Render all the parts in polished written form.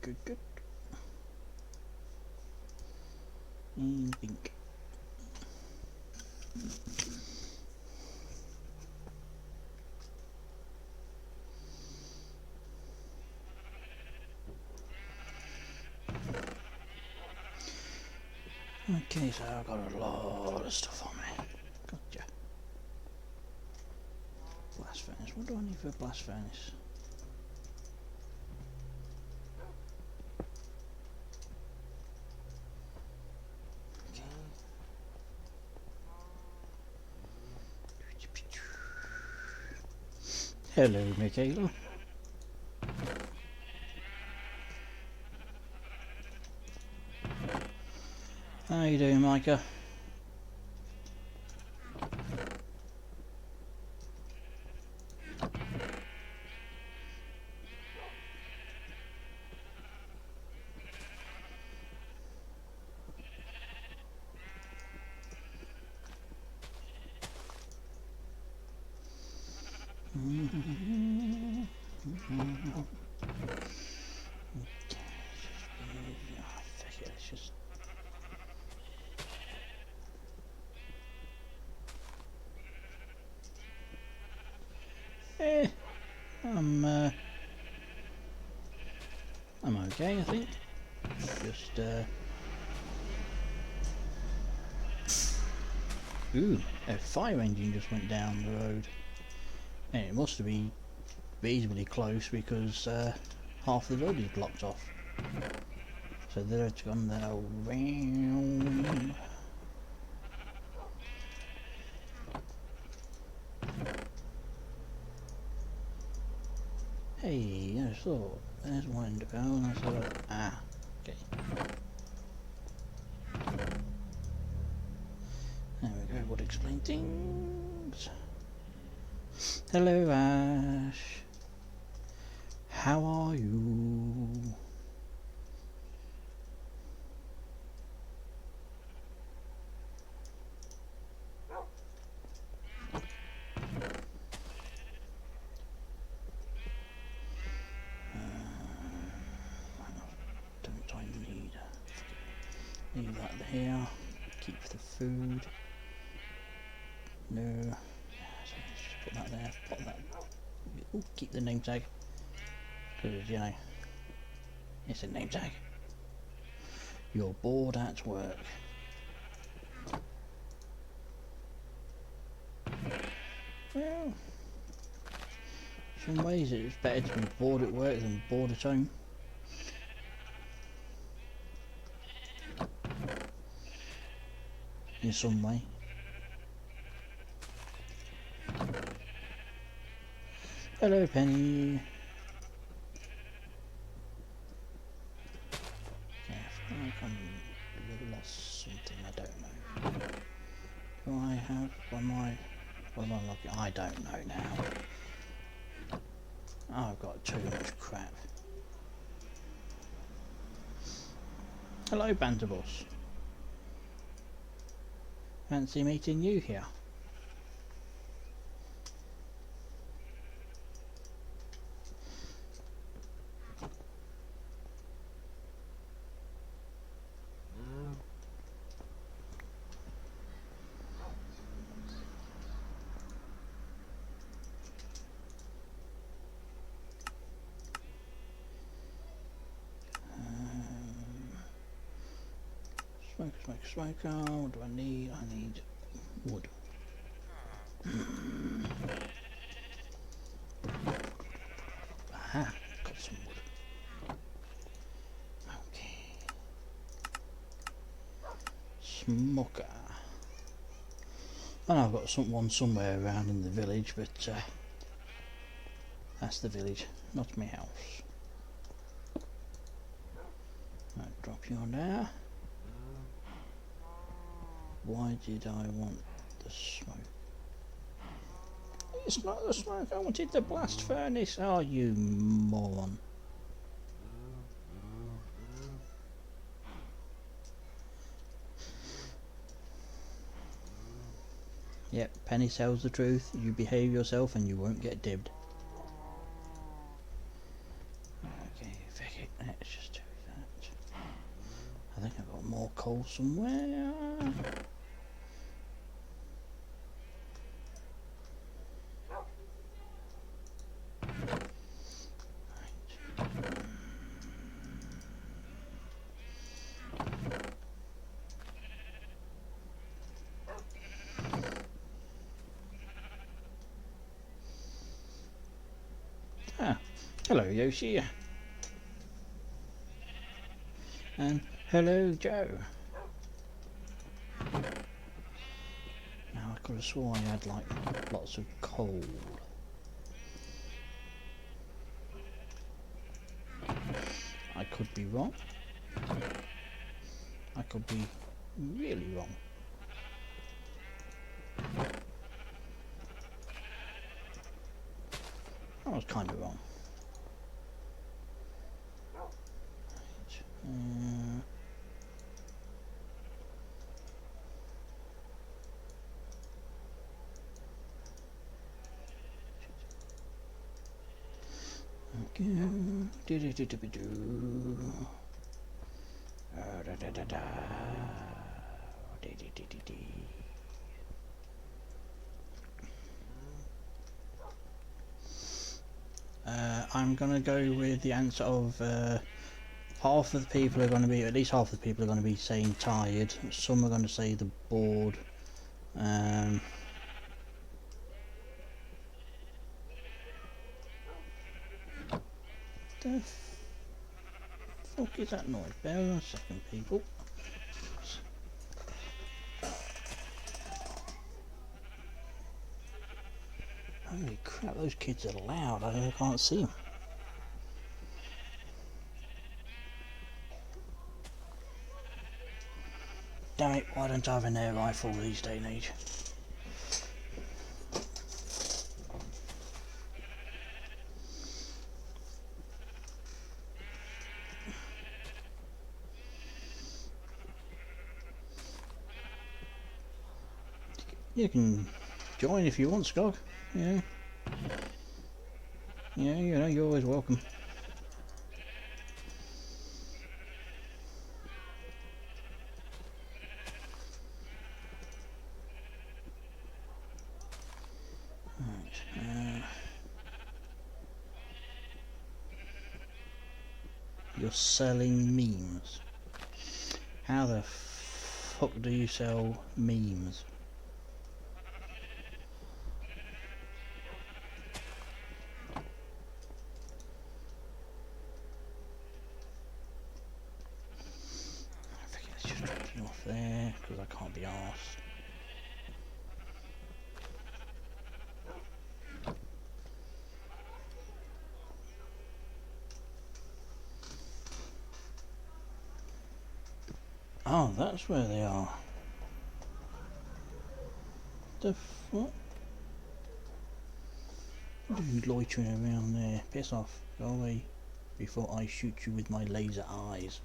good, good. Think. Okay, so I've got a lot of stuff on me. Gotcha. Blast furnace. What do I need for a blast furnace? Hello, Michaela. How you doing, Micah? Eh, I'm okay, I think. Just ooh, a fire engine just went down the road. And it must have been reasonably close because half the road is blocked off. So they're gone there around. Hey, I thought there's one to go, and I thought, okay. There we go, would explain things. Hello, Ash. How are you? Don't I need that here? Keep the food. No. Just put that there. Put that. Ooh, keep the name tag. Because, you know, it's a name tag. You're bored at work. Well, some ways it's better to be bored at work than bored at home. In some way. Hello, Penny. Okay, I feel like I'm lost something, I don't know. Do I have, what am I looking? I don't know now. Oh, I've got too much crap. Hello, Banterboss. Fancy meeting you here. Smoker. What do I need? I need wood. Aha, got some wood. Okay. Smoker. I know I've got one somewhere around in the village, but that's the village, not my house. I'll drop you on there. Why did I want the smoke? It's not the smoke, I wanted the blast furnace. Oh, you moron. Yep, Penny tells the truth. You behave yourself and you won't get dibbed. Okay, fuck it. Let's just more coal somewhere. Ah, hello Yoshi. And hello Joe. Now I could have sworn I had like lots of coal. I could be wrong. I could be really wrong. I was kind of wrong. I'm gonna go with the answer of half of the people are going to be, at least half of the people are going to be saying tired. Some are going to say the bored. The fuck is that noise? Bear with me a second, people. Holy crap, those kids are loud. I can't see them. Damn it, why don't I have an air rifle these day and age? You can join if you want, Skog. Yeah. Yeah, you know, you're always welcome. Right, you're selling memes. How the fuck do you sell memes? There, because I can't be arsed. Oh, that's where they are. The fuck? What are you loitering around there? Piss off. Go away before I shoot you with my laser eyes.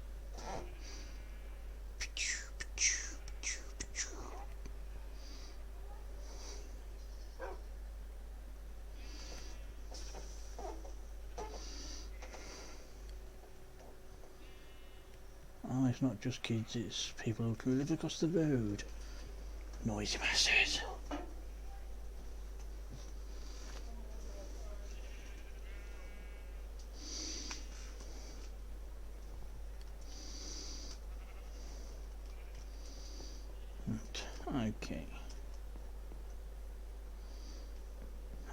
Oh, it's not just kids, it's people who live across the road. Noisy bastards. Okay.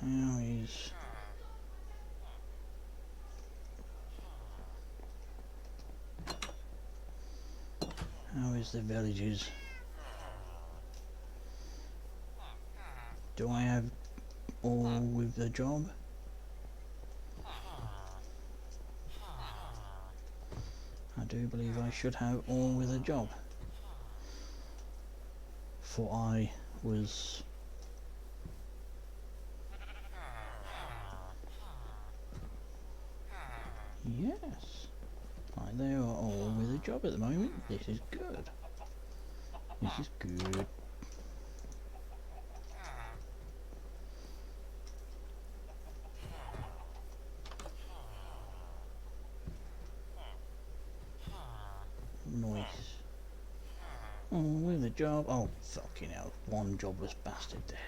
How is the villages? Do I have all with the job? I do believe I should have all with a job. For I was... Yes. Right, they are all with a job at the moment. This is good. This is good. Nice. another job. Oh, fucking hell. One jobless bastard there.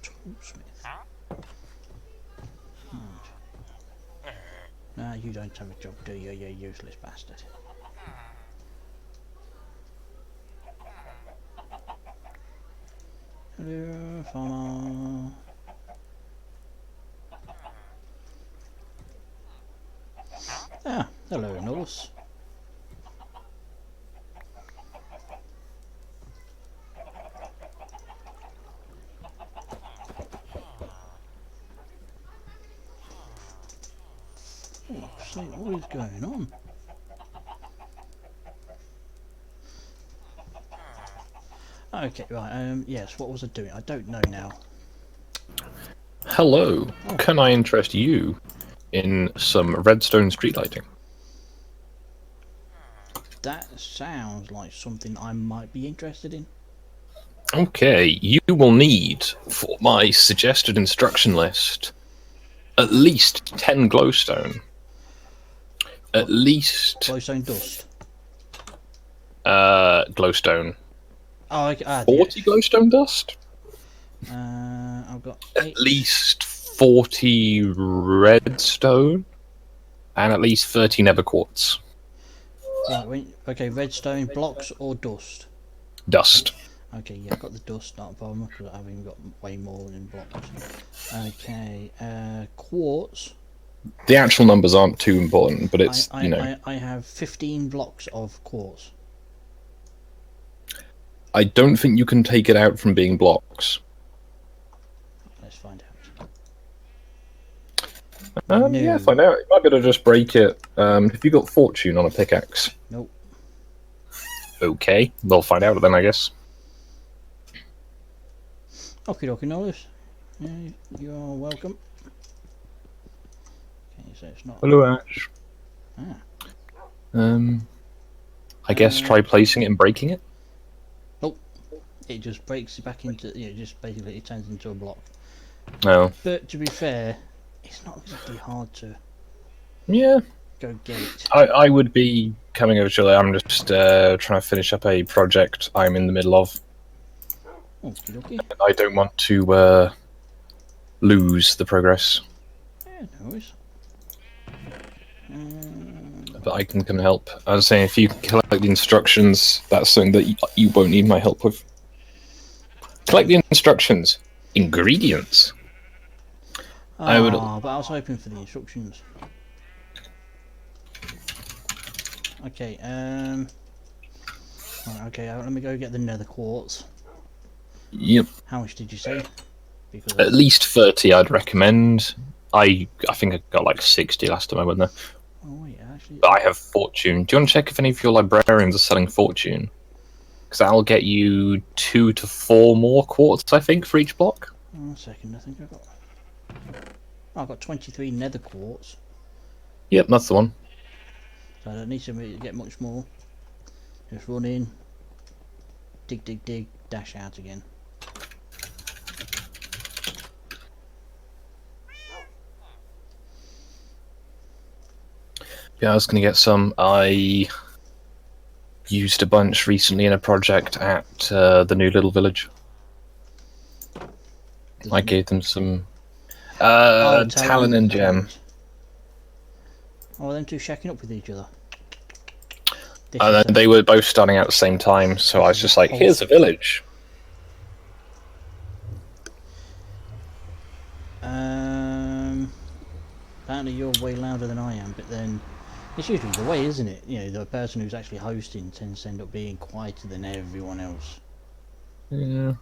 Toolsmith. Nah, you don't have a job, do you, you useless bastard? Hello, farmer. Ah, hello, Norse. Oh, see what is going on? Okay, right, yes, what was I doing? I don't know now. Hello, Oh. can I interest you in some redstone street lighting? That sounds like something I might be interested in. Okay, you will need, for my suggested instruction list, at least 10 glowstone. At least... Glowstone dust. glowstone. Oh, okay, 40 glowstone dust? I've got 8. At least 40 redstone. And at least 30 nether quartz. Right, okay, redstone, blocks or dust? Dust. Okay, yeah, I've got the dust, not a problem, because I've even got way more than blocks. Okay, quartz. The actual numbers aren't too important, but it's, you know... I have 15 blocks of quartz. I don't think you can take it out from being blocks. Let's find out. Yeah, find out. You might be able to just break it. Have you got fortune on a pickaxe? Nope. Okay, we'll find out then, I guess. Okie dokie, Norris. Yeah, you are welcome. Okay, so it's not. Hello, Ash. Ah. I guess try placing it and breaking it. Nope. It just breaks it back into. Yeah, just basically it turns into a block. No. But to be fair, it's not exactly hard to. Yeah. Go get it. I would be coming over to. I'm just trying to finish up a project I'm in the middle of. Okie dokie. I don't want to lose the progress. Yeah, no worries. But I can come and help. I was saying, if you collect the instructions, that's something that you won't need my help with. Collect the instructions. Ingredients. But I was hoping for the instructions. Okay, right, okay, let me go get the nether quartz. Yep. How much did you say? Because At least 30 I'd recommend. I think I got like 60 last time I went there. Oh yeah, actually. But I have fortune. Do you want to check if any of your librarians are selling fortune? Because that'll get you 2 to 4 more quartz, I think, for each block. 1 second, I think I've got 23 nether quartz. Yep, that's the one. So I don't need to get much more. Just run in, dig, dig, dig, dash out again. Yeah, I was going to get some. I used a bunch recently in a project at the new little village. I gave them some talent and gem. Oh, them two shacking up with each other. And then they were both starting out at the same time, so I was just like, here's a village. Apparently you're way louder than I am, but then it's usually the way, isn't it? You know, the person who's actually hosting tends to end up being quieter than everyone else. Yeah,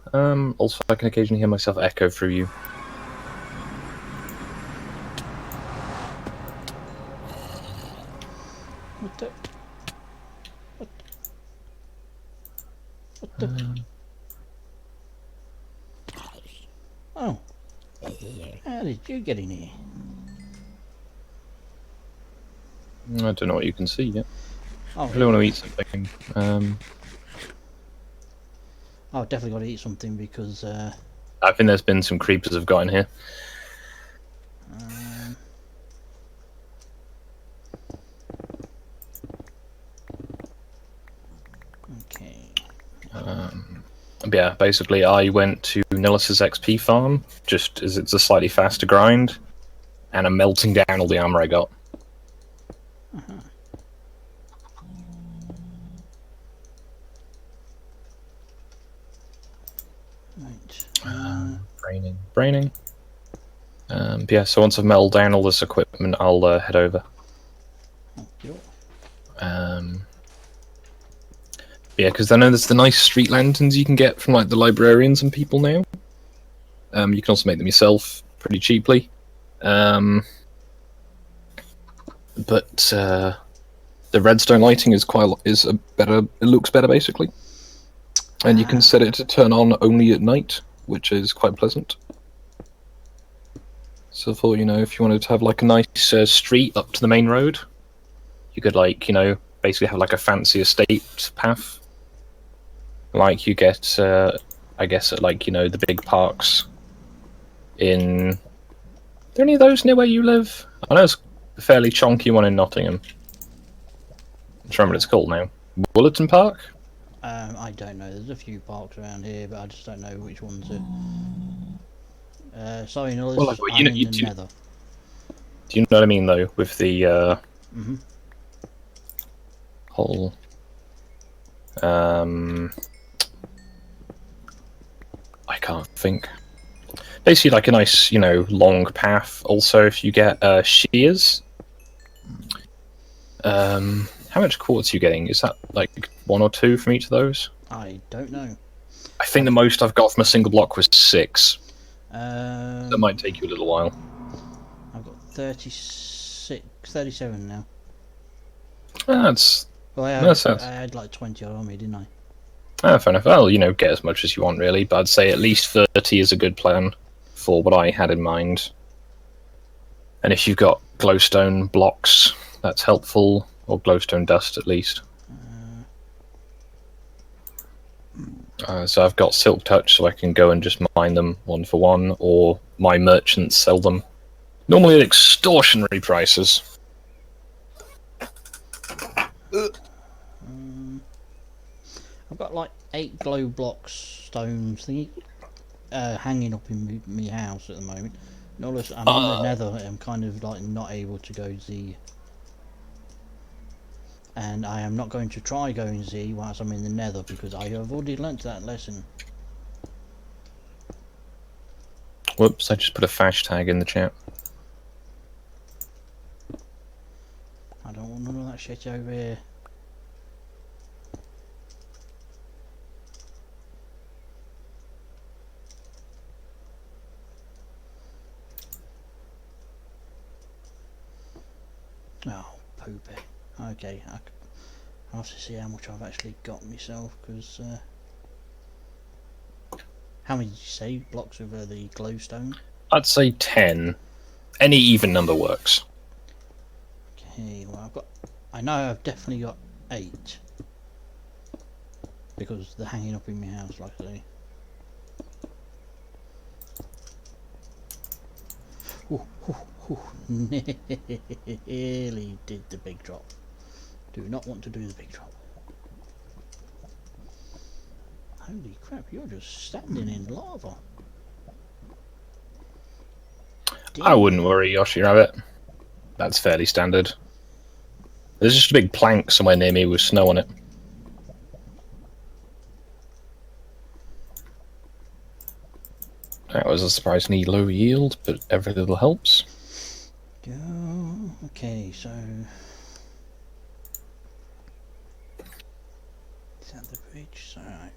also I can occasionally hear myself echo through you. What the? What the? Oh. How did you get in here? I don't know what you can see yet. Oh, I really want to eat something. I've definitely got to eat something because I think there's been some creepers have got in here. Okay. But yeah, basically, I went to Nilis's XP farm just as it's a slightly faster grind, and I'm melting down all the armor I got. Right. Braining. But yeah, so once I've melted down all this equipment, I'll head over. Yeah, because I know there's the nice street lanterns you can get from like the librarians and people now. You can also make them yourself pretty cheaply. But the redstone lighting is better. It looks better basically, and you can set it to turn on only at night, which is quite pleasant. So I thought, if you wanted to have like a nice street up to the main road, you could basically have like a fancy estate path. Like you get, I guess, at the big parks in... Are there any of those near where you live? I know it's a fairly chonky one in Nottingham. I'm trying to remember what it's called now. Bulletin Park? I don't know. There's a few parks around here, but I just don't know which ones are... sorry, no, Well, I'm in the Nether. Do you know what I mean, though, with the whole... I can't think. Basically, like a nice, long path. Also, if you get shears, how much quartz are you getting? Is that like 1 or 2 from each of those? I don't know. I think the most I've got from a single block was 6. That might take you a little while. I've got 37 now. That's... Well, I had like 20 on me, didn't I? Fair enough. Well, get as much as you want, really, but I'd say at least 30 is a good plan for what I had in mind. And if you've got glowstone blocks, that's helpful, or glowstone dust at least. So I've got Silk Touch, so I can go and just mine them 1 for 1, or my merchants sell them. Normally at extortionary prices. I've got like 8 glow blocks, stones thingy, hanging up in my house at the moment. Notice I'm in the Nether. I'm kind of like not able to go Z, and I am not going to try going Z whilst I'm in the Nether because I have already learnt that lesson. Whoops! I just put a fash tag in the chat. I don't want none of that shit over here. Oh, poopy. Okay, I'll have to see how much I've actually got myself, because... how many did you say blocks of the glowstone? I'd say 10. Any even number works. Okay, well I know I've definitely got 8. Because they're hanging up in my house, like I say. Nearly did the big drop. Do not want to do the big drop. Holy crap, you're just standing in lava. Damn. I wouldn't worry, Yoshi Rabbit. That's fairly standard. There's just a big plank somewhere near me with snow on it. That was a surprisingly low yield, but every little helps. Go. Okay, so is that the bridge? So I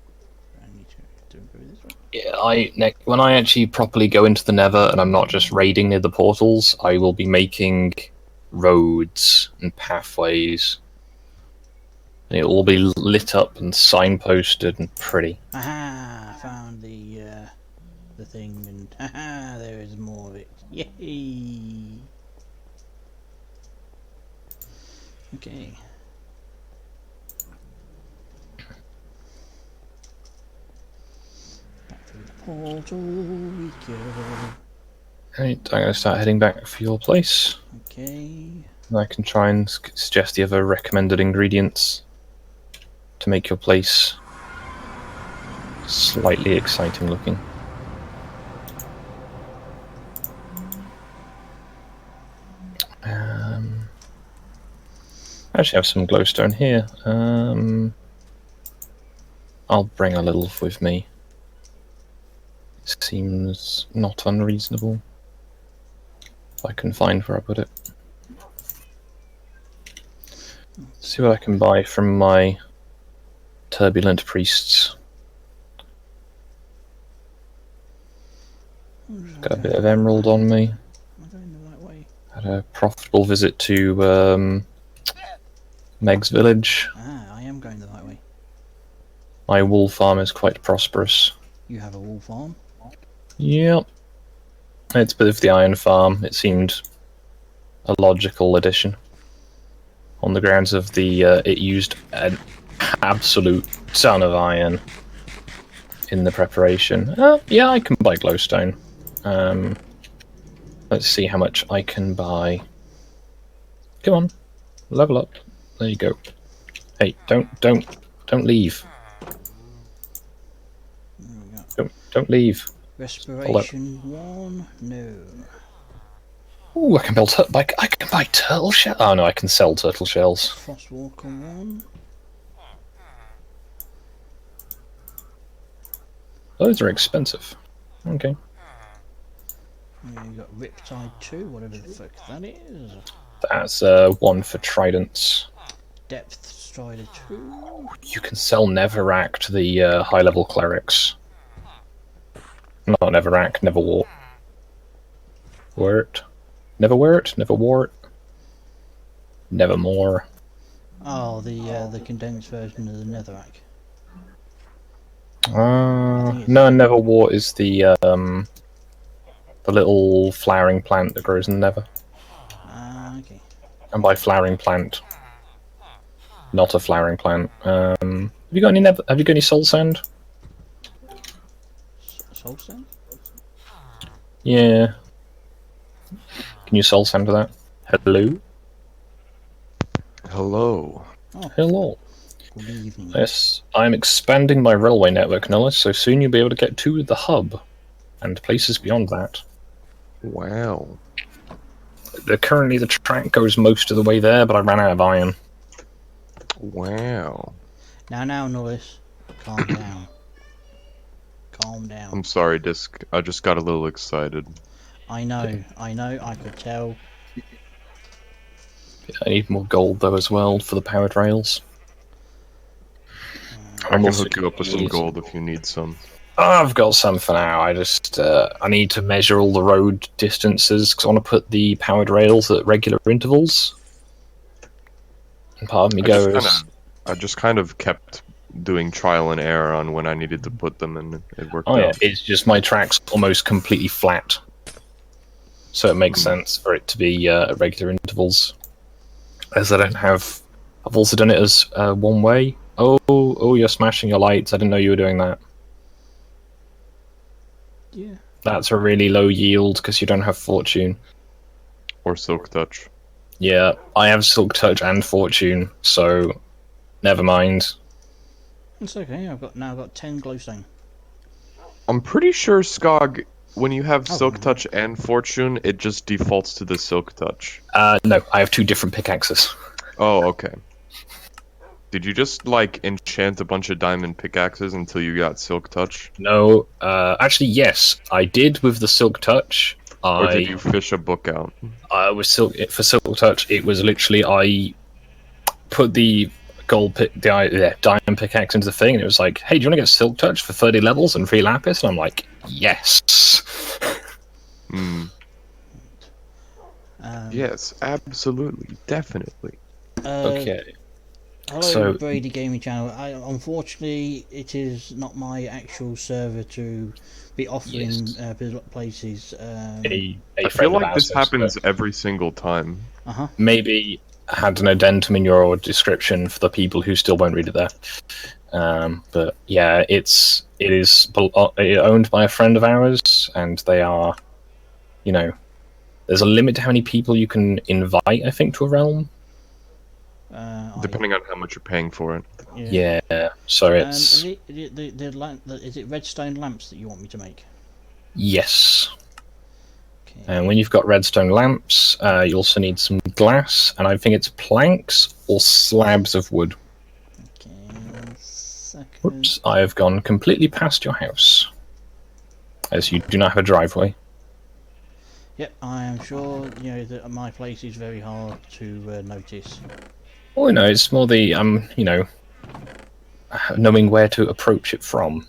need to go this way. Yeah, when I actually properly go into the Nether and I'm not just raiding near the portals, I will be making roads and pathways. And it'll all be lit up and signposted and pretty. Aha! Found the thing, and haha, there is more of it. Yay! Okay. Back through the portal we go. Right, I'm going to start heading back for your place. Okay. And I can try and suggest the other recommended ingredients to make your place slightly exciting looking. I actually have some glowstone here. I'll bring a little with me. Seems not unreasonable. If I can find where I put it. See what I can buy from my turbulent priests. Got a bit of emerald on me. Am I going the right way? Had a profitable visit to Meg's village. Ah, I am going the right way. My wool farm is quite prosperous. You have a wool farm? Yep. It's a bit of the iron farm. It seemed a logical addition. On the grounds of the it used an absolute ton of iron in the preparation. Yeah, I can buy glowstone. Let's see how much I can buy. Come on, level up. There you go. Hey, don't leave. There we go. Don't leave. Respiration 1? No. Ooh, I can build. I can buy turtle shell. Oh no, I can sell turtle shells. Frostwalker 1. Those are expensive. Okay. Yeah, you got Riptide 2, whatever the fuck that is. That's one for tridents. Depth Strider 2. You can sell Neverak to the high-level clerics. Not Neverak, Neverwart. Wort. Never Wort, Never Wart. Nevermore. Oh, the condensed version of the Netherrack. No, Neverwart is the little flowering plant that grows in the Nether. Ah, okay. And by flowering plant, not a flowering plant. Have you got any Have you got any soul sand? Soul Sand? Yeah. Can you soul sand to that? Hello. Hello. Oh, Hello. good evening. Yes, I'm expanding my railway network, Nullis, so soon you'll be able to get to the hub and places beyond that. Wow. Currently, the track goes most of the way there, but I ran out of iron. Wow. Now, Norris. Calm down. Calm down. I'm sorry, Disc. I just got a little excited. I know, I could tell. I need more gold, though, as well, for the powered rails. I can also hook you up with some need- gold if you need some. I've got some for now. I just I need to measure all the road distances because I want to put the powered rails at regular intervals. And part of me goes, I just kind of kept doing trial and error on when I needed to put them, and it worked oh yeah, out. it's just my track's almost completely flat, so it makes sense for it to be at regular intervals. As I don't have, I've also done it as one way. Oh, you're smashing your lights. I didn't know you were doing that. Yeah. That's a really low yield because you don't have fortune. Or Silk Touch. Yeah, I have Silk Touch and Fortune, so never mind. It's okay, I've got 10 glowstone. I'm pretty sure, Skog, when you have Oh. Silk Touch and Fortune, it just defaults to the Silk Touch. No, I have two different pickaxes. Oh, okay. Did you just, like, enchant a bunch of diamond pickaxes until you got Silk Touch? No, actually, yes, I did with the Silk Touch. Or did you fish a book out? For Silk Touch, it was literally I put the diamond pickaxe into the thing, and it was like, "Hey, do you want to get Silk Touch for 30 levels and free lapis?" And I'm like, "Yes." Hmm. Yes, absolutely, definitely. Okay. Hello, So- Brady Gaming Channel. Unfortunately, it is not my actual server to be offering Yes. places. A I feel friend of like this ours happens every single time. maybe had an addendum in your description for the people who still won't read it there. But yeah, it's it is owned by a friend of ours, and they are, you know, there's a limit to how many people you can invite, I think, to a realm. Depending on how much you're paying for it. Yeah, so it's... is it redstone lamps that you want me to make? Yes. Okay. And when you've got redstone lamps, you also need some glass, and I think it's planks or slabs of wood. Okay, second. Whoops, I have gone completely past your house. As you do not have a driveway. Yep, I am sure, you know, that my place is very hard to notice. Oh no, it's more the, you know, knowing where to approach it from.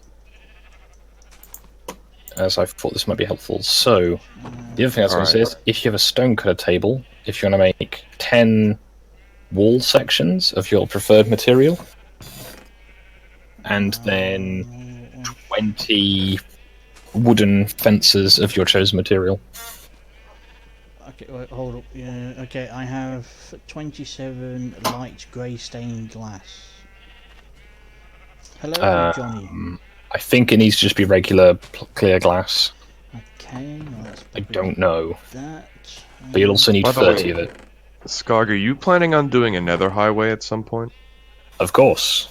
As I thought this might be helpful. So, the other thing I was going to say is, if you have a stonecutter table, if you want to make 10 wall sections of your preferred material, and then 20 wooden fences of your chosen material. Okay, wait, hold up. Yeah, okay, I have 27 light grey stained glass. Hello, Johnny. I think it needs to just be regular clear glass. Okay, well, that's I don't know. that. But you'll also need By the 30 way- of it. Skog, are you planning on doing a nether highway at some point? Of course.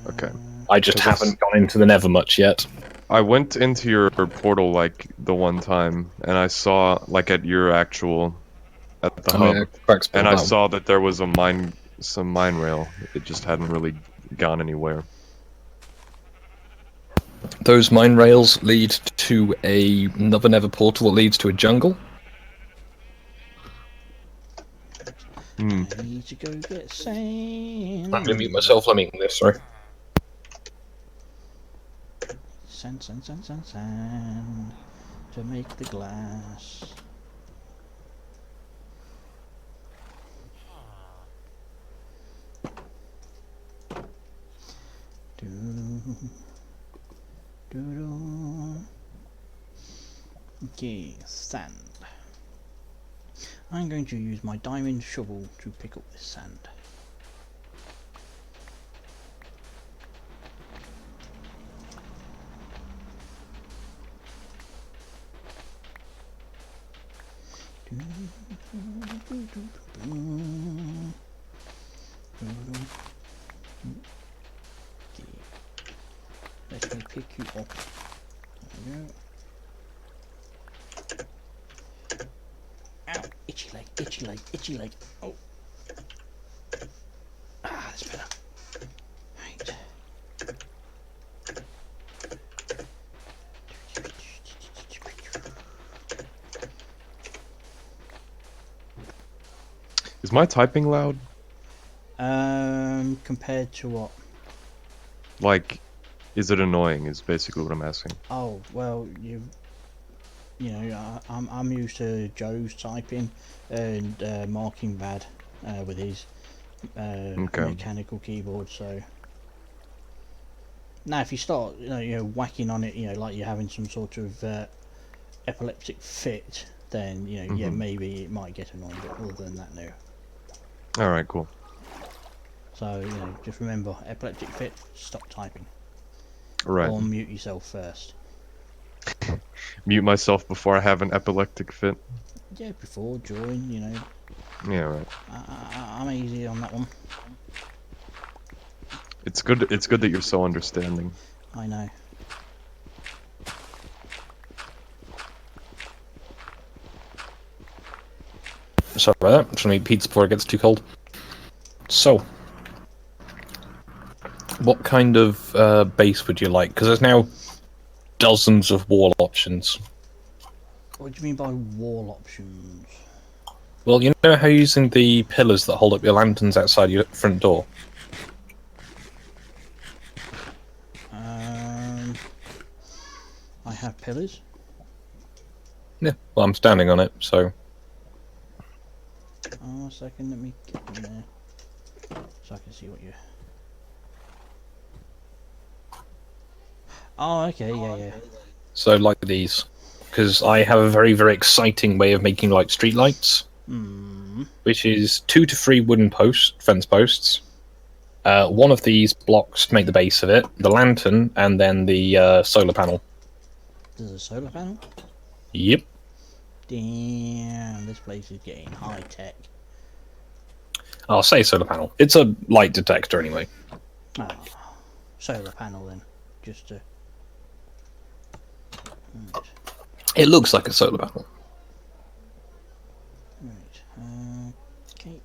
Okay. I just Because haven't gone into the Nether much yet. I went into your portal like the one time, and I saw like at your actual at the hub, and I saw that there was some mine rail. It just hadn't really gone anywhere. Those mine rails lead to another Nether portal that leads to a jungle. Hmm. I need to go get sand. I'm going to mute myself, let me this, sorry. Sand, sand, sand, sand, sand. To make the glass. Okay, sand. I'm going to use my diamond shovel to pick up this sand. Let me pick you up. There we go. Ow! Itchy leg, itchy leg, itchy leg. Oh. Ah, that's better. Right. Is my typing loud? Compared to what? Like, is it annoying? Is basically what I'm asking. Oh, well, you know, I'm used to Joe's typing and marking bad with his mechanical keyboard. So now, if you start, you know, whacking on it, you know, like you're having some sort of epileptic fit, then you know, yeah, maybe it might get annoying. But other than that, no. All right, cool. So you know, just remember, epileptic fit, stop typing. Right. Or mute yourself first. Mute myself before I have an epileptic fit. Yeah, before, during, you know. Yeah, right. I'm easy on that one. It's good. It's good that you're so understanding. I know. Sorry about that. I'm trying to eat pizza before it gets too cold. So, what kind of base would you like? Because there's now dozens of wall options. What do you mean by wall options? Well, you know how you're using the pillars that hold up your lanterns outside your front door? I have pillars. Yeah, well, I'm standing on it, so... Oh, a second, let me get in there. So I can see what you... Oh, okay, yeah. So, like these. Because I have a very, very exciting way of making, like, street lights. Which is 2 to 3 wooden fence posts, One of these blocks to make the base of it, the lantern, and then the solar panel. There's a solar panel? Yep. Damn, this place is getting high tech. I'll say solar panel. It's a light detector anyway. Oh, solar panel then. Just to... Right. It looks like a solar panel. Right. Okay.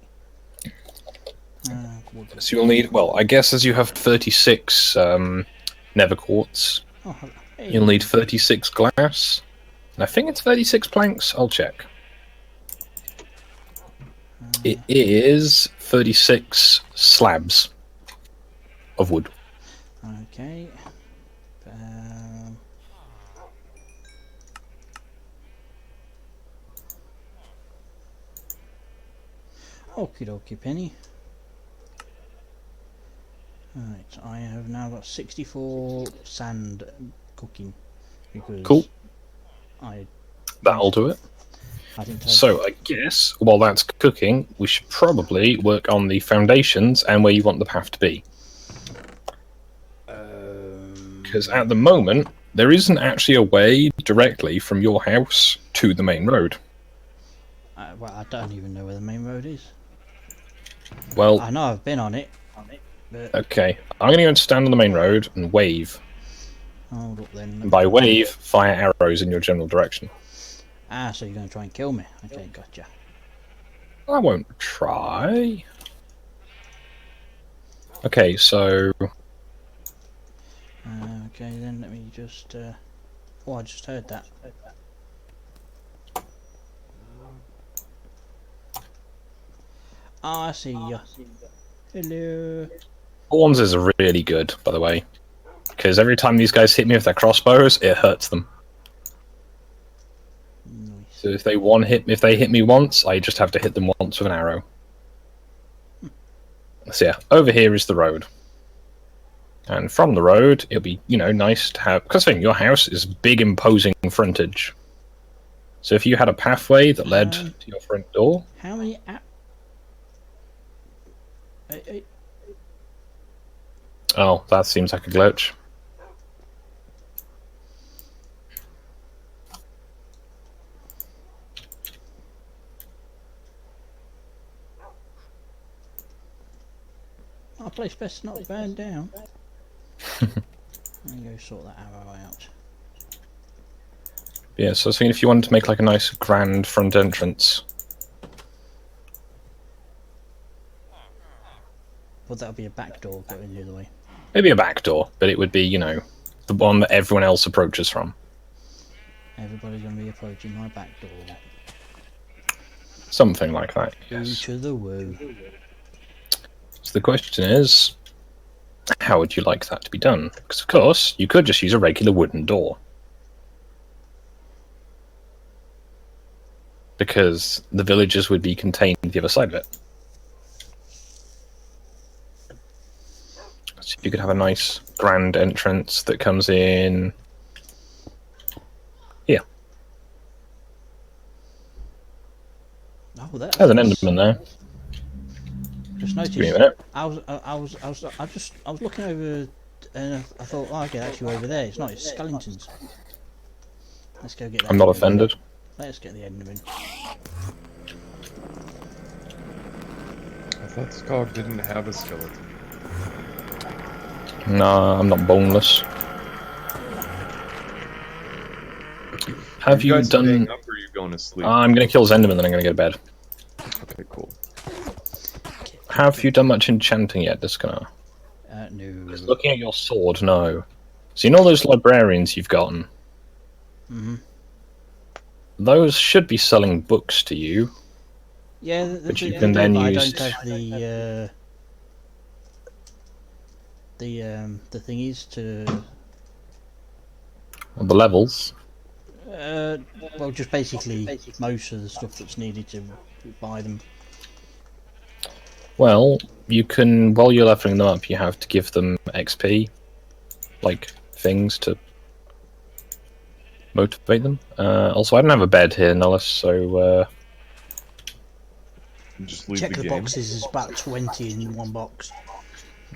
So you'll need, well, I guess as you have 36 nether quartz, Hey. you'll need 36 glass. And I think it's 36 planks. I'll check. It is 36 slabs of wood. Okay. Okie dokie, Penny. Right, I have now got 64 sand cooking because Cool. I That'll do it. think So I guess while that's cooking, we should probably work on the foundations and where you want the path to be. Because at the moment, there isn't actually a way directly from your house to the main road. well, I don't even know where the main road is. Well, I know I've been on it, but okay. I'm going to go and stand on the main road and wave. hold up then. And by wave, fire arrows in your general direction. Ah, so you're going to try and kill me? Okay, gotcha. I won't try. Okay, so... okay, then let me just... oh, I just heard that. Oh, I see ya. Hello. Horns is really good, by the way. Because every time these guys hit me with their crossbows, it hurts them. Nice. So if they hit me once, I just have to hit them once with an arrow. So yeah, over here is the road. And from the road, it'll be, you know, nice to have... Because I think your house is big, imposing frontage. So if you had a pathway that led to your front door... How many... Oh, that seems like a glitch. Our place best not burn down. Let me go sort that arrow out. Yeah, so I was thinking if you wanted to make like a nice grand front entrance... Well, that'll be a back door going the other way. Maybe a back door, but it would be, you know, the one that everyone else approaches from. Everybody's going to be approaching my back door. Something like that, Woo yes. to the woo. So the question is, how would you like that to be done? Because of course, you could just use a regular wooden door. Because the villagers would be contained the other side of it. So you could have a nice grand entrance that comes in here. Oh, that. There's an Enderman there. Just noticed. Give me a minute. I was looking over, and I thought, oh, okay, actually over there. It's not. It's skeletons. Let's go get that. I'm not Enderman. offended. Let's get the Enderman. I thought Skog didn't have a skeleton. No, I'm not boneless. Have you guys done... staying up or are you going to sleep? I'm going to kill Enderman, then I'm going to go to bed. Okay, cool. Have you done much enchanting yet, Disconnect? No. Looking at your sword, no. So you know those librarians you've gotten? Mm-hmm. Those should be selling books to you. Yeah, Which you can then I use... don't have the thingies to... The levels. Well, just basically most of the stuff that's needed to buy them. Well, you can, while you're leveling them up, you have to give them XP, like things to motivate them. Also, I don't have a bed here, Nullis, so Just leave check the the game. boxes. There's about 20 in one box.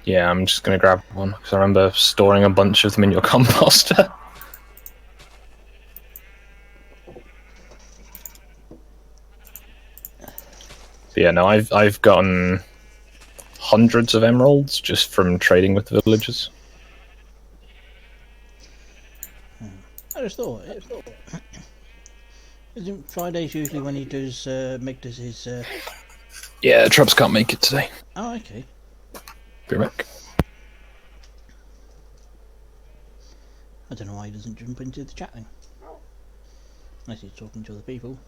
Yeah, I'm just gonna grab one because I remember storing a bunch of them in your composter. But yeah, no, I've gotten hundreds of emeralds just from trading with the villagers. I just thought isn't Fridays usually when he does Meg does his Yeah, Trubs can't make it today. Oh, okay. Be right back. I don't know why he doesn't jump into the chat then. Unless he's talking to other people.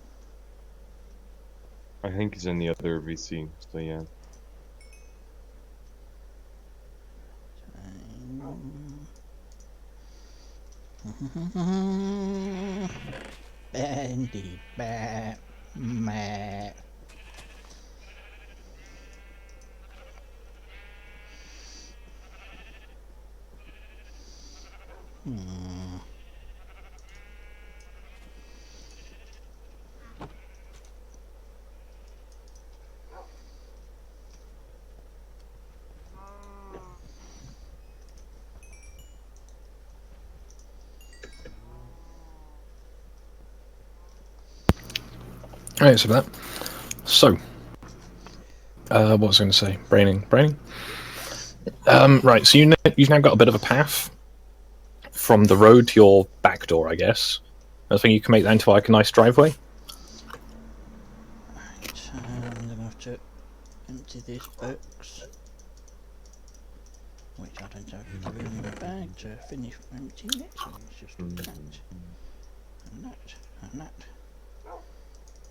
I think he's in the other VC, so yeah. Bendy Batman. Alright, so that. So, what was I going to say? Braining. Right, so you've now got a bit of a path from the road to your back door, I guess. I think you can make that into like a nice driveway. Right, I'm going to have to empty this box, which I don't have the room in the bag to finish emptying it, so it's just that and that and that.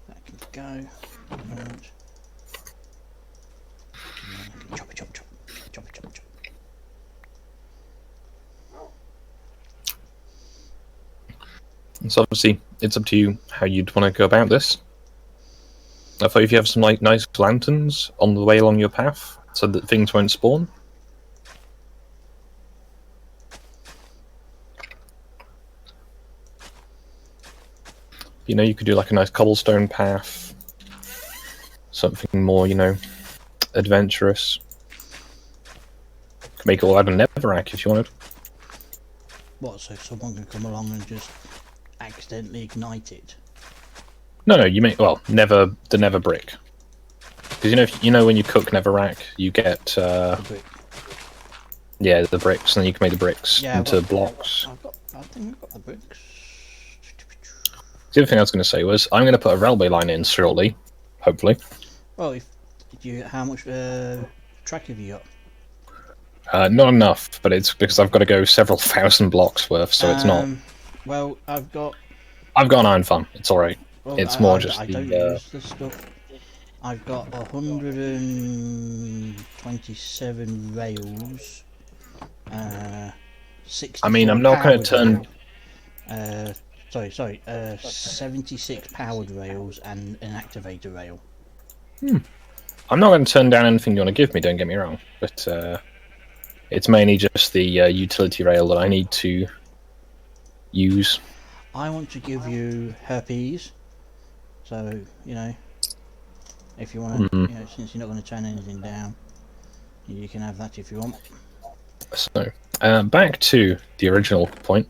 That can go. And chop. So obviously, it's up to you how you'd want to go about this. I thought if you have some like nice lanterns on the way along your path, so that things won't spawn. You know, you could do like a nice cobblestone path, something more, you know, adventurous. Could make it all out of netherrack if you wanted. What, so someone can come along and just accidentally ignite it? No, you make the nether brick. Because you know when you cook netherrack, you get The brick. yeah, the bricks, and then you can make the bricks Yeah, into blocks. I think I've got the bricks. The other thing I was going to say was I'm going to put a railway line in shortly, hopefully. Well, how much track have you got? Not enough, but it's because I've got to go several thousand blocks worth, so it's not. Well, I've got I've got an iron farm. It's all right. Well, It's more just I the. don't use the stuff. I've got 127 rails. 60. I mean, I'm not going to turn. 76 powered rails and an activator rail. I'm not going to turn down anything you want to give me. Don't get me wrong, but it's mainly just the utility rail that I need to use. I want to give you herpes. So, you know, if you want to, you know, since you're not going to turn anything down, you can have that if you want. So, back to the original point.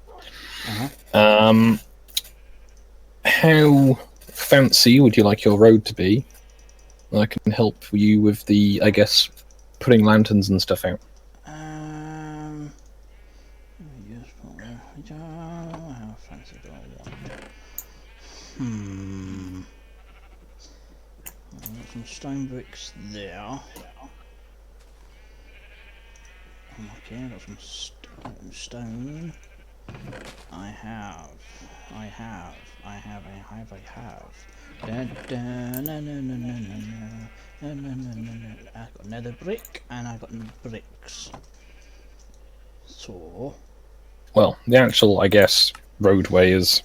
How fancy would you like your road to be? I can help you with the, I guess, putting lanterns and stuff out. How fancy do I want? I've got some stone bricks there. Okay, I've got some stone. I have. I've got nether brick and I've got bricks. So. Well, the actual, I guess, roadway is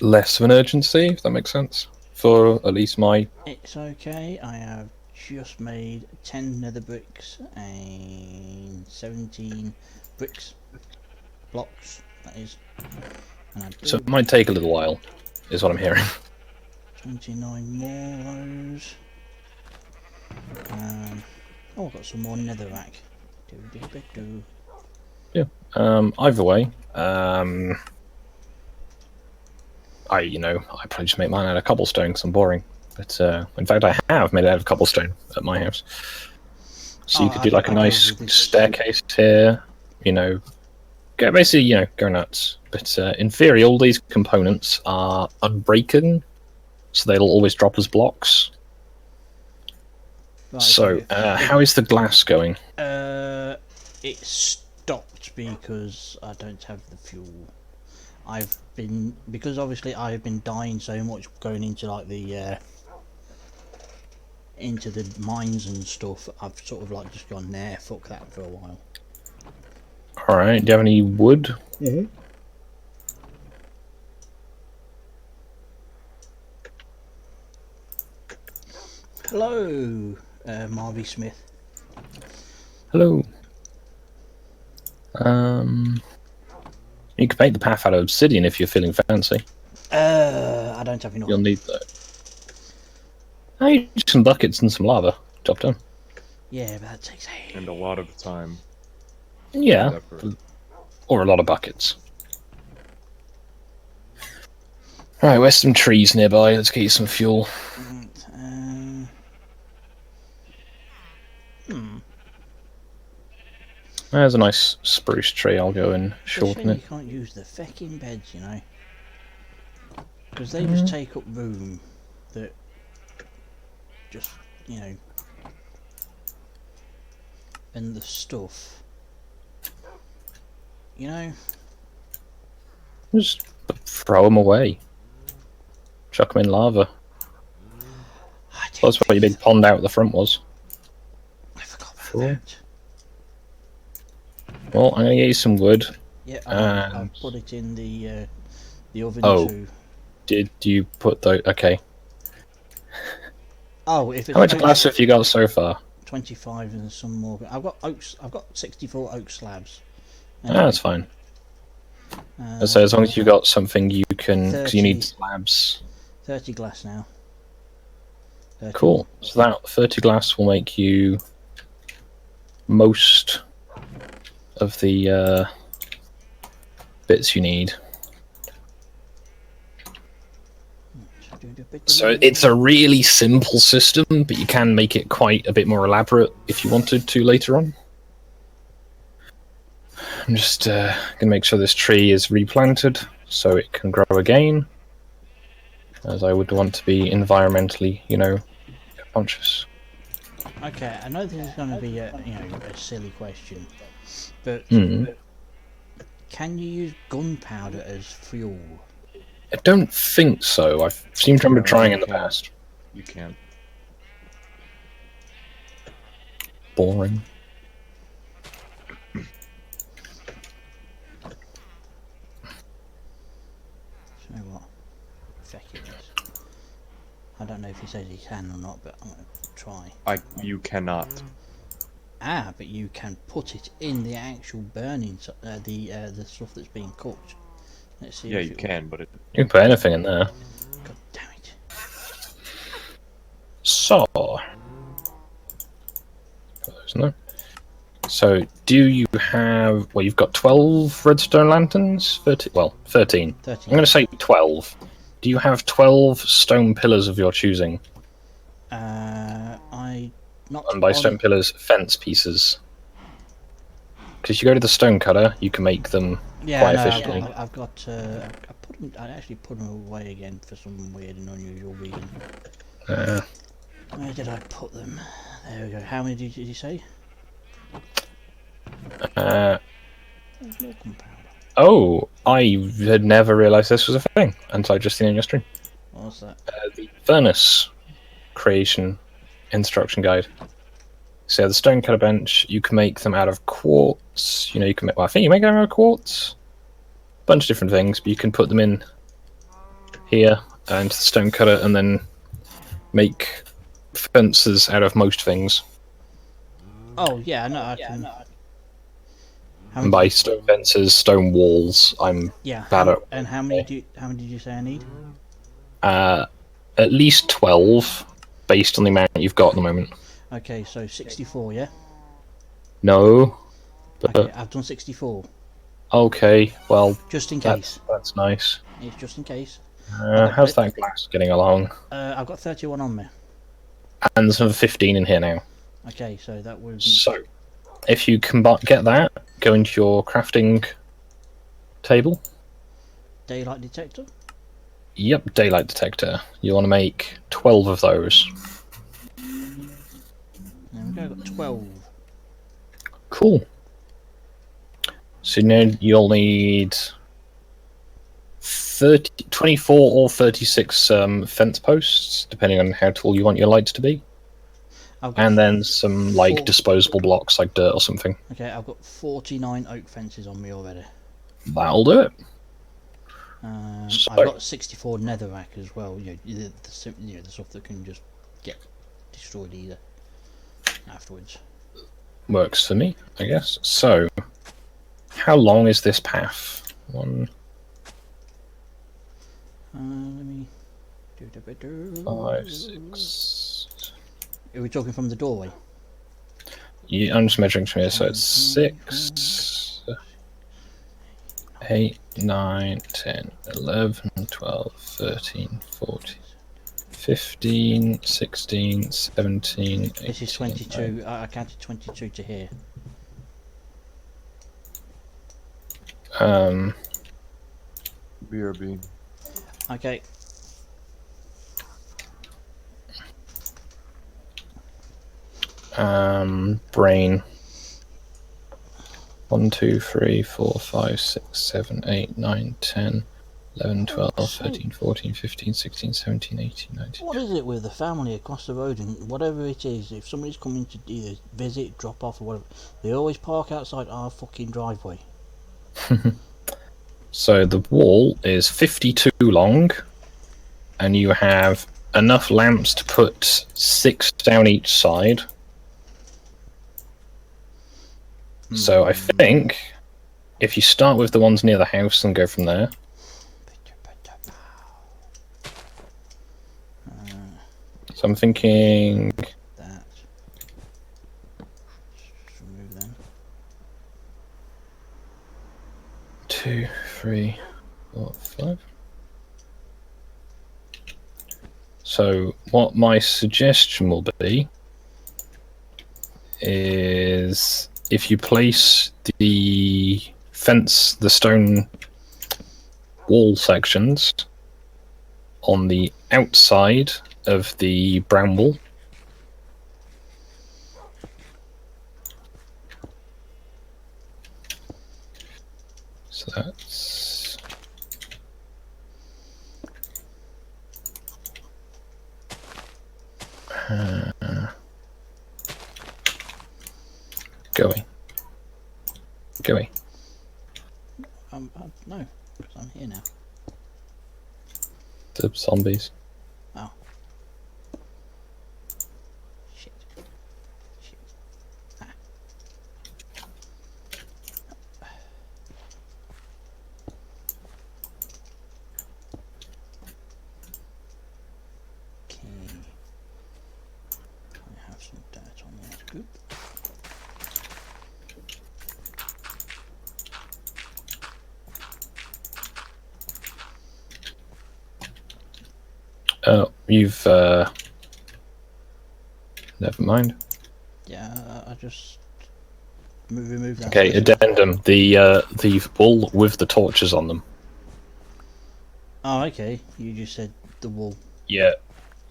less of an urgency, if that makes sense, for at least my... It's okay, I have just made 10 nether bricks and 17 blocks, that is. And So it might take a little while, is what I'm hearing. 29 more of those. Oh, I've got some more netherrack. Do-do-do-do. Yeah. Either way, I probably just make mine out of cobblestone because I'm boring. But in fact, I have made it out of cobblestone at my house. So you could do like a nice staircase here. Basically, go nuts. But in theory, all these components are unbreaking, so they'll always drop as blocks. Right, so, how is the glass going? It stopped because I don't have the fuel. Because obviously I've been dying so much going into like the mines and stuff. I've sort of like just gone there. Fuck that for a while. All right. Do you have any wood? Mm-hmm. Hello, Marvy Smith. Hello. You can make the path out of obsidian if you're feeling fancy. I don't have enough. You'll need that. I use some buckets and some lava. Job done. Yeah, but that takes ages. And a lot of time. Yeah. Or a lot of buckets. Right, where's some trees nearby? Let's get you some fuel. There's a nice spruce tree. I'll go and shorten it. You can't use the fecking beds, because they just take up room that just, and the stuff, Just throw them away. Chuck them in lava. That's what your big pond out at the front was. I forgot about that. Well, I'm gonna get you some wood. Yeah, I'll put it in the oven too. Did you put the? Okay. Oh, if it's how much glass have you got so far? 25 and some more. I've got oaks. I've got 64 oak slabs. That's fine. So as long as you got something you can, because you need slabs. 30 glass now. 30. Cool. So that 30 glass will make you most of the bits you need. So it's a really simple system, but you can make it quite a bit more elaborate if you wanted to later on. I'm just going to make sure this tree is replanted so it can grow again, as I would want to be environmentally, conscious. Okay, I know this is going to be a silly question, but can you use gunpowder as fuel? I don't think so. I seem to remember trying in the past. You can. Boring. You know what? Feck it is. I don't know if he says he can or not, but I'm going to try. You cannot. Ah, but you can put it in the actual burning, the stuff that's being cooked. Let's see. Yeah, you can, but it. You can put anything in there. God damn it! So, so do you have? Well, you've got 12 redstone lanterns. 13. Well, 13. 13. I'm going to say 12. Do you have 12 stone pillars of your choosing? And by stone pillars, fence pieces. Because you go to the stone cutter, you can make them quite efficiently. I've got. I actually put them away again for some weird and unusual reason. Where did I put them? There we go. How many did you say? Oh, I had never realised this was a thing until I just seen it on your stream. What's that? The furnace creation instruction guide. So the stone cutter bench, you can make them out of quartz. You can make. Well, I think you make them out of quartz. A bunch of different things, but you can put them in here into the stone cutter, and then make fences out of most things. Oh yeah, no, I can. And by stone fences, stone walls, I'm bad at. And how many did you say I need? At least 12, based on the amount you've got at the moment. Okay, so 64, yeah? No. But Okay, I've done 64. okay, well, Just in case. that's nice. It's just in case. Okay, How's that glass getting along? I've got 31 on me. And there's another 15 in here now. Okay, so that was... So, if you get that, go into your crafting table. Daylight detector? Yep, daylight detector. You want to make 12 of those. There we go, I've got 12. Cool. So now you'll need 24 or 36 fence posts, depending on how tall you want your lights to be. And then some like disposable blocks, like dirt or something. Okay, I've got 49 oak fences on me already. That'll do it. I've got 64 netherrack as well. The stuff that can just get destroyed either afterwards. Works for me, I guess. So, how long is this path? One. Let me. 5, 6. Are we talking from the doorway? Yeah, I'm just measuring from here, so it's 6, 8, 9, 10, 11, 12, 13, 14, 15, 16, 17, 18, This is 22. I counted 22 to here. BRB. Okay. Brain. 1, 2, 3, 4, 5, 6, 7, 8, 9, 10, 11, 12, 13, 14, 15, 16, 17, 18, 19. What is it with the family across the road and whatever it is, if somebody's coming to either visit, drop off or whatever, they always park outside our fucking driveway. So the wall is 52 long, and you have enough lamps to put 6 down each side. So I think if you start with the ones near the house and go from there. So I'm thinking that. Just remove them. 2, 3, 4, 5. So what my suggestion will be is if you place the fence, the stone wall sections on the outside of the brown wall. So that's go away. No, because I'm here now. The zombies. Oh. Shit. Ah. Okay. I have some dirt on me, that's good. Oh, you've never mind. Yeah, I just remove that. Okay, addendum. The wall with the torches on them. Oh, okay. You just said the wall. Yeah,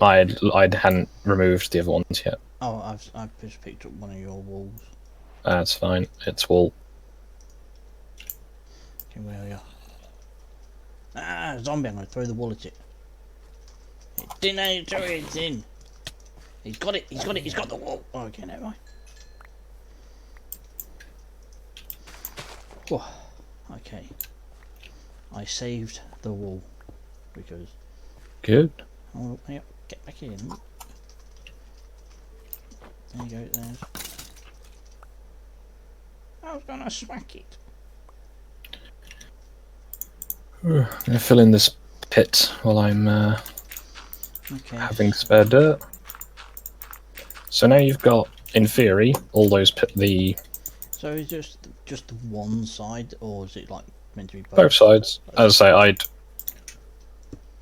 I hadn't removed the other ones yet. Oh, I've just picked up one of your walls. That's fine. It's wall. Okay, where are you? Ah, zombie! I'm gonna throw the wall at it. It didn't throw it in. He's got it. He's got it. He's got the wall. Oh, okay, never mind. Oh, okay. I saved the wall because. Good. Oh, yep. Get back in. There you go. There's. I was gonna smack it. I'm gonna fill in this pit while I'm having spare dirt. So now you've got, in theory, all those So is just one side, or is it like meant to be both sides? As I say,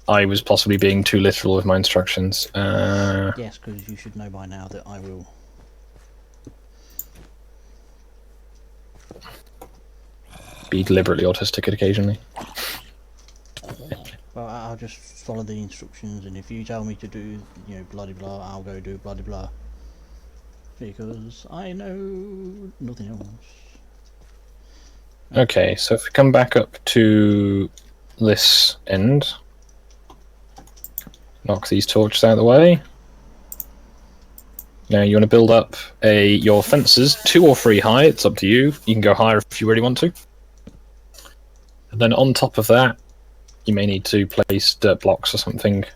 I was possibly being too literal with my instructions. Yes, because you should know by now that I will. Be deliberately autistic occasionally. Well, I'll just follow the instructions, and if you tell me to do, you know, bloody blah, I'll go do bloody blah. Because I know nothing else. Okay, so if we come back up to this end, knock these torches out of the way. Now you want to build up your fences 2 or 3 high. It's up to you. You can go higher if you really want to. And then on top of that, you may need to place dirt blocks or something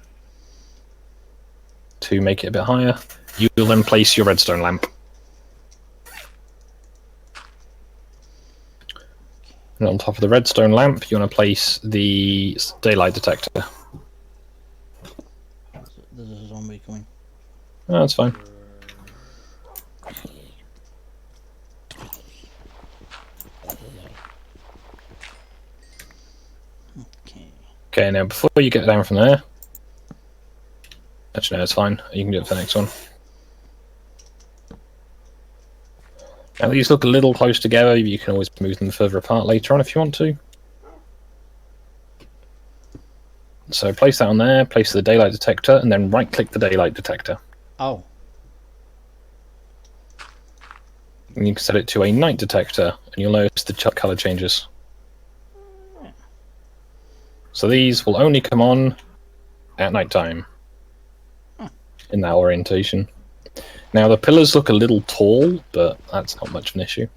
to make it a bit higher. You'll then place your redstone lamp. And on top of the redstone lamp, you want to place the daylight detector. There's a zombie coming. Oh, that's fine. Okay, now before you get down from there... Actually, no, it's fine. You can do it for the next one. Now, these look a little close together. You can always move them further apart later on if you want to. So place that on there, place the daylight detector, and then right-click the daylight detector. Oh. And you can set it to a night detector, and you'll notice the colour changes. So these will only come on at night time. In that orientation. Now the pillars look a little tall, but that's not much of an issue.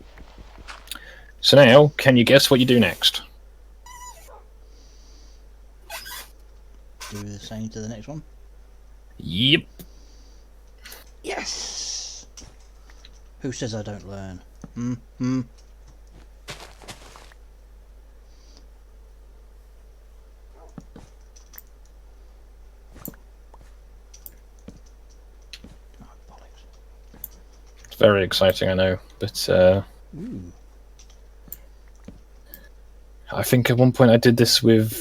So now, can you guess what you do next? Do the same to the next one? Yep. Yes! Who says I don't learn? It's very exciting, I know, but I think at one point I did this with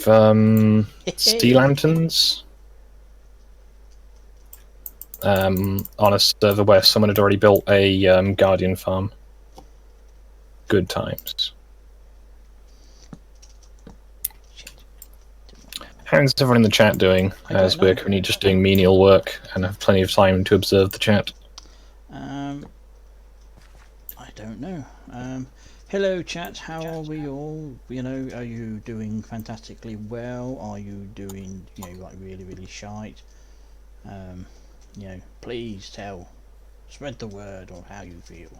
sea lanterns on a server where someone had already built a guardian farm. Good times. How's everyone in the chat doing, as we're currently just doing menial work and have plenty of time to observe the chat? I don't know. Hello chat, how are we all? You know, are you doing fantastically well? Are you doing, you know, like really shite? You know, please spread the word on how you feel.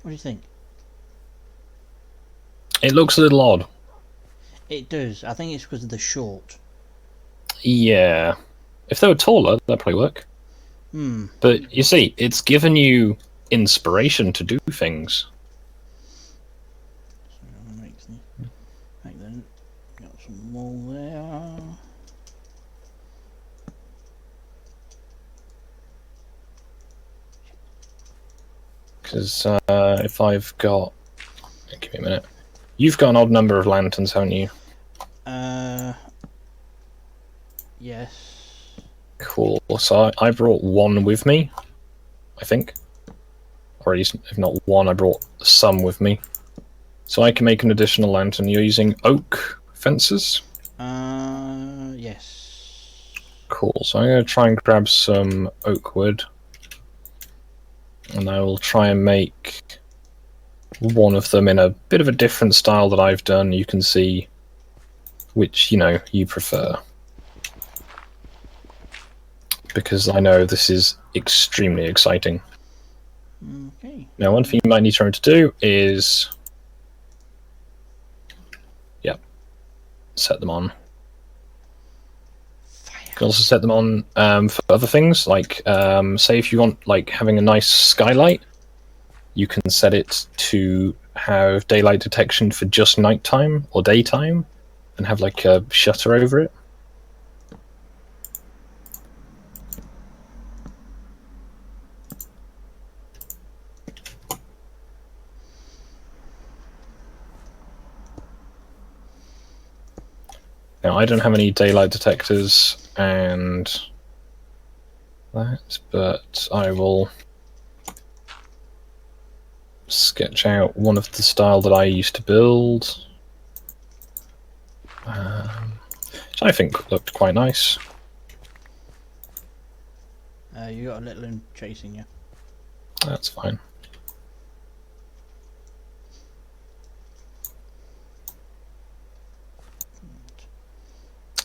What do you think? It looks a little odd. It does. I think it's because of the short. Yeah. If they were taller, that'd probably work. But you see, it's given you inspiration to do things. So I'll make them. Got some wall there. Because if I've got... Give me a minute. You've got an odd number of lanterns, haven't you? Yes. Cool. So I brought one with me, I think. Or at least, if not one, I brought some with me. So I can make an additional lantern. You're using oak fences? Yes. Cool. So I'm going to try and grab some oak wood. And I will try and make one of them in a bit of a different style that I've done. You can see which, you know, you prefer. Because I know this is extremely exciting. Okay. Now, one thing you might need to remember to do is... Yep. Set them on. You can also set them on for other things, like, say if you want, like, having a nice skylight, you can set it to have daylight detection for just nighttime or daytime, and have like a shutter over it. Now, I don't have any daylight detectors and that, but I will sketch out one of the style that I used to build. Which I think looked quite nice. You got a little one chasing you. That's fine.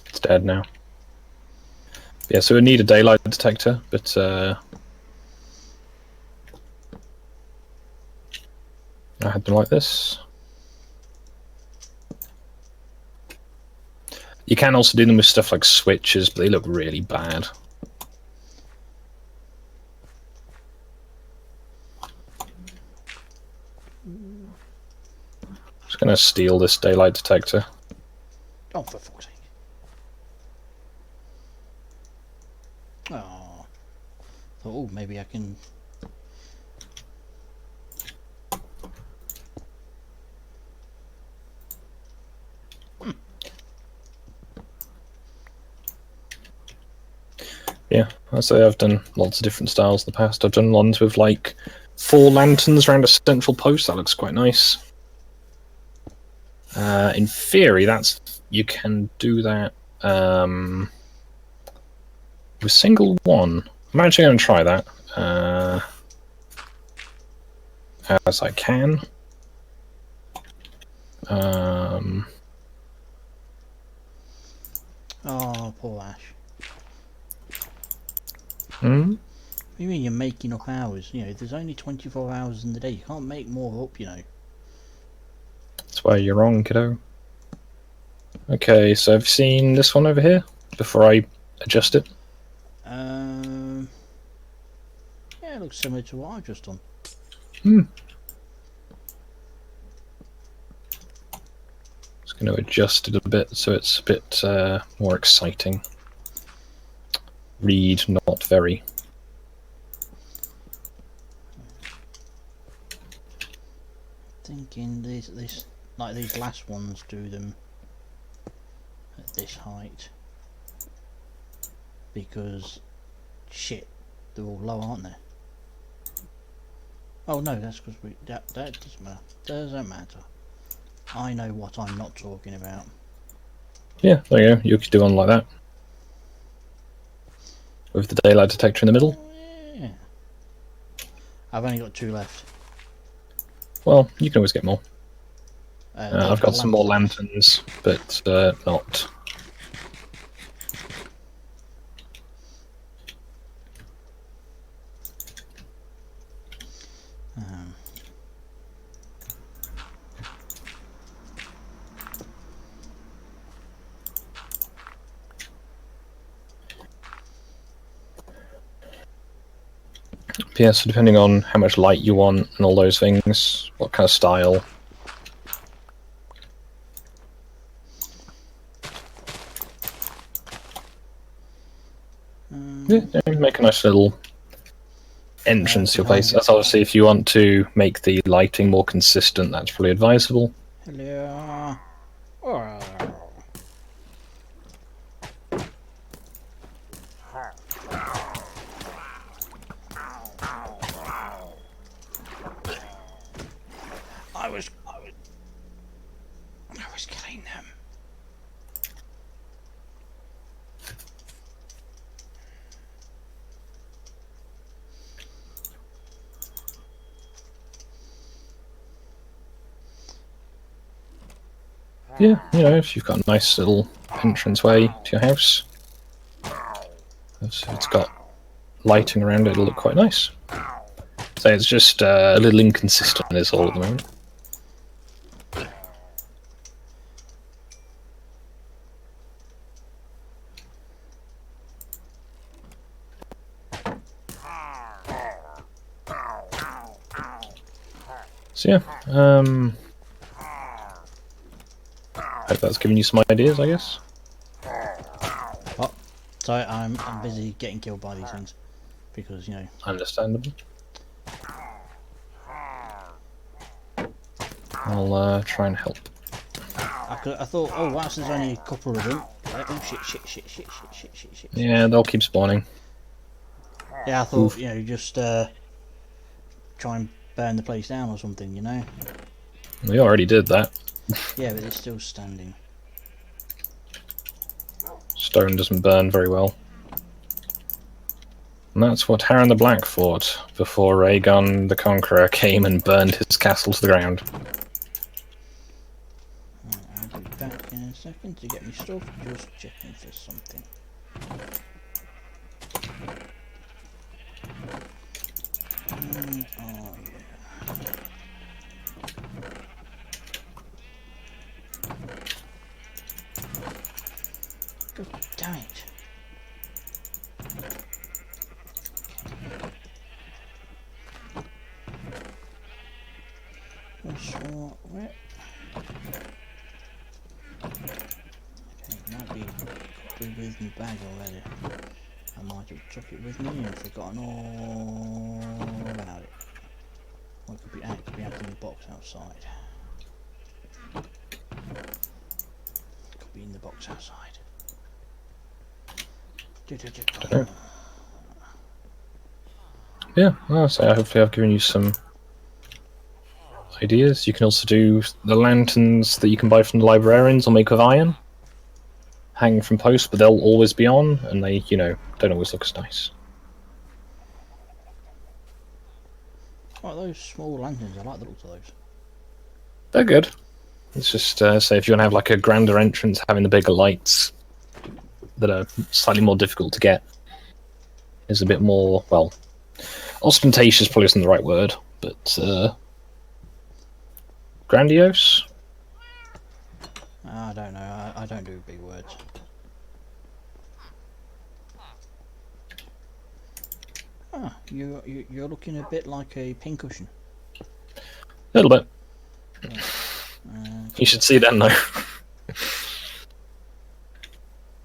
It's dead now. Yeah, so we need a daylight detector, but I had them like this. You can also do them with stuff like switches, but they look really bad. Just gonna steal this daylight detector. Oh, for fuck's sake. Oh. Oh, maybe I can... Yeah, I say I've done lots of different styles in the past. I've done ones with like 4 lanterns around a central post. That looks quite nice. In theory, you can do that with single one. I'm actually going to try that as I can. Oh, poor Ash. Hmm? What do you mean you're making up hours? You know, there's only 24 hours in the day. You can't make more up, you know. That's where you're wrong, kiddo. Okay, so have you seen this one over here before I adjust it? Yeah, it looks similar to what I've just done. Just going to adjust it a bit so it's a bit more exciting. Read, not very. Thinking these like these last ones do them at this height because shit, they're all low, aren't they? Oh no, that's because that doesn't matter. Doesn't matter. I know what I'm not talking about. Yeah, there you go. You could do one like that with the daylight detector in the middle. Yeah. I've only got 2 left. Well, you can always get more. I've got lanterns. some more lanterns, but not. Yeah, so depending on how much light you want and all those things, what kind of style. Yeah, make a nice little entrance to your place. That's obviously if you want to make the lighting more consistent, that's probably advisable. Hello. Oh. I was killing them. Yeah, you know, if you've got a nice little entranceway to your house, if it's got lighting around it, it'll look quite nice. So it's just a little inconsistent is all at the moment. So yeah, that's giving you some ideas, I guess. Oh, sorry, I'm busy getting killed by these things because you know. Understandable. I'll try and help. I thought, oh, whilst there's only a couple of them. Oh shit. Yeah, they'll keep spawning. Yeah, I thought, you know, just try and burn the place down or something, you know. We already did that. Yeah, but it's still standing. Stone doesn't burn very well. And that's what Harren the Black fought before Rhaegon the Conqueror came and burned his castle to the ground. Right, I'll be back in a second to get me stuff. Just checking for something. Oh yeah. God damn it. Where? Okay, it might be with my bag already. I might have took it with me and forgotten all about it. Or it could be out in the box outside. Could be in the box outside. Yeah, well, so hopefully I've given you some ideas. You can also do the lanterns that you can buy from the librarians or make with iron. Hang from posts, but they'll always be on, and they, you know, don't always look as nice. Oh, those small lanterns, I like the looks of those. They're good. It's just, say, if you want to have like a grander entrance, having the bigger lights that are slightly more difficult to get is a bit more, well, ostentatious probably isn't the right word, but grandiose? I don't know, I don't do big words. Ah, you're looking a bit like a pincushion. A little bit. Yeah. You should see them though.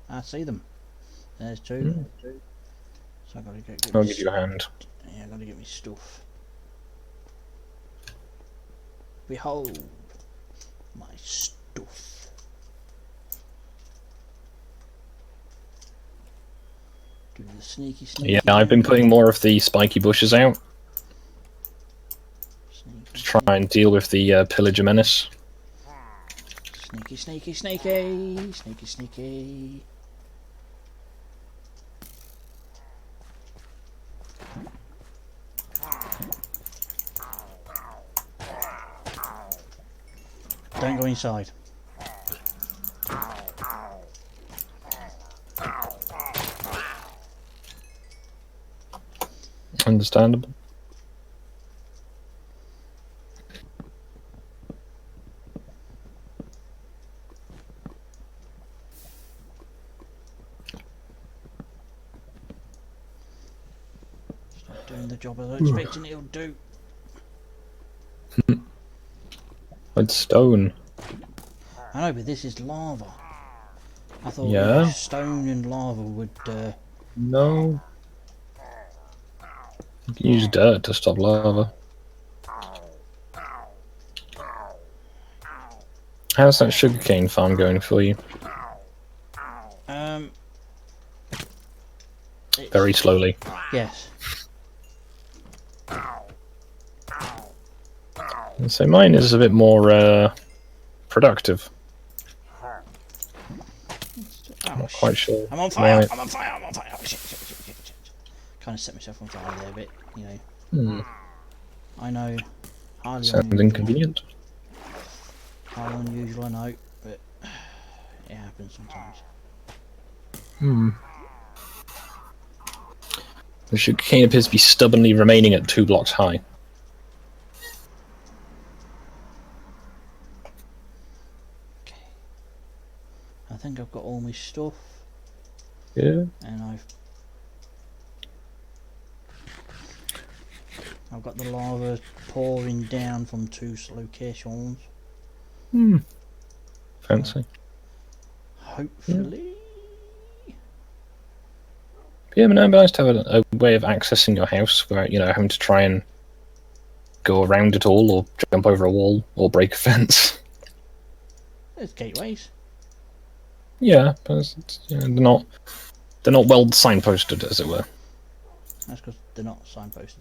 I see them. There's two. So I gotta get I'll give you a hand. Yeah, I gotta get me stuff. Behold my stuff. Do the sneaky. Yeah, I've been putting more of the spiky bushes out to try and deal with the pillager menace. Sneaky. Don't go inside. Understandable. Stop doing the job as I was expecting it'll do. With stone. I know, but this is lava. I thought stone and lava would. No. You can use dirt to stop lava. How's that sugarcane farm going for you? Very slowly. Yes. So mine is a bit more productive. I'm not quite sure. I'm on fire! Right. I'm on fire! Oh, shit. Kind of set myself on fire there a bit, you know. I know. Highly Sounds unusual. inconvenient. Highly unusual, I know, but it happens sometimes. The sugarcane appears to be stubbornly remaining at 2 blocks high. Okay. I think I've got all my stuff. Yeah. And I've got the lava pouring down from 2 locations. Fancy. hopefully. Yeah, but no, it'd be nice to have a way of accessing your house without, you know, having to try and go around it all, or jump over a wall, or break a fence. There's gateways. Yeah, but you know, they're not well signposted, as it were. That's because they're not signposted.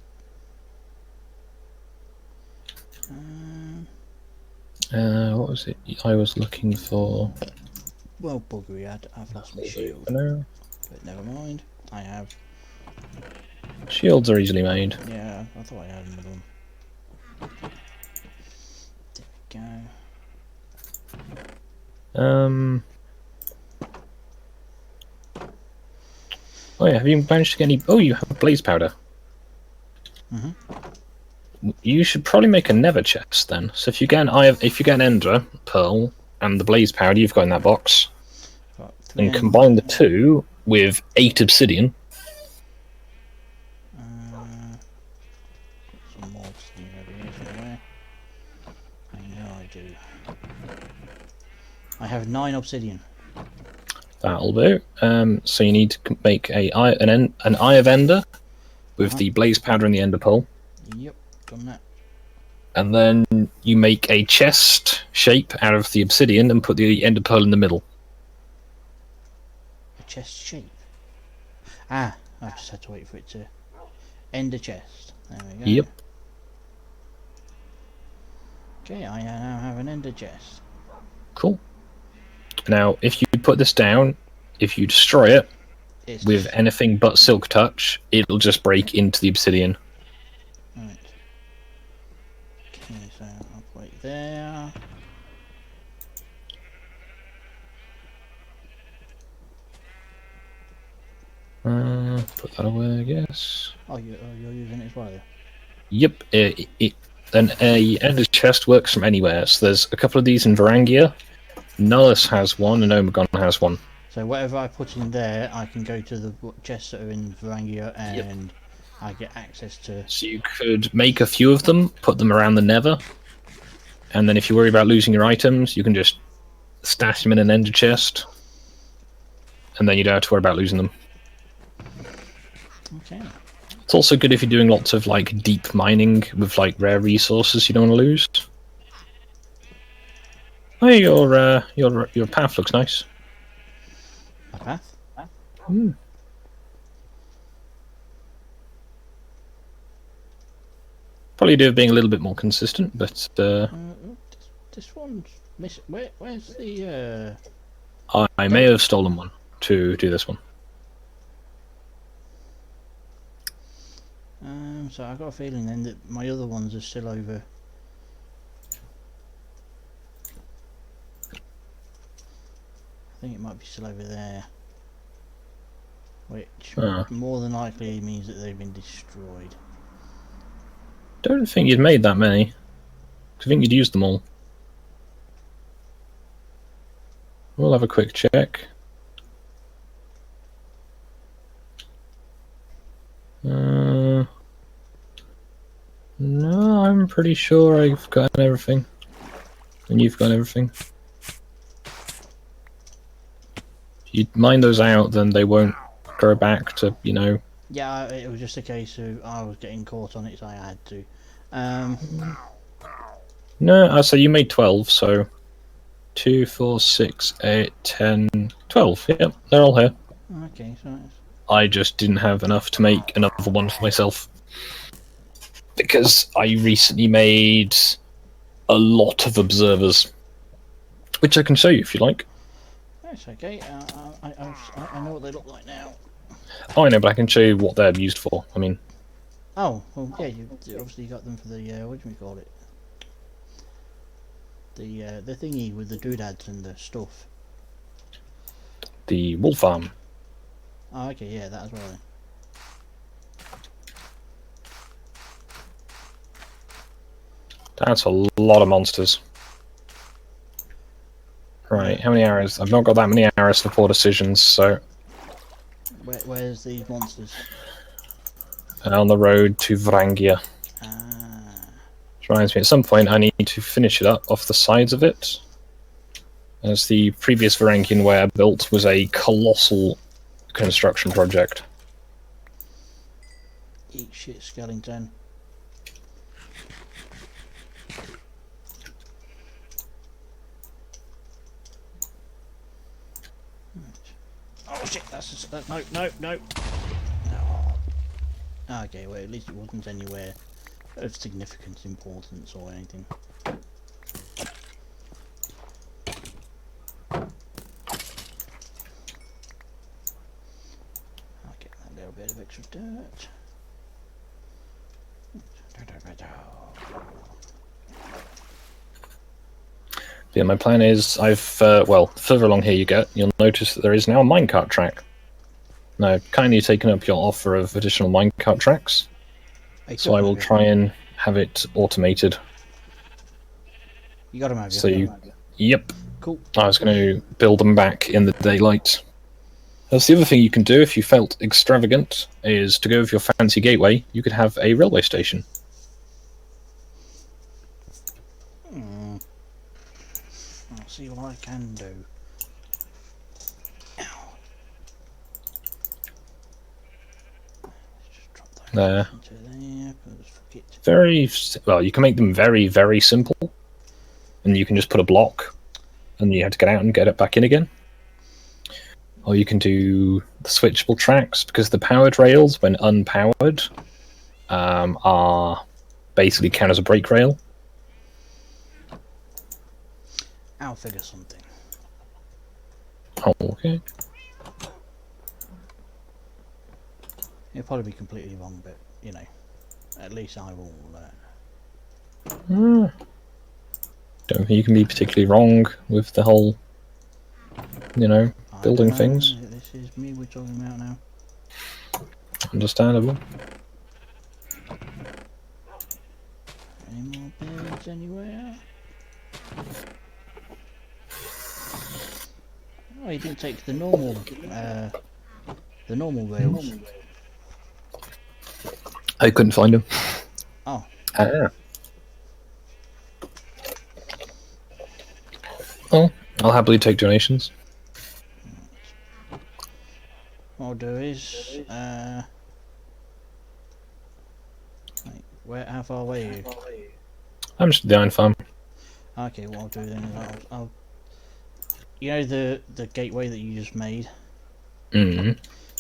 What was it I was looking for? Well, buggery, I've lost my shield. No. But never mind. I have. Shields are easily made. Yeah, I thought I had another one. There we go. Oh yeah, have you managed to get any? Oh, you have blaze powder. You should probably make a nether chest then. So if you get an ender pearl and the blaze powder you've got in that box, and combine the two with 8 obsidian. Some more obsidian over here somewhere. I know I do. I have 9 obsidian. That'll do. So you need to make an eye of ender with the blaze powder and the ender pearl. Yep, done that. And then you make a chest shape out of the obsidian and put the ender pearl in the middle. A chest shape? Ah, I just had to wait for it to end the chest. There we go. Yep. Okay, I now have an ender chest. Cool. Now, if you put this down, if you destroy it with anything but silk touch, it'll just break into the obsidian. Right. Okay, so I'll put it there. Put that away, I guess. Oh, you're using it as well, yeah? Yep. An ender chest works from anywhere. So there's a couple of these in Varangia. Nullus has one, and Omegon has one. So whatever I put in there, I can go to the chests that are in Varangia, and I get access to... So you could make a few of them, put them around the nether, and then if you worry about losing your items, you can just stash them in an ender chest, and then you don't have to worry about losing them. Okay. It's also good if you're doing lots of like deep mining with like rare resources you don't want to lose. Oh, your path looks nice. My path? Probably do being a little bit more consistent, but this one's missing. Where's the? I may have stolen one to do this one. So I got a feeling then that my other ones are still over. I think it might be still over there, which more than likely means that they've been destroyed. Don't think you'd made that many. I think you'd used them all. We'll have a quick check. No, I'm pretty sure I've gotten everything. And you've got everything. If you mine those out, then they won't go back to, you know... Yeah, it was just a case of I was getting caught on it, so I had to. No, so you made 12, so... 2, 4, 6, 8, 10, 12. Yep, they're all here. Okay, so... I just didn't have enough to make another one for myself. Because I recently made a lot of observers. Which I can show you if you like. That's okay, I know what they look like now. Oh, I know, but I can show you what they're used for. I mean... Oh, well, yeah, you obviously got them for the, what do we call it? The thingy with the doodads and the stuff. The wool farm. Oh, okay, yeah, that as well then. That's a lot of monsters. Right, how many arrows? I've not got that many arrows for 4 decisions, so... Where's these monsters? On the road to Varangia. Which reminds me, at some point I need to finish it up off the sides of it. as the previous Varangian way I built was a colossal construction project. Eat shit, Skellington. Oh shit, that's just, no. Oh. Okay, well at least it wasn't anywhere of significant importance or anything. I'll get that little bit of extra dirt. Yeah, my plan is well, further along here you get, you'll notice that there is now a minecart track. Now, I've kindly taken up your offer of additional minecart tracks, so I will try and have it automated. You got them, have you? So yep. Cool. I was going to build them back in the daylight. That's the other thing you can do if you felt extravagant, is to go with your fancy gateway, you could have a railway station. I'll see what I can do. Ow. Just drop that There. into there, fuck it. Very well, you can make them very, very simple, and you can just put a block, and you have to get out and get it back in again. Or you can do the switchable tracks, because the powered rails, when unpowered, are basically count as a brake rail. I'll figure something. Oh, okay. It'll probably be completely wrong, but you know, at least I will Don't think you can be particularly wrong with the whole, building things. This is me we're talking about now. Understandable. Any more birds anywhere? Oh, he didn't take the normal rails. I couldn't find them. Oh. Well, I'll happily take donations. What I'll do is, how far away are you? I'm just at the iron farm. Okay, what I'll do then is I'll you know the gateway that you just made?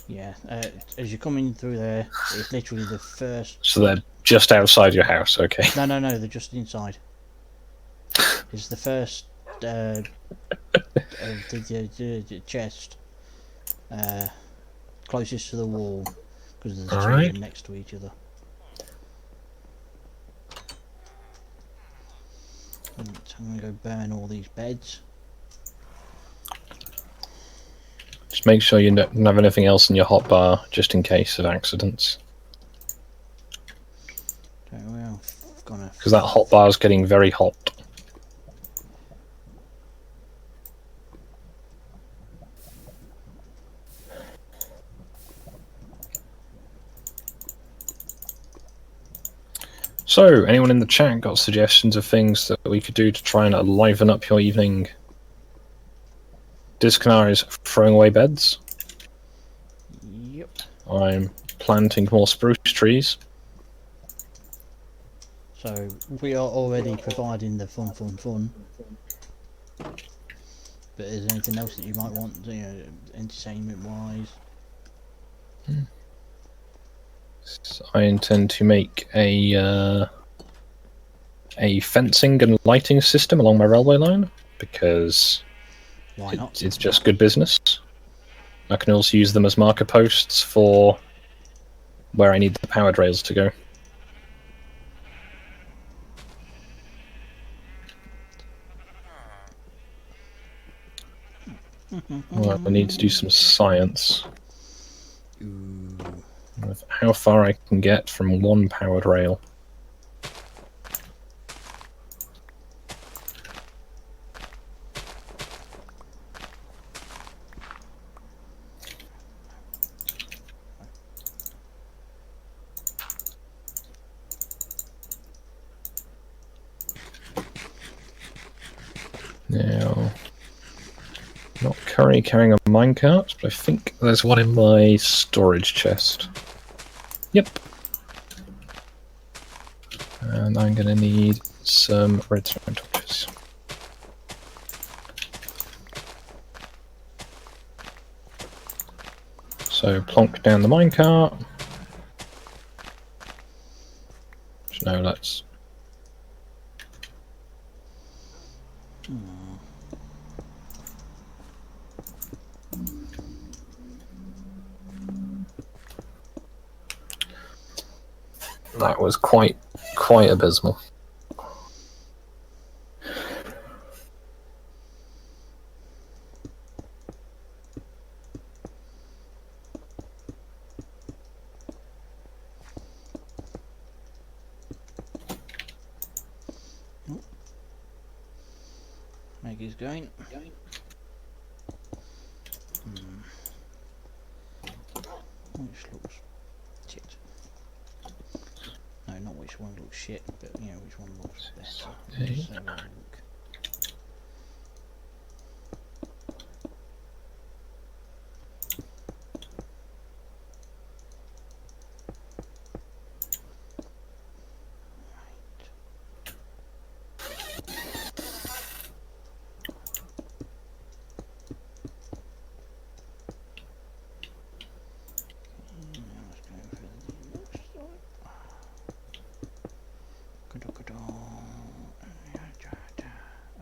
Yeah, as you're coming through there, it's literally the first... So they're just outside your house, okay. No, they're just inside. It's the first of the chest closest to the wall, because there's two of them next to each other. And I'm going to go burn all these beds. Just make sure you don't have anything else in your hotbar, just in case of accidents. Because that hotbar is getting very hot. So, anyone in the chat got suggestions of things that we could do to try and liven up your evening? Discanar is throwing away beds. Yep. I'm planting more spruce trees. So we are already providing the fun. But is there anything else that you might want, entertainment-wise? So I intend to make a fencing and lighting system along my railway line, because why not? It's just good business. I can also use them as marker posts for where I need the powered rails to go. Well, I need to do some science with how far I can get from one powered rail. Now, currently carrying a minecart, but I think there's one in my storage chest. Yep. And I'm going to need some redstone torches. So plonk down the minecart. No, let's... That was quite abysmal. Maggie's going. Which looks shit. No, not which one looks shit, but you know which one looks better. Let's have a look.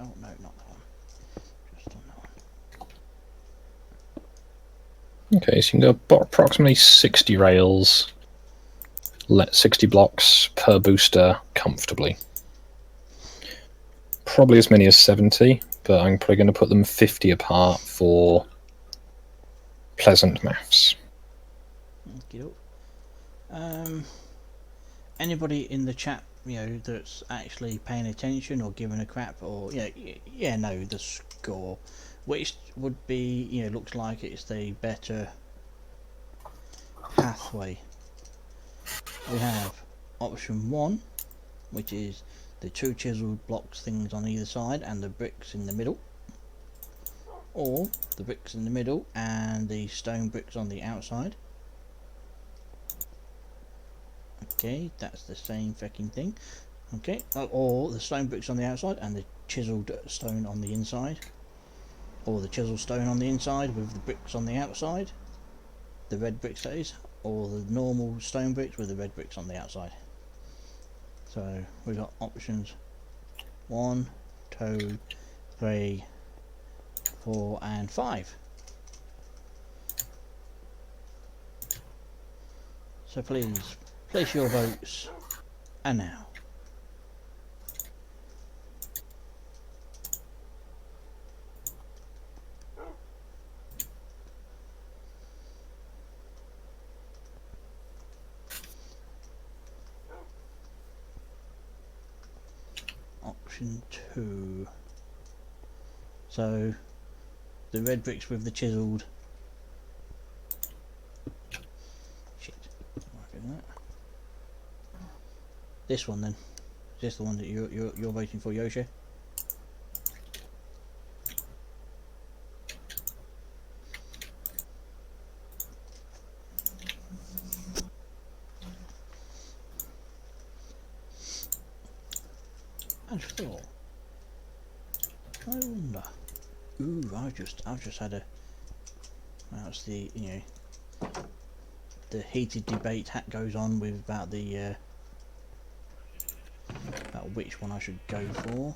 Oh no, not that one. Just on that one. Okay, so you can go approximately 60 rails, 60 blocks per booster comfortably. Probably as many as 70, but I'm probably going to put them 50 apart for pleasant maths. Anybody in the chat, you know, that's actually paying attention or giving a crap, or know the score, which would be, you know, looks like it's the better pathway. We have option 1, which is the 2 chiseled blocks things on either side and the bricks in the middle, or the bricks in the middle and the stone bricks on the outside. Okay, that's the same fucking thing. Okay, or the stone bricks on the outside and the chiseled stone on the inside, or the chiseled stone on the inside with the bricks on the outside, the red bricks that is, or the normal stone bricks with the red bricks on the outside. So we've got options 1, 2, 3, 4 and 5. So please place your votes, and now. Option 2. So the red bricks with the chiseled. Shit. That. This one then. Is this the one that you're voting for, Yoshi? And 4. I wonder. Ooh, I've just had a. That's the, you know, the heated debate hat goes on with about the about which one I should go for.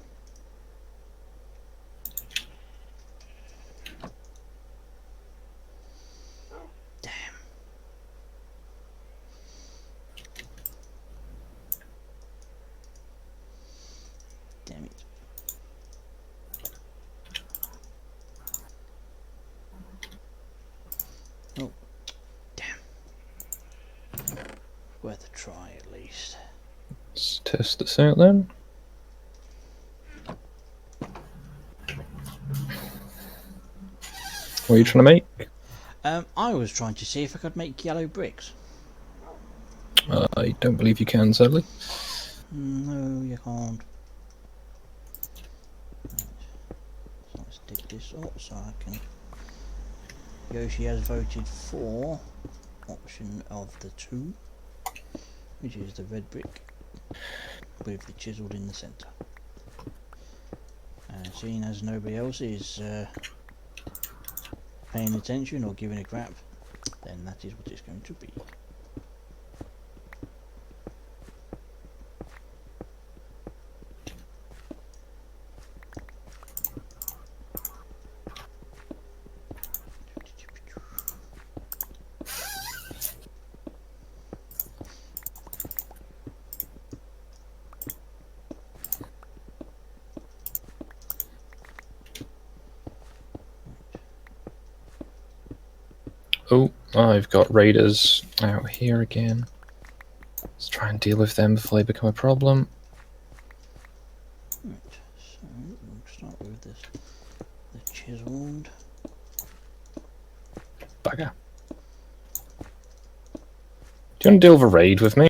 Damn. Damn it. Oh, damn. Worth a try at least. Let's test this out then. What are you trying to make? I was trying to see if I could make yellow bricks. I don't believe you can, sadly. No, you can't. Right. So let's dig this up so I can Yoshi has voted for option of the 2, which is the red brick with the chiseled in the centre. And seeing as nobody else is paying attention or giving a crap, then that is what it's going to be. Oh, I've got raiders out here again. Let's try and deal with them before they become a problem. Right, so we'll start with this, the chiseled. Bugger. Do you want to deal with a raid with me?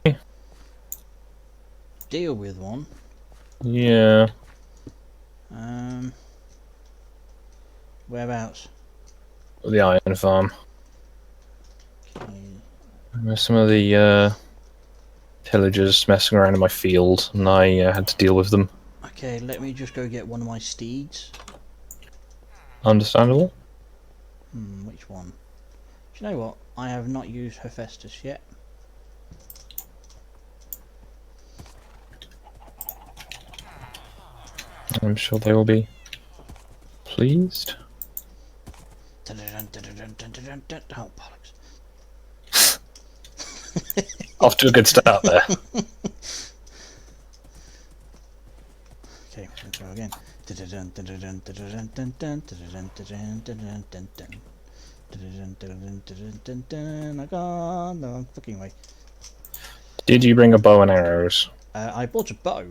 Deal with one. Yeah. Whereabouts? The iron farm. Okay. There's some of the tillagers messing around in my field, and I had to deal with them. Okay, let me just go get one of my steeds. Understandable. Which one? Do you know what? I have not used Hephaestus yet. I'm sure they will be pleased. Oh, bollocks. Off to a good start there. Okay, let's go again. I got no fucking way. Did you bring a bow and arrows? I bought a bow.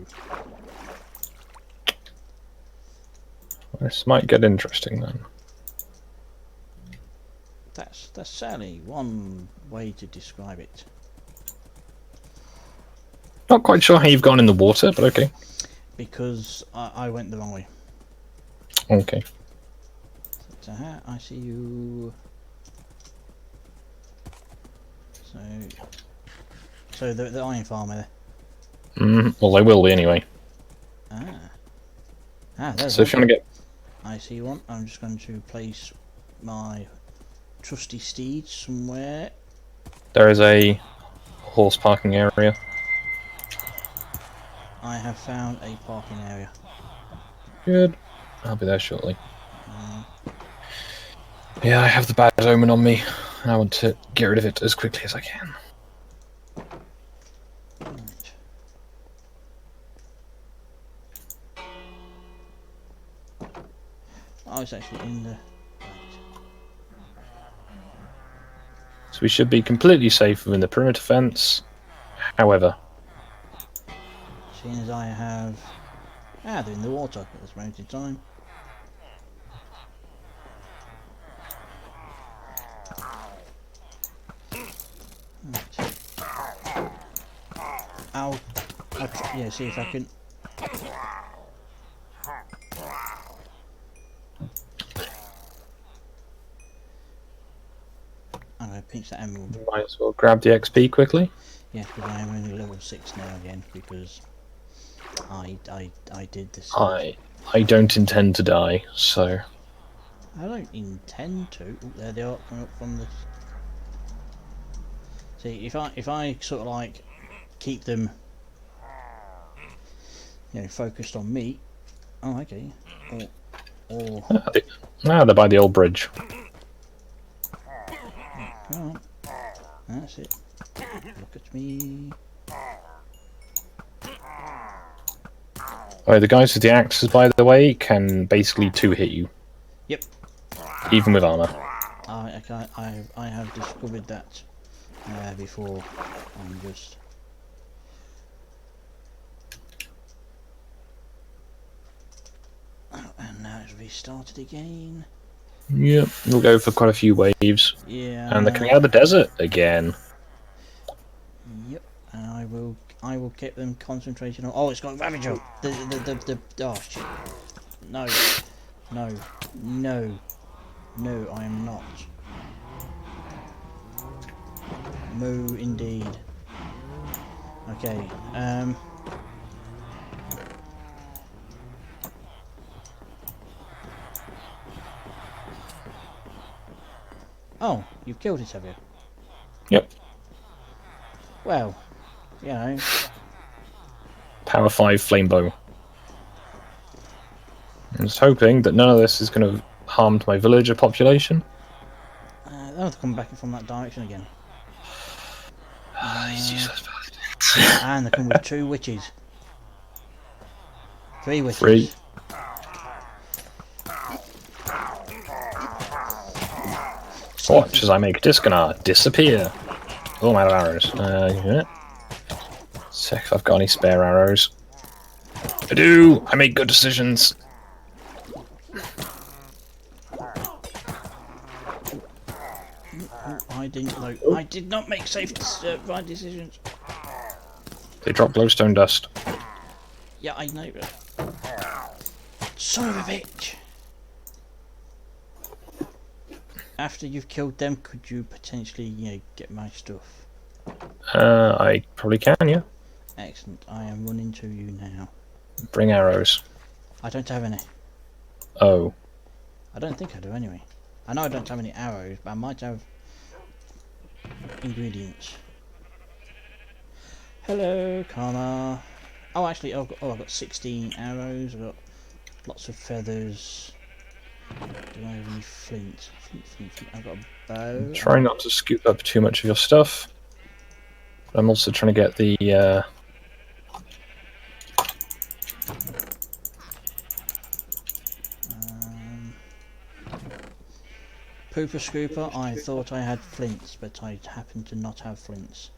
This might get interesting then. That's certainly one way to describe it. Not quite sure how you've gone in the water, but okay. Because I went the wrong way. Okay. I see you. So the iron farmer there. Well, they will be anyway. There's So if you want to get... I see one. I'm just going to place my trusty steed somewhere. There is a horse parking area. I have found a parking area. Good. I'll be there shortly. Yeah, I have the bad omen on me, and I want to get rid of it as quickly as I can. Right. Oh, it's actually in the... Right. So we should be completely safe within the perimeter fence. However... Seeing as I have... they're in the water at this moment in time. Right. I'll yeah, see if I can... I'm going to pinch that emerald. Might as well grab the XP quickly. Yeah, because I am only level 6 now again, because I did this. I don't intend to die, so... I don't intend to. Ooh, there they are coming up from the... See, if I sort of like keep them, you know, focused on me. Oh, okay. Or they're by the old bridge. come on. That's it. Look at me. Oh, the guys with the axes, by the way, can basically 2-hit you. Yep. Even with armor. I have discovered that before. I'm just... Oh, and now it's restarted again. Yep, we'll go for quite a few waves. Yeah. And they're coming out of the desert again. Yep. And I will keep them concentrating on... Oh, it's got Ravager! Oh, shit. No. No. No. No, I am not. Moo indeed. Okay, oh, you've killed it, have you? Yep. Well, you know. Power 5 flame bow. I'm just hoping that none of this is going to harm my villager population. They'll have to come back from that direction again. He's useless. And they come with 2 witches. 3 witches. 3. Watch as I make Discanar disappear. Oh, I'm out of arrows. Yeah. Check if I've got any spare arrows. I do! I make good decisions. I did not make right decisions. They drop glowstone dust. Yeah, I know. Son of a bitch! After you've killed them, could you potentially, you know, get my stuff? I probably can, yeah. Excellent. I am running to you now. Bring arrows. I don't have any. Oh. I don't think I do anyway. I know I don't have any arrows, but I might have ingredients. Hello, Karma. Oh, actually, I've got 16 arrows. I've got lots of feathers. Do I have any flint? Flint. I've got a bow. Try not to scoop up too much of your stuff. But I'm also trying to get the Pooper Scooper, I thought I had flints, but I happen to not have flints.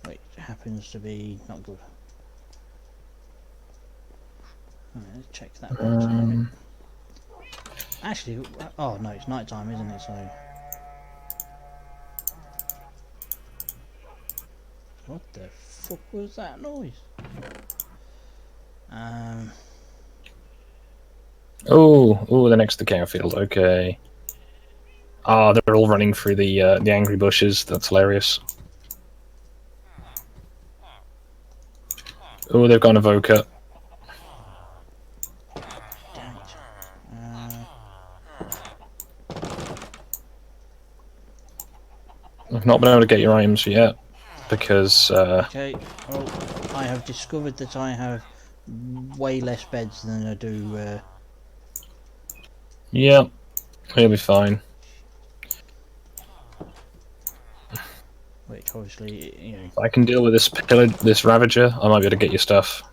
Which happens to be not good. Alright, let's check that box in a bit. Actually, oh no, it's night time, isn't it? So, what the fuck was that noise? Oh, they're next to the cow field. Okay. Ah, they're all running through the angry bushes. That's hilarious. Oh, they've gone Evoker. Damn it. I've not been able to get your items yet because. Okay. Well, I have discovered that I have way less beds than I do. Yeah, he'll be fine. Which obviously, you know. If I can deal with this Ravager, I might be able to get your stuff.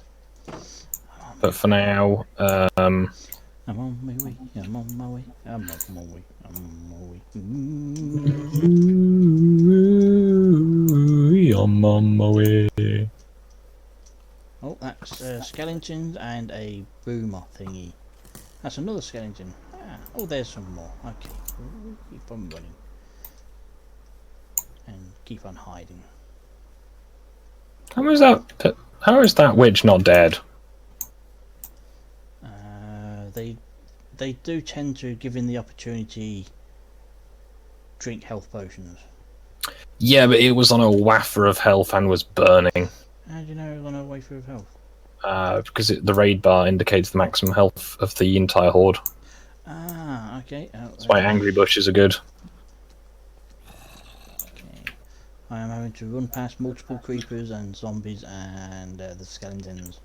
But for now, I'm on my way. I'm on my way. I'm on my way. I'm on my way. I'm on my way. Oh, that's skeletons and a boomer thingy. That's another skeleton. Oh, there's some more. Okay, keep on running and keep on hiding. How is that witch not dead? They do tend to, given the opportunity, drink health potions. Yeah, but it was on a waffer of health and was burning. How do you know it was on a wafer of health? Because the raid bar indicates the maximum health of the entire horde. Ah, okay. That's why angry bushes are good. Okay. I am having to run past multiple creepers and zombies and the skeletons.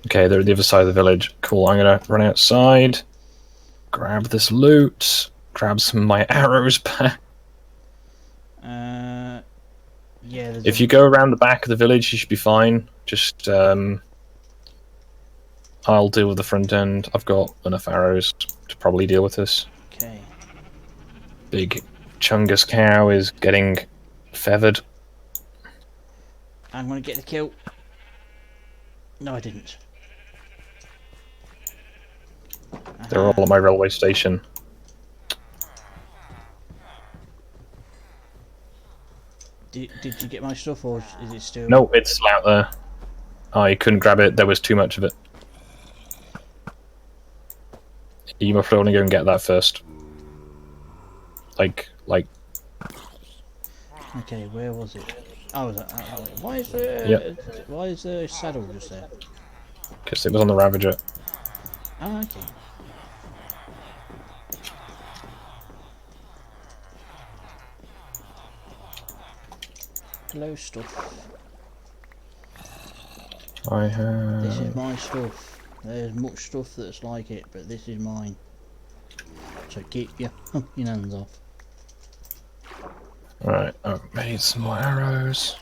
Okay, they're at the other side of the village. Cool, I'm gonna run outside, grab this loot, grab some of my arrows back. Yeah. If you go around the back of the village, you should be fine. Just, I'll deal with the front end. I've got enough arrows to probably deal with this. Okay. Big Chungus cow is getting feathered. I'm gonna get the kill. No, I didn't. They're all at my railway station. Did you get my stuff, or is it still? No, it's still out there. I couldn't grab it. There was too much of it. You must only go and get that first. like. Okay, where was it? Oh, why is there? Yep. Why is the saddle just there? Because it was on the Ravager. Ah, okay. Hello, stuff. I have. This is my stuff. There's much stuff that's like it, but this is mine. So keep your hands off. Right, I've made some more arrows.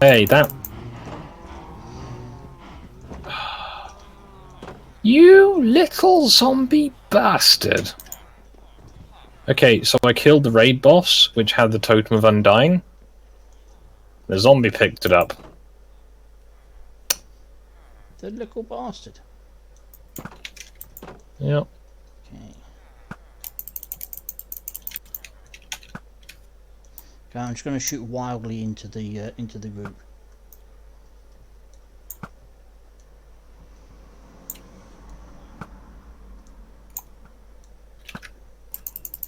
Hey, that... You little zombie bastard! Okay, so I killed the raid boss, which had the Totem of Undying. The zombie picked it up. The little bastard. Yep. Okay. Okay, I'm just going to shoot wildly into the group.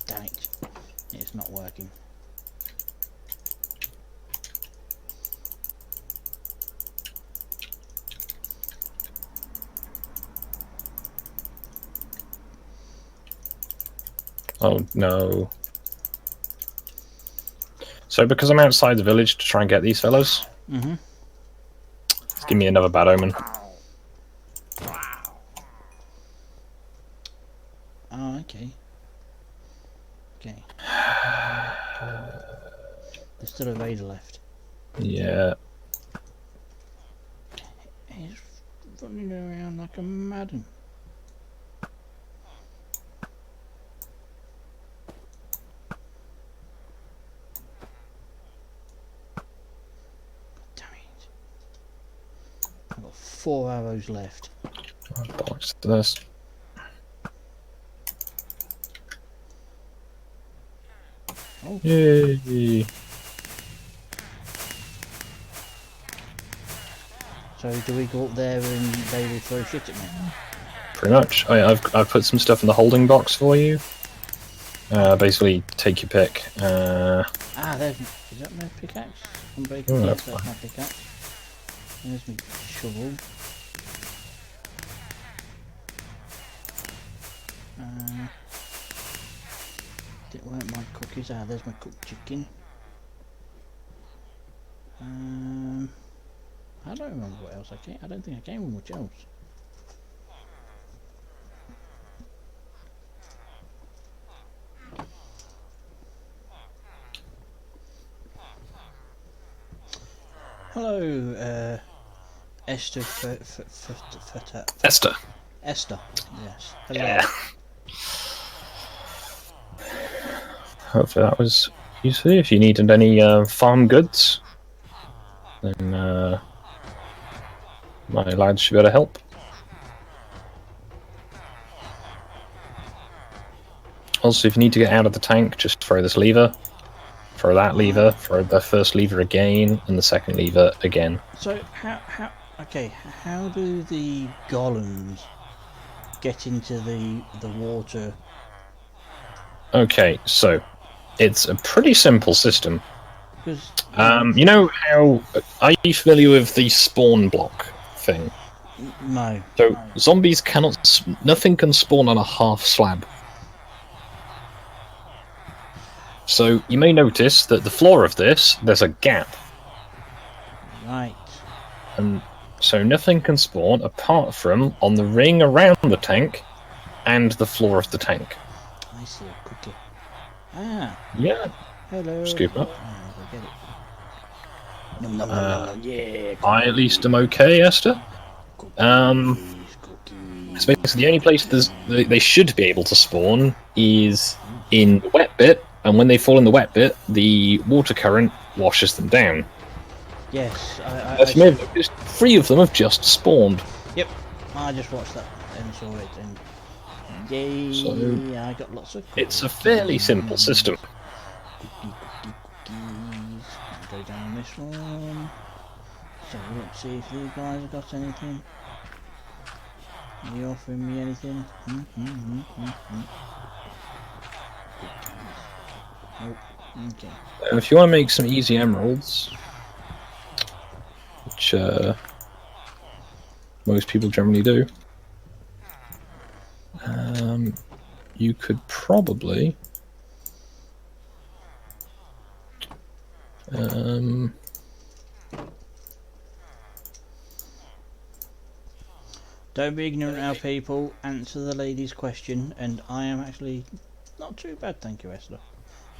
Damn it! It's not working. Oh no. So because I'm outside the village to try and get these fellas, give me another bad omen. Oh, okay. Okay. There's still a raider left. Yeah. He's running around like a madman. Damn it. I've got 4 arrows left. Oh, bollocks to this. Oh. Yay. So do we go up there and they will throw shit at me? Pretty much. Oh, yeah, I've put some stuff in the holding box for you. Basically, take your pick. Is that my pickaxe? Unbreakable. Oh, Yes, that's that's my pickaxe. There's my shovel. Weren't my cookies? There's my cooked chicken. I don't remember what else I came. I don't think I came with much else. Hello, Esther. Esther. Esther. Yes. Hello. Yeah. Hopefully that was useful. If you needed any farm goods, then my lads should be able to help. Also, if you need to get out of the tank, just throw this lever, throw that lever, throw the first lever again, and the second lever again. So how do the golems get into the water? Okay, so it's a pretty simple system. Because you know how... Are you familiar with the spawn block thing? No. So zombies cannot... Nothing can spawn on a half slab. So you may notice that the floor of this, there's a gap. Right. And so nothing can spawn apart from on the ring around the tank and the floor of the tank. I see a cookie. Ah. Yeah. Hello. Scoop up. I get it. Nom, nom, nom, nom, yeah. I at least am okay, Esther. So basically the only place they should be able to spawn is in the wet bit, and when they fall in the wet bit, the water current washes them down. Yes, As you may have noticed, 3 of them have just spawned. Yep, I just watched that and saw it, and yay! So, I got lots of. It's a fairly simple system. Cookies. Go down this one. So let's see if these guys have got anything. Are you offering me anything? Nope. Okay. If you want to make some easy emeralds, which most people generally do, you could probably don't be ignorant, our people. Answer the lady's question, and I am actually not too bad, thank you, Esther.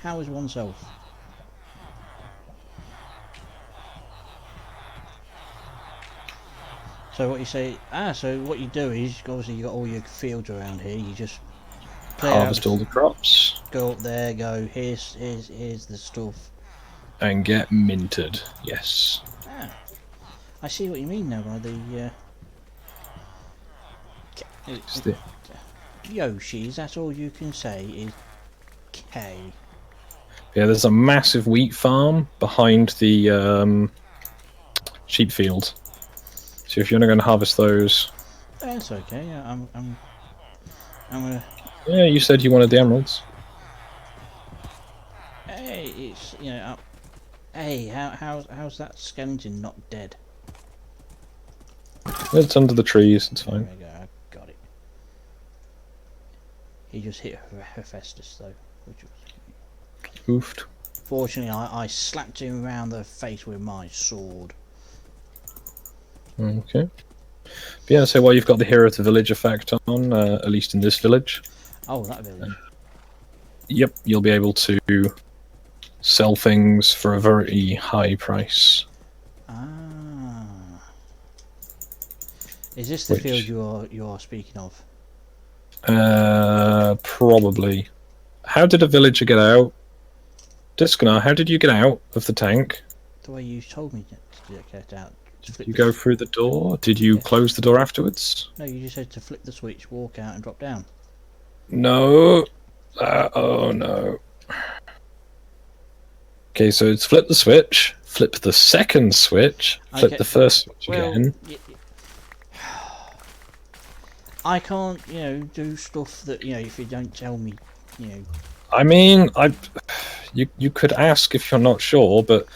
How is oneself? So what you say? So what you do is obviously you got all your fields around here. You just harvest all the crops. Go up there. Go here's the stuff. And get minted. Yes. I see what you mean now by the. Yoshi, is that all you can say? Is K. Yeah, there's a massive wheat farm behind the sheep field. So if you're not going to harvest those, that's okay. Yeah, I'm gonna. Yeah, you said you wanted the emeralds. Hey, it's hey, how's that skeleton not dead? It's under the trees. It's fine. There we go. I got it. He just hit Hephaestus though, which was. Oofed. Fortunately, I slapped him around the face with my sword. Okay. But yeah, so while you've got the hero of the village effect on, at least in this village. Oh, that village. Yep, you'll be able to sell things for a very high price. Ah. Is this the field you are speaking of? Probably. How did a villager get out? Disconar, how did you get out of the tank? The way you told me to get out. Did you go through the door? Did you close the door afterwards? No, you just said to flip the switch, walk out and drop down. No. Oh no. Okay, so it's flip the switch, flip the second switch, flip the first switch again. I can't, do stuff that, if you don't tell me, I mean, you could ask if you're not sure, but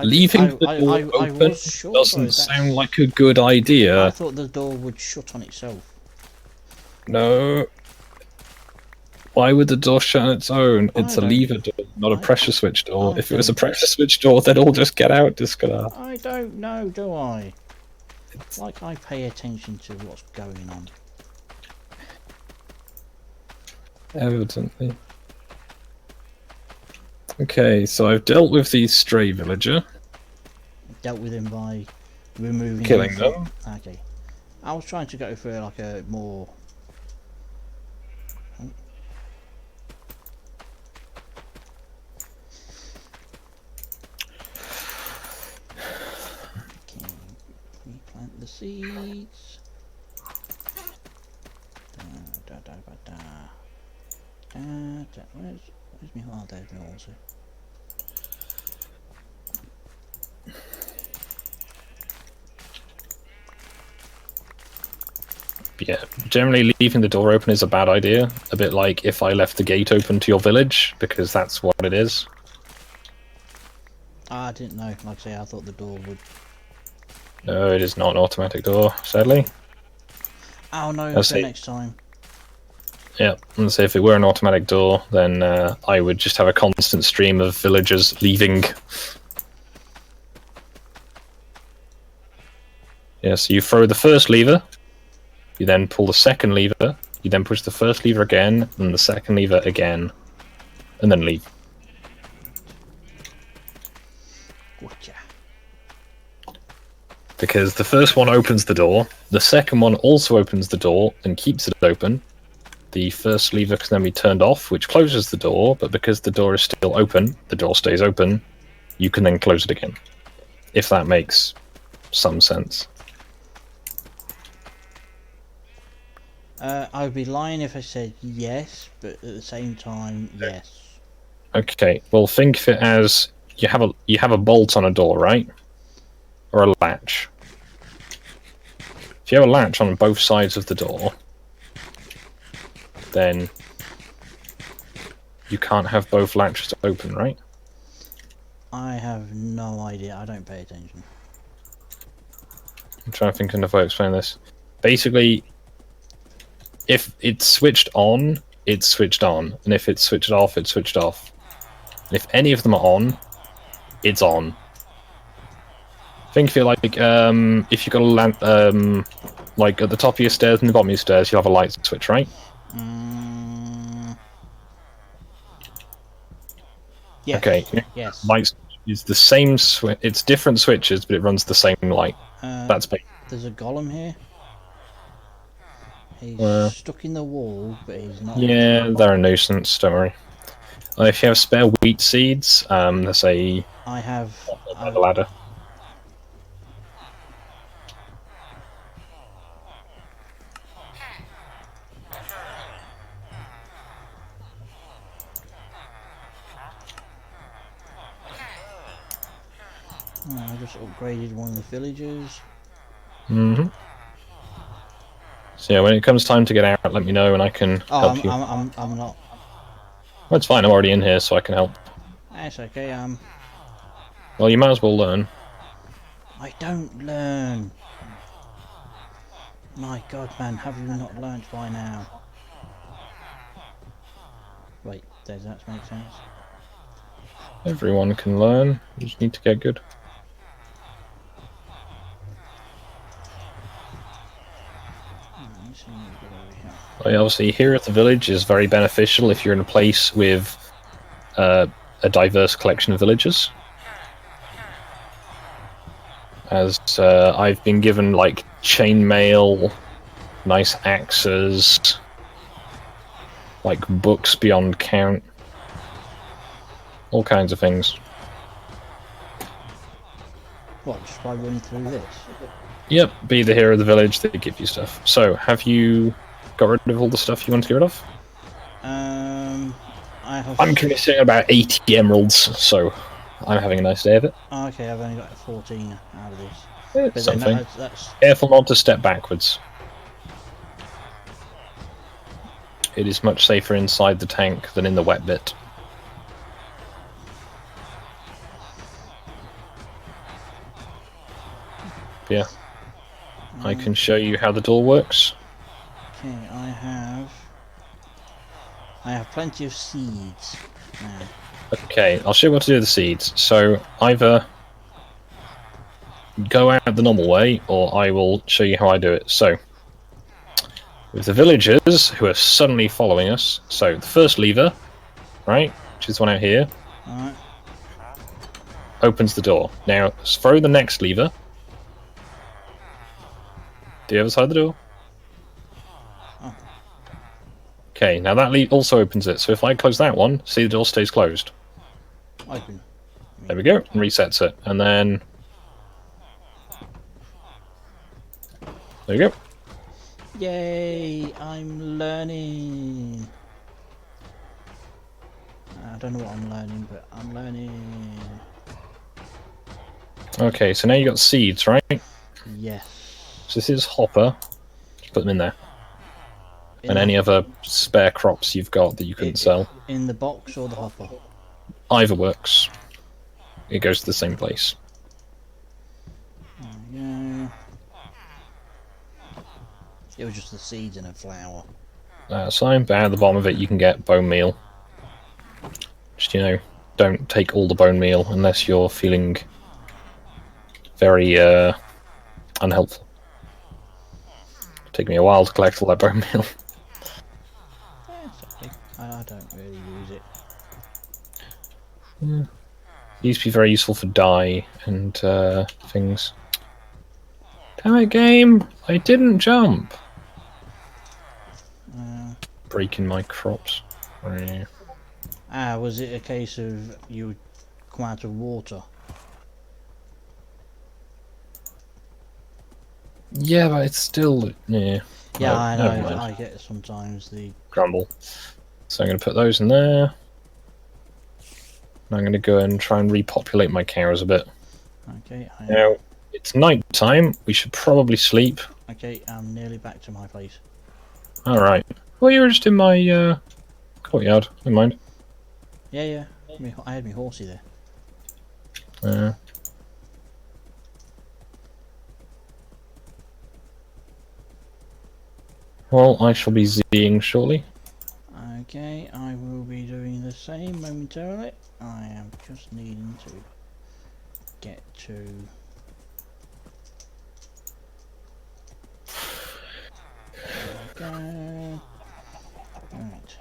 leaving the door open doesn't sound like a good idea. I thought the door would shut on itself. No. Why would the door shut on its own? It's a lever door, not a pressure switch door. If it was a pressure switch door, they'd all just get out, Disconar. I don't know, do I? It's like I pay attention to what's going on. Evidently. Okay, so I've dealt with the stray villager. Dealt with him by removing killing them. Okay. I was trying to go for like a more... Okay, replant the seeds. Where's my hard there's my also. Yeah, generally leaving the door open is a bad idea. A bit like if I left the gate open to your village, because that's what it is. I didn't know. Like I say, I thought the door would... No, it is not an automatic door, sadly. Oh no, next time. Yeah, and so if it were an automatic door, then I would just have a constant stream of villagers leaving. Yeah, so you throw the first lever, you then pull the second lever, you then push the first lever again, and the second lever again, and then leave. Gotcha. Because the first one opens the door, the second one also opens the door and keeps it open. The first lever can then be turned off, which closes the door, but because the door is still open, the door stays open, you can then close it again. If that makes some sense. I would be lying if I said yes, but at the same time, yes. Okay, well think of it as you have a bolt on a door, right? Or a latch. If you have a latch on both sides of the door, then you can't have both latches open, right? I have no idea. I don't pay attention. I'm trying to think of a way to explain this. Basically, if it's switched on, it's switched on, and if it's switched off, it's switched off. And if any of them are on, it's on. Think of it like if you've got a lamp, like at the top of your stairs and the bottom of your stairs, you'll have a light switch, right? Yes. Okay. Yes. Light is the same switch. It's different switches, but it runs the same light. That's big. There's a golem here. He's stuck in the wall, but he's not. Yeah, they're a nuisance. Don't worry. If you have spare wheat seeds, there's a. I have. By the ladder. I just upgraded one of the villagers. Mm-hmm. So yeah, when it comes time to get out, let me know and I can help you. I'm not. Well, it's fine. I'm already in here, so I can help. That's okay. Well, you might as well learn. I don't learn. My God, man, have you not learnt by now? Wait, does that make sense? Everyone can learn. You just need to get good. Obviously, here at the village is very beneficial if you're in a place with a diverse collection of villagers. As I've been given like chainmail, nice axes, like books beyond count, all kinds of things. What, just by running through this? Yep, be the hero of the village, they give you stuff. So, have you got rid of all the stuff you want to get rid of? I have... I'm currently about 80 emeralds, so I'm having a nice day of it. Oh, okay, I've only got 14 out of this. It's but something. Then that's... Careful not to step backwards. It is much safer inside the tank than in the wet bit. Yeah. I can show you how the door works. Okay, I have plenty of seeds now. Okay, I'll show you what to do with the seeds. So, either go out the normal way, or I will show you how I do it. So, with the villagers who are suddenly following us, so the first lever, right, which is the one out here, Alright. opens the door. Now, throw the next lever. The other side of the door. Oh. Okay, now that also opens it. So if I close that one, see the door stays closed. Open. There we go, and resets it. And then... there you go. Yay! I'm learning! I don't know what I'm learning, but I'm learning. Okay, so now you got seeds, right? Yes. So this is hopper. Just put them in there. And any other spare crops you've got that you couldn't sell. In the box or the hopper? Either works. It goes to the same place. Yeah. It was just the seeds and a flower. So at the bottom of it you can get bone meal. Just, you know, don't take all the bone meal unless you're feeling very unhelpful. Take me a while to collect all that bone meal. It's okay. I don't really use it. Yeah. It used to be very useful for dye and things. Damn it, game! I didn't jump! Breaking my crops. Was it a case of you come out of water? Yeah, but it's still... yeah. Yeah, Oh, I never know. mind. I get sometimes the... Grumble. So I'm going to put those in there. And I'm going to go and try and repopulate my cows a bit. Okay. Now, it's night time. We should probably sleep. Okay, I'm nearly back to my place. Alright. Well, you were just in my courtyard. Never mind. Yeah. I had my horsey there. Well, I shall be Zing shortly. Okay, I will be doing the same momentarily. I am just needing to get to... There we go. Right.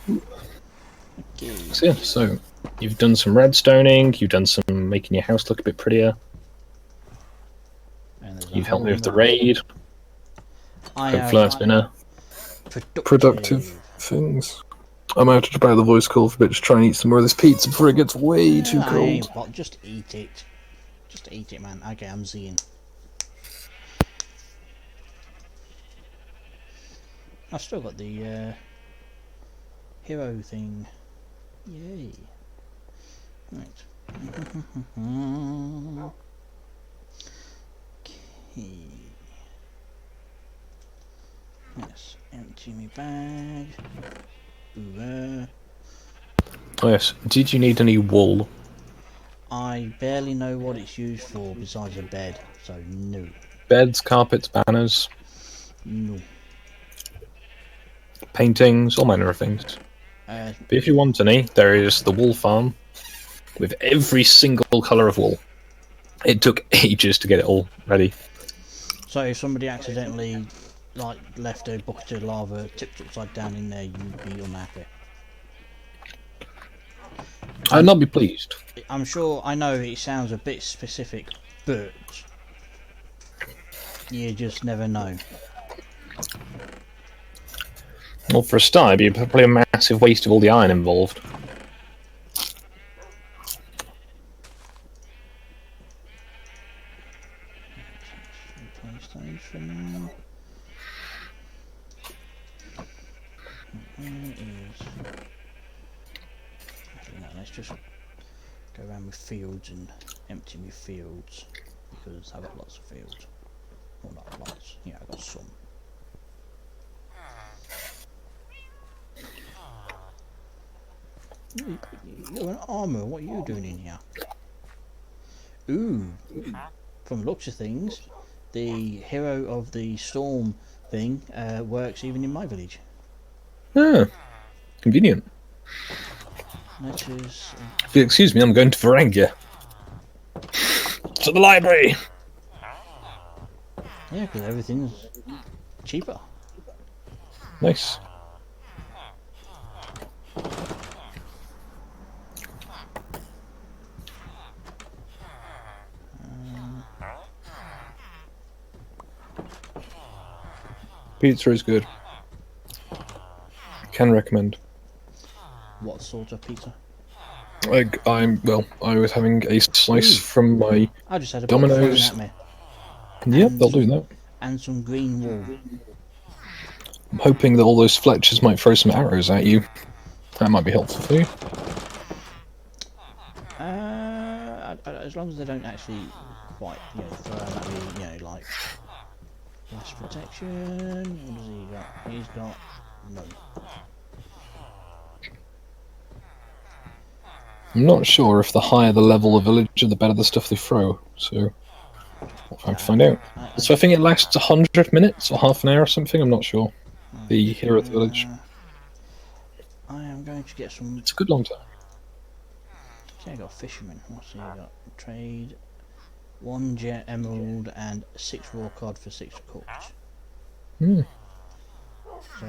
Okay. So, yeah, so you've done some redstoning, you've done some making your house look a bit prettier. You've helped me with the raid. Hopefully that's been a productive things. I'm out to buy the voice call for a bit to try and eat some more of this pizza before it gets way too cold. But just eat it. Just eat it, man. Okay, I'm seeing. I've still got the hero thing. Yay. Right. Okay. Yes, empty me bag. Oh yes, did you need any wool? I barely know what it's used for besides a bed, so no. Beds, carpets, banners? No. Paintings, all manner of things. But if you want any, there is the wool farm with every single colour of wool. It took ages to get it all ready. So if somebody accidentally left a bucket of lava tipped upside down in there, you'd be unhappy. I'd not be pleased. I'm sure, I know it sounds a bit specific, but you just never know. Well, for a start, it'd be probably a massive waste of all the iron involved. Replace those for now. Let's just go around with fields and empty my fields, because I've got lots of fields. Well, not lots. Yeah, I've got some. You're an armour. What are you doing in here? Ooh. From the looks of things, the hero of the storm thing works even in my village. Ah, convenient. That is. If you excuse me, I'm going to Varangia. To the library! Yeah, because everything's cheaper. Nice. Pizza is good. Can recommend. What sort of pizza? I was having a slice from my I just had a Domino's. At me. Yep, they'll do that. And some green wool. I'm hoping that all those Fletchers might throw some arrows at you. That might be helpful for you. As long as they don't actually quite, throw them at me, like blast protection. What does he got? He's got none. I'm not sure if the higher the level of villager, the better the stuff they throw. So we'll have to find out. So I think it lasts 100 minutes or half an hour or something. I'm not sure. The hero of the village. I am going to get some. It's a good long time. See, I got fisherman. What's he got? Trade 1 jet emerald and 6 raw cod for 6 cooked. So...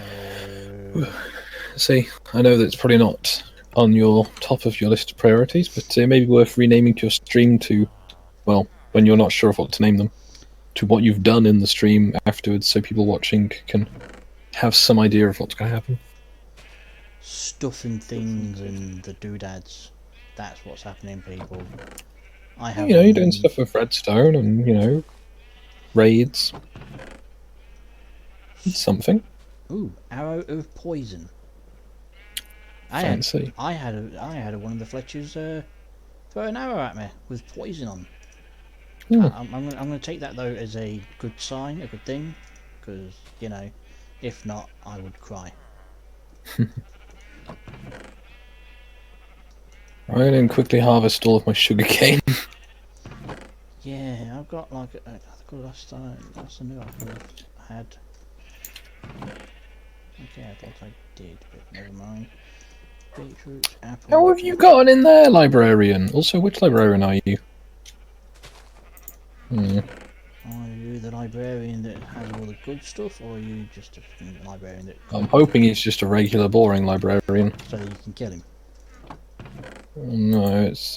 See, I know that it's probably not on your top of your list of priorities, but it may be worth renaming your stream to, well, when you're not sure of what to name them, to what you've done in the stream afterwards, so people watching can have some idea of what's going to happen. Stuff and things and the doodads. That's what's happening, people. I have. You're doing stuff with redstone and raids. It's something. Ooh, arrow of poison. Fancy. I had one of the Fletchers throw an arrow at me with poison on. I'm gonna take that though as a good sign, a good thing, because you know, if not, I would cry. Right, and quickly harvest all of my sugarcane. Yeah, I've got like I think last time that's the new I've had. Okay, I thought I did, but never mind. Beetroots, apples. How have you gotten in there, librarian? Also, which librarian are you? Are you the librarian that has all the good stuff, or are you just a librarian that... I'm hoping he's just a regular, boring librarian. So that you can kill him? No, it's,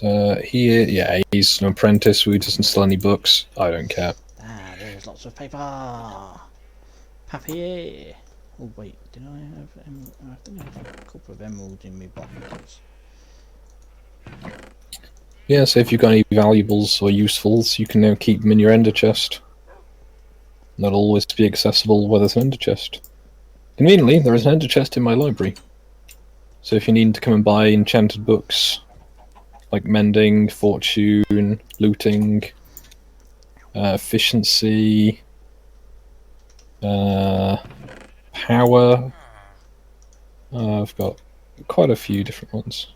he's an apprentice who doesn't sell any books. I don't care. Ah, there's lots of paper! Papier! Oh wait, did I have... I think I have a couple of emeralds in my boxes. Yeah, so if you've got any valuables or usefuls, you can now keep them in your ender chest. That'll always be accessible where there's an ender chest. Conveniently, there is an ender chest in my library. So if you need to come and buy enchanted books, like mending, fortune, looting, efficiency, power, I've got quite a few different ones.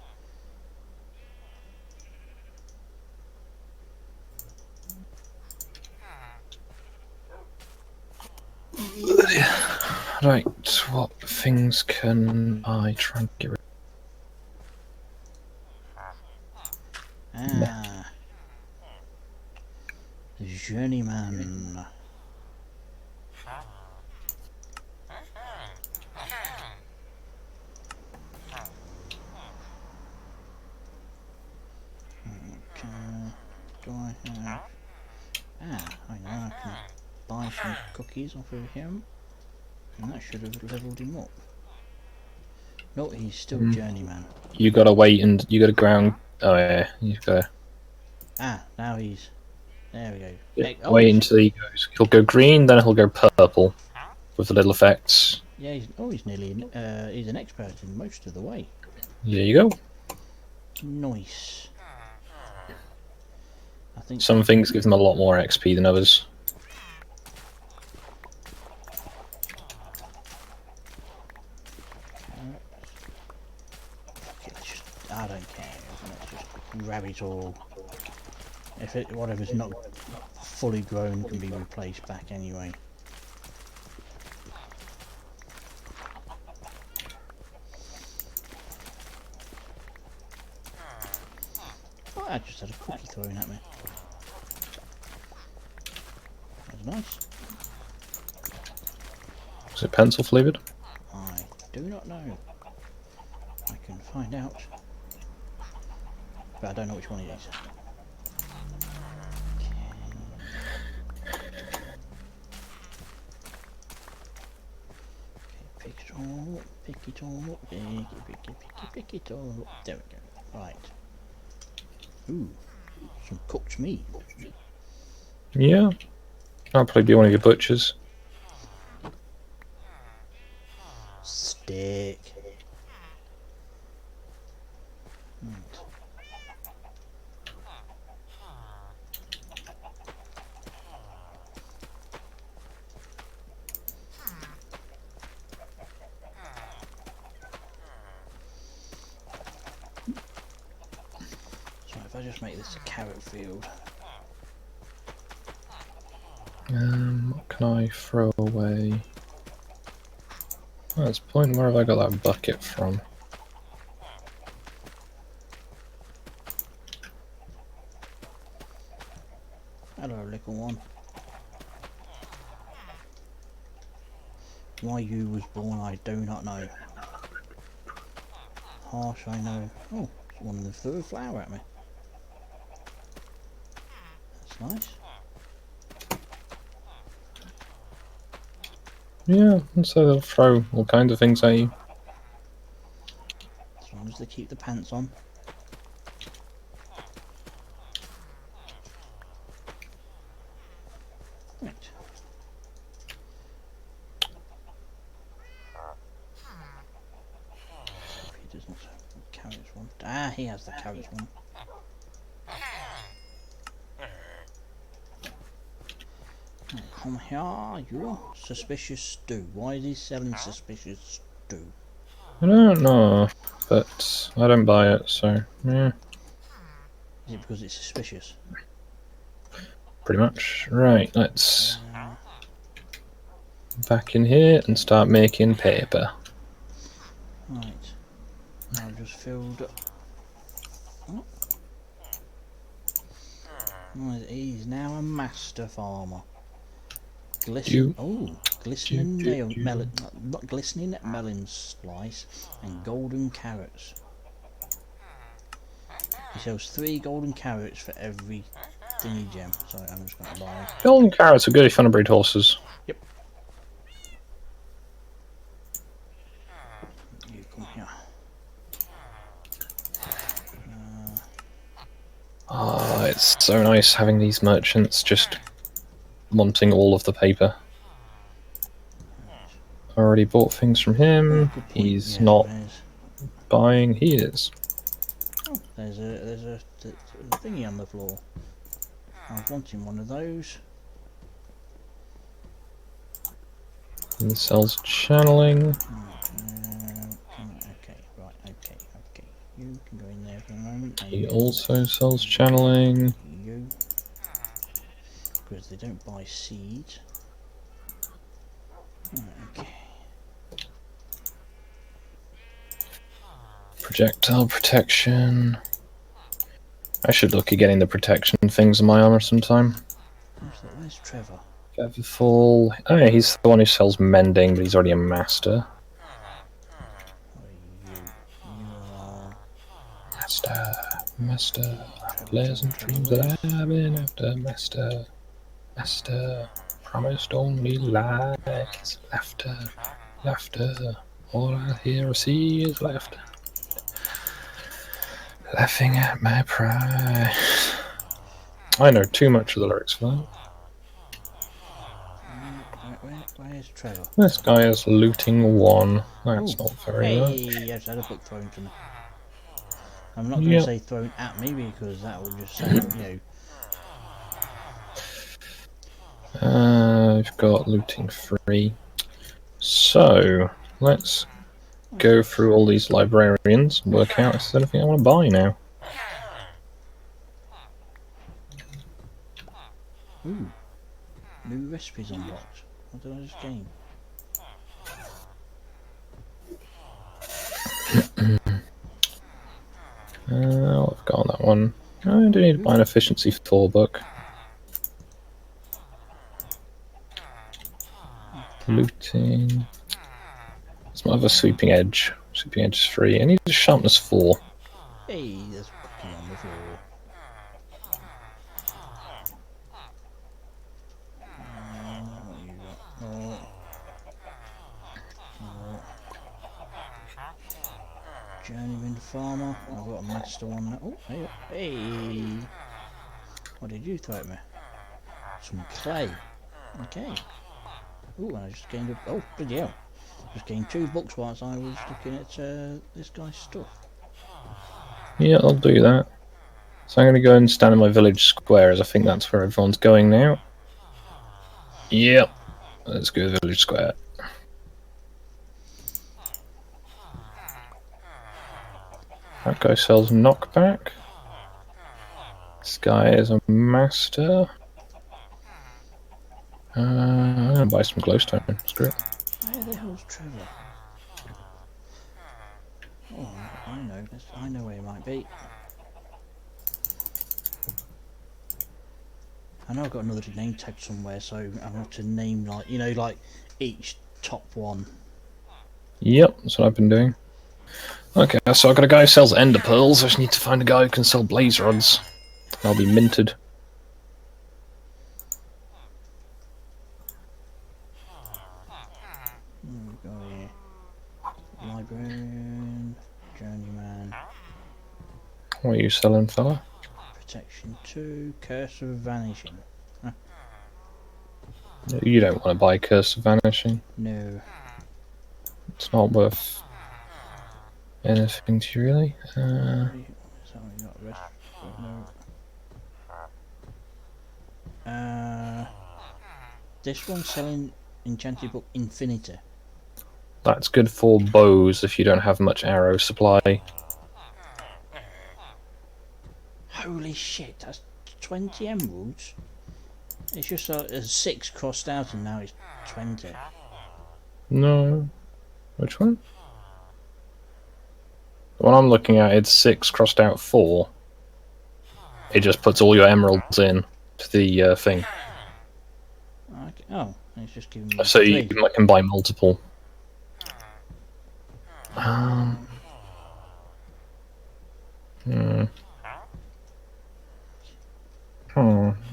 Right, what things can I try and get rid of? Ah. The journeyman. Okay. Do I have... Ah, I know I can buy some cookies off of him. And that should have leveled him up. No, he's still journeyman. You gotta wait and you gotta ground. Oh yeah, you gotta Ah, now he's... There we go. Oh, wait until he goes. He'll go green, then he'll go purple with the little effects. yeah, he's nearly... he's an expert in most of the way. There you go. Nice. I think... Some things give them a lot more XP than others. I don't care. Let's just grab it all. If it, whatever's not fully grown can be replaced back anyway. Oh, I just had a cookie thrown at me. That was nice. Is it pencil flavoured? I do not know. I can find out. But I don't know which one it is. Okay, pick it all up, pick it all up, pick it all up. There we go. Right. Ooh, some cooked meat. Yeah. I'll probably be one of your butchers. Steak. So if I just make this a carrot field. What can I throw away? Oh, that's the point. Where have I got that bucket from? Hello, little one. Why you was born, I do not know. Harsh, I know. Oh, one of them threw a flower at me. That's nice. Yeah, and so they'll throw all kinds of things at you. As long as they keep the pants on. Right. He doesn't have carrots one. Ah, he has the carrots one. come here, you suspicious stew. Why is he selling suspicious stew? I don't know, but I don't buy it, so yeah. Is it because it's suspicious? Pretty much. Right, let's back in here and start making paper. Right. I've just filled up. Oh. Oh, he's now a master farmer. Glistening melon, not glistening melon slice and golden carrots. He sells 3 golden carrots for every thingy gem. So I'm just going to buy. Golden carrots are good if you want to breed horses. Yep. You come here. Ah, it's so nice having these merchants just wanting all of the paper. Already bought things from him. He's not buying. He is. Oh, there's a thingy on the floor. I was wanting one of those. He sells channeling. Okay, right, okay. You can go in there for a moment. He also sells channeling. You, because they don't buy seeds. Okay. Projectile protection. I should look at getting the protection things in my armor sometime. Where's Trevor? Featherfall. Oh yeah, he's the one who sells mending, but he's already a master. Master. Pleasant dreams that I've been after. Master. Promised only lies. Laughter. All I hear or see is laughter. Laughing at my pride. I know too much of the lyrics for that. Where's Trevor? This guy is looting 1. That's not very much. Yes, I had a book thrown to me. I'm not going to say thrown at me because that will just sound, you know. We've got looting 3. So, let's go through all these librarians and work out if there's anything I want to buy now. Ooh. New recipes unlocked. What did I just gain? I've got that one. I do need to buy an efficiency 4 book. Looting. It's more of a sweeping edge. Sweeping edge is 3. I need a sharpness 4. Hey, there's a cookie on the floor. What you got? Journeyman farmer. I've got a master one now. Oh, hey. What did you throw at me? Some clay. Okay. Oh, I just gained a... Oh, bloody hell. Just gained 2 books whilst I was looking at this guy's stuff. Yeah, I'll do that. So I'm going to go and stand in my village square, as I think that's where everyone's going now. Yep. Let's go to the village square. That guy sells knockback. This guy is a master. I'm going to buy some glowstone. Screw it. Where the hell's Trevor? Oh, I know where he might be. I know I've got another name tag somewhere, so I have to name like each top one. Yep, that's what I've been doing. Okay, so I've got a guy who sells ender pearls. I just need to find a guy who can sell blaze rods. I'll be minted. We've got here librarian, journeyman. What are you selling, fella? Protection 2, curse of vanishing. Huh. You don't want to buy Curse of Vanishing. No. It's not worth anything to you, really. Is that what you got? Red? No. This one's selling enchanted book Infinity. That's good for bows if you don't have much arrow supply. Holy shit, that's 20 emeralds. It's just there's 6 crossed out and now it's 20. No. Which one? The one I'm looking at, it's 6 crossed out 4. It just puts all your emeralds in to the thing. Okay. Oh, it's just giving me So 3. you can buy multiple.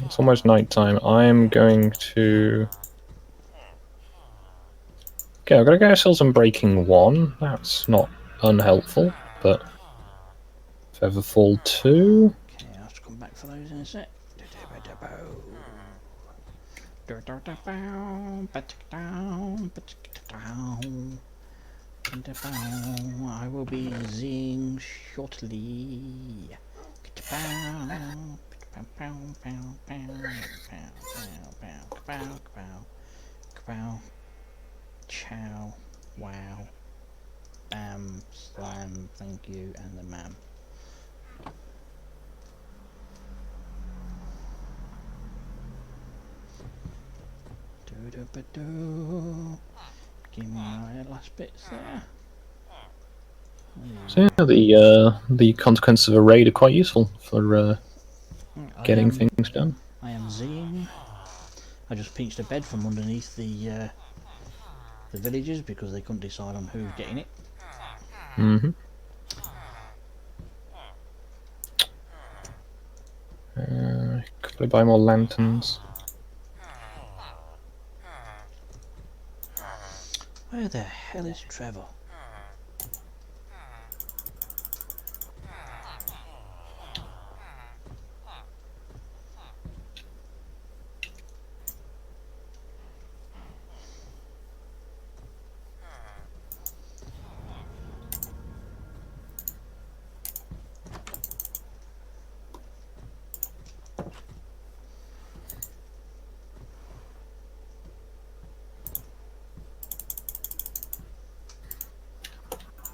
It's almost night time. I'm going to... Okay, I've got to get ourselves Unbreaking 1. That's not unhelpful, but... Featherfall 2... Okay, I'll have to come back for those in a sec. I will be zing shortly. Chow, wow, bam, slam, thank you, and the man. Give me my last bits there. So yeah, the consequences of a raid are quite useful for getting things done. I am zing. I just pinched a bed from underneath the villagers because they couldn't decide on who's getting it. Mm-hmm. Could I buy more lanterns? Where the hell is Trevor?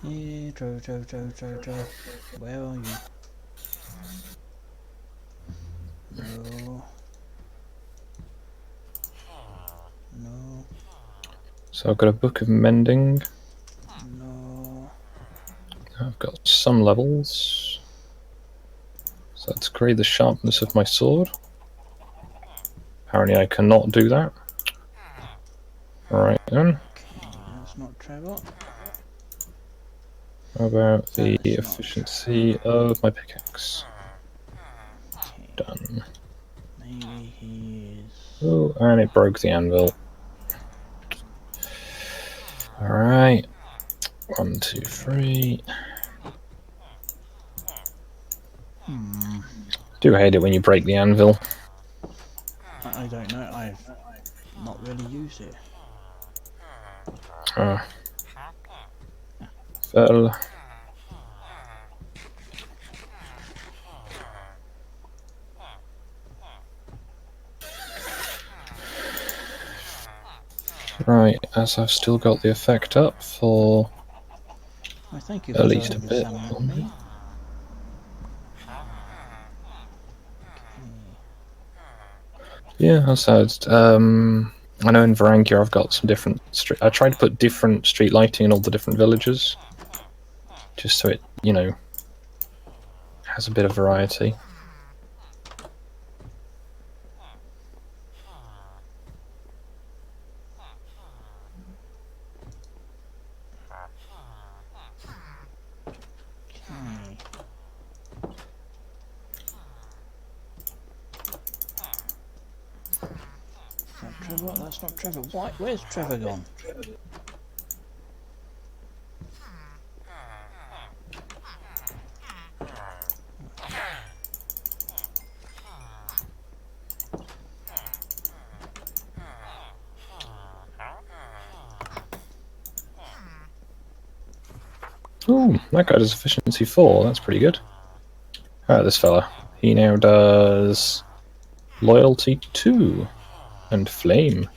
Yeah, Joe, where are you? No. No. So I've got a Book of Mending. No. I've got some levels. So let's grade the sharpness of my sword. Apparently I cannot do that. Alright then. Okay, that's not Trevor. How about the efficiency of my pickaxe? Okay. Done. Maybe he is... Oh, and it broke the anvil. Alright. 1, 2, 3. Do hate it when you break the anvil. I don't know, I've not really used it. Fell. Right, as I've still got the effect up for Thank you at least a bit. Me. Yeah, as I said, I know in Varangia I've got some different I tried to put different street lighting in all the different villages, just so it, you know, has a bit of variety. Trevor, that's not Trevor. Why? Where's Trevor gone? Ooh, that guy does efficiency 4, that's pretty good. Alright, this fella. He now does loyalty 2 and flame.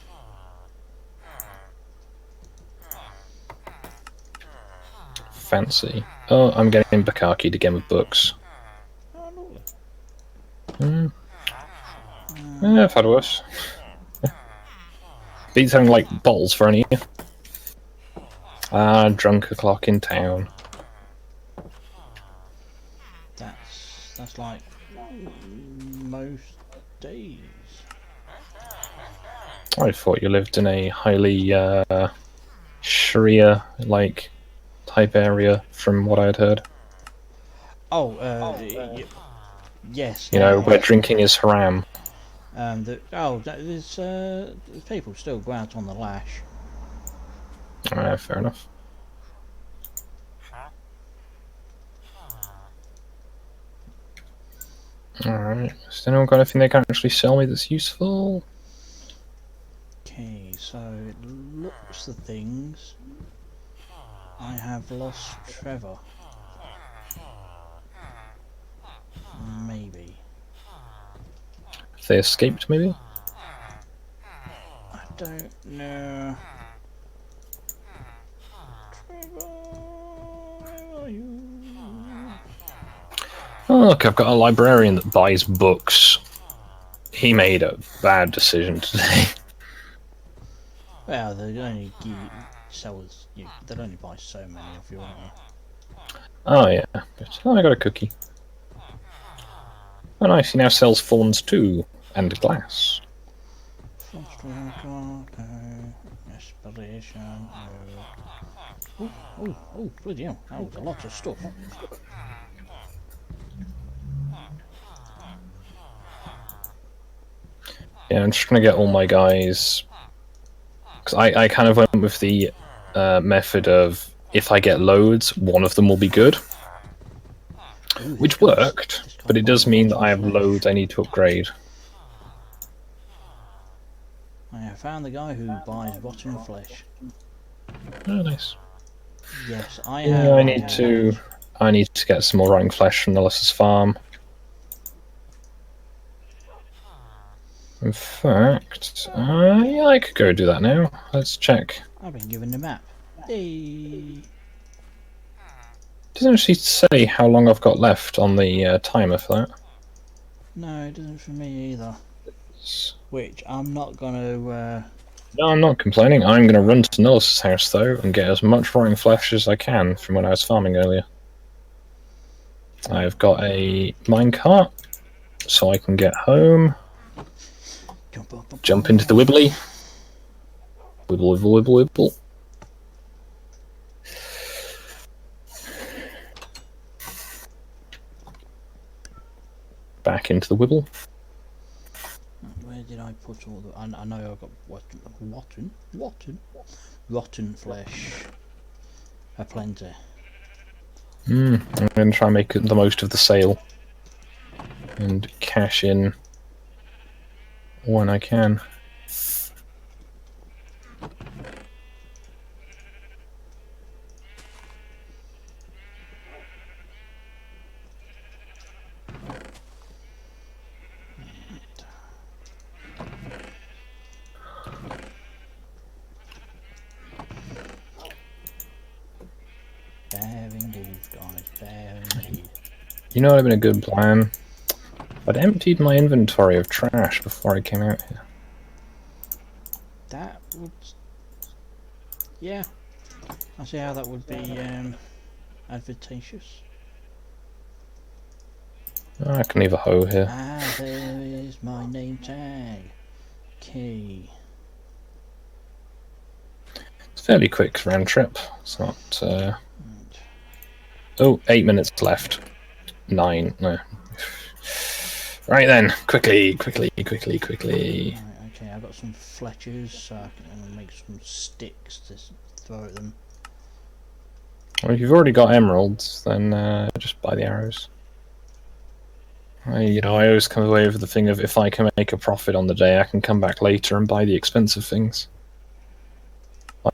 fancy. Oh, I'm getting Bukaki again with books. Oh, lovely. Yeah, I've had worse. Beats having like bottles for any. Drunk o'clock in town. That's like most days. I thought you lived in a highly Sharia like type area, from what I had heard. Oh, yes. You know, where drinking is haram. There's people still go out on the lash. Fair enough. Alright, has anyone got anything they can actually sell me that's useful? Okay, so it looks the things. I have lost Trevor. Maybe. They escaped, maybe? I don't know. Trevor, where are you? Oh, look, I've got a librarian that buys books. He made a bad decision today. Well, they only sell us. They'll only buy so many of you, won't they? Oh, yeah. But, I got a cookie. Oh, nice. He now sells fawns too. And glass. Desperation. Oh, bloody hell. That was a lot of stuff. Yeah, I'm just trying to get all my guys. Because I kind of went with the method of if I get loads, one of them will be good. Ooh, Which worked, but it does mean that I have loads I need to upgrade. I have found the guy who buys rotten flesh. Oh, nice. Yes, I Yeah, have. I need to get some more rotting flesh from Nullus's farm. In fact, yeah, I could go do that now. Let's check. I've been given the map. Hey. Doesn't actually say how long I've got left on the timer for that. No, it doesn't for me either. Which I'm not gonna. No, I'm not complaining. I'm going to run to Nullus's house though and get as much rotting flesh as I can from when I was farming earlier. I've got a minecart, so I can get home. Jump into the wibbly. Wibble, wibble, wibble, wibble. Back into the wibble. Where did I put all the? I know I got rotten flesh. Plenty. I'm going to try and make the most of the sale and cash in when I can. Fair indeed, guys. Fair indeed. You know what would have been a good plan? I'd emptied my inventory of trash before I came out here. That would. Yeah. I see how that would be advantageous. I can leave a hoe here. Ah, there is my name tag. Okay. It's a fairly quick round trip. It's not. Oh, 8 minutes left. 9. No. Right then, quickly. Right, okay, I've got some fletchers, so I can make some sticks to throw at them. Well, if you've already got emeralds, then just buy the arrows. I always come away with the thing of if I can make a profit on the day, I can come back later and buy the expensive things.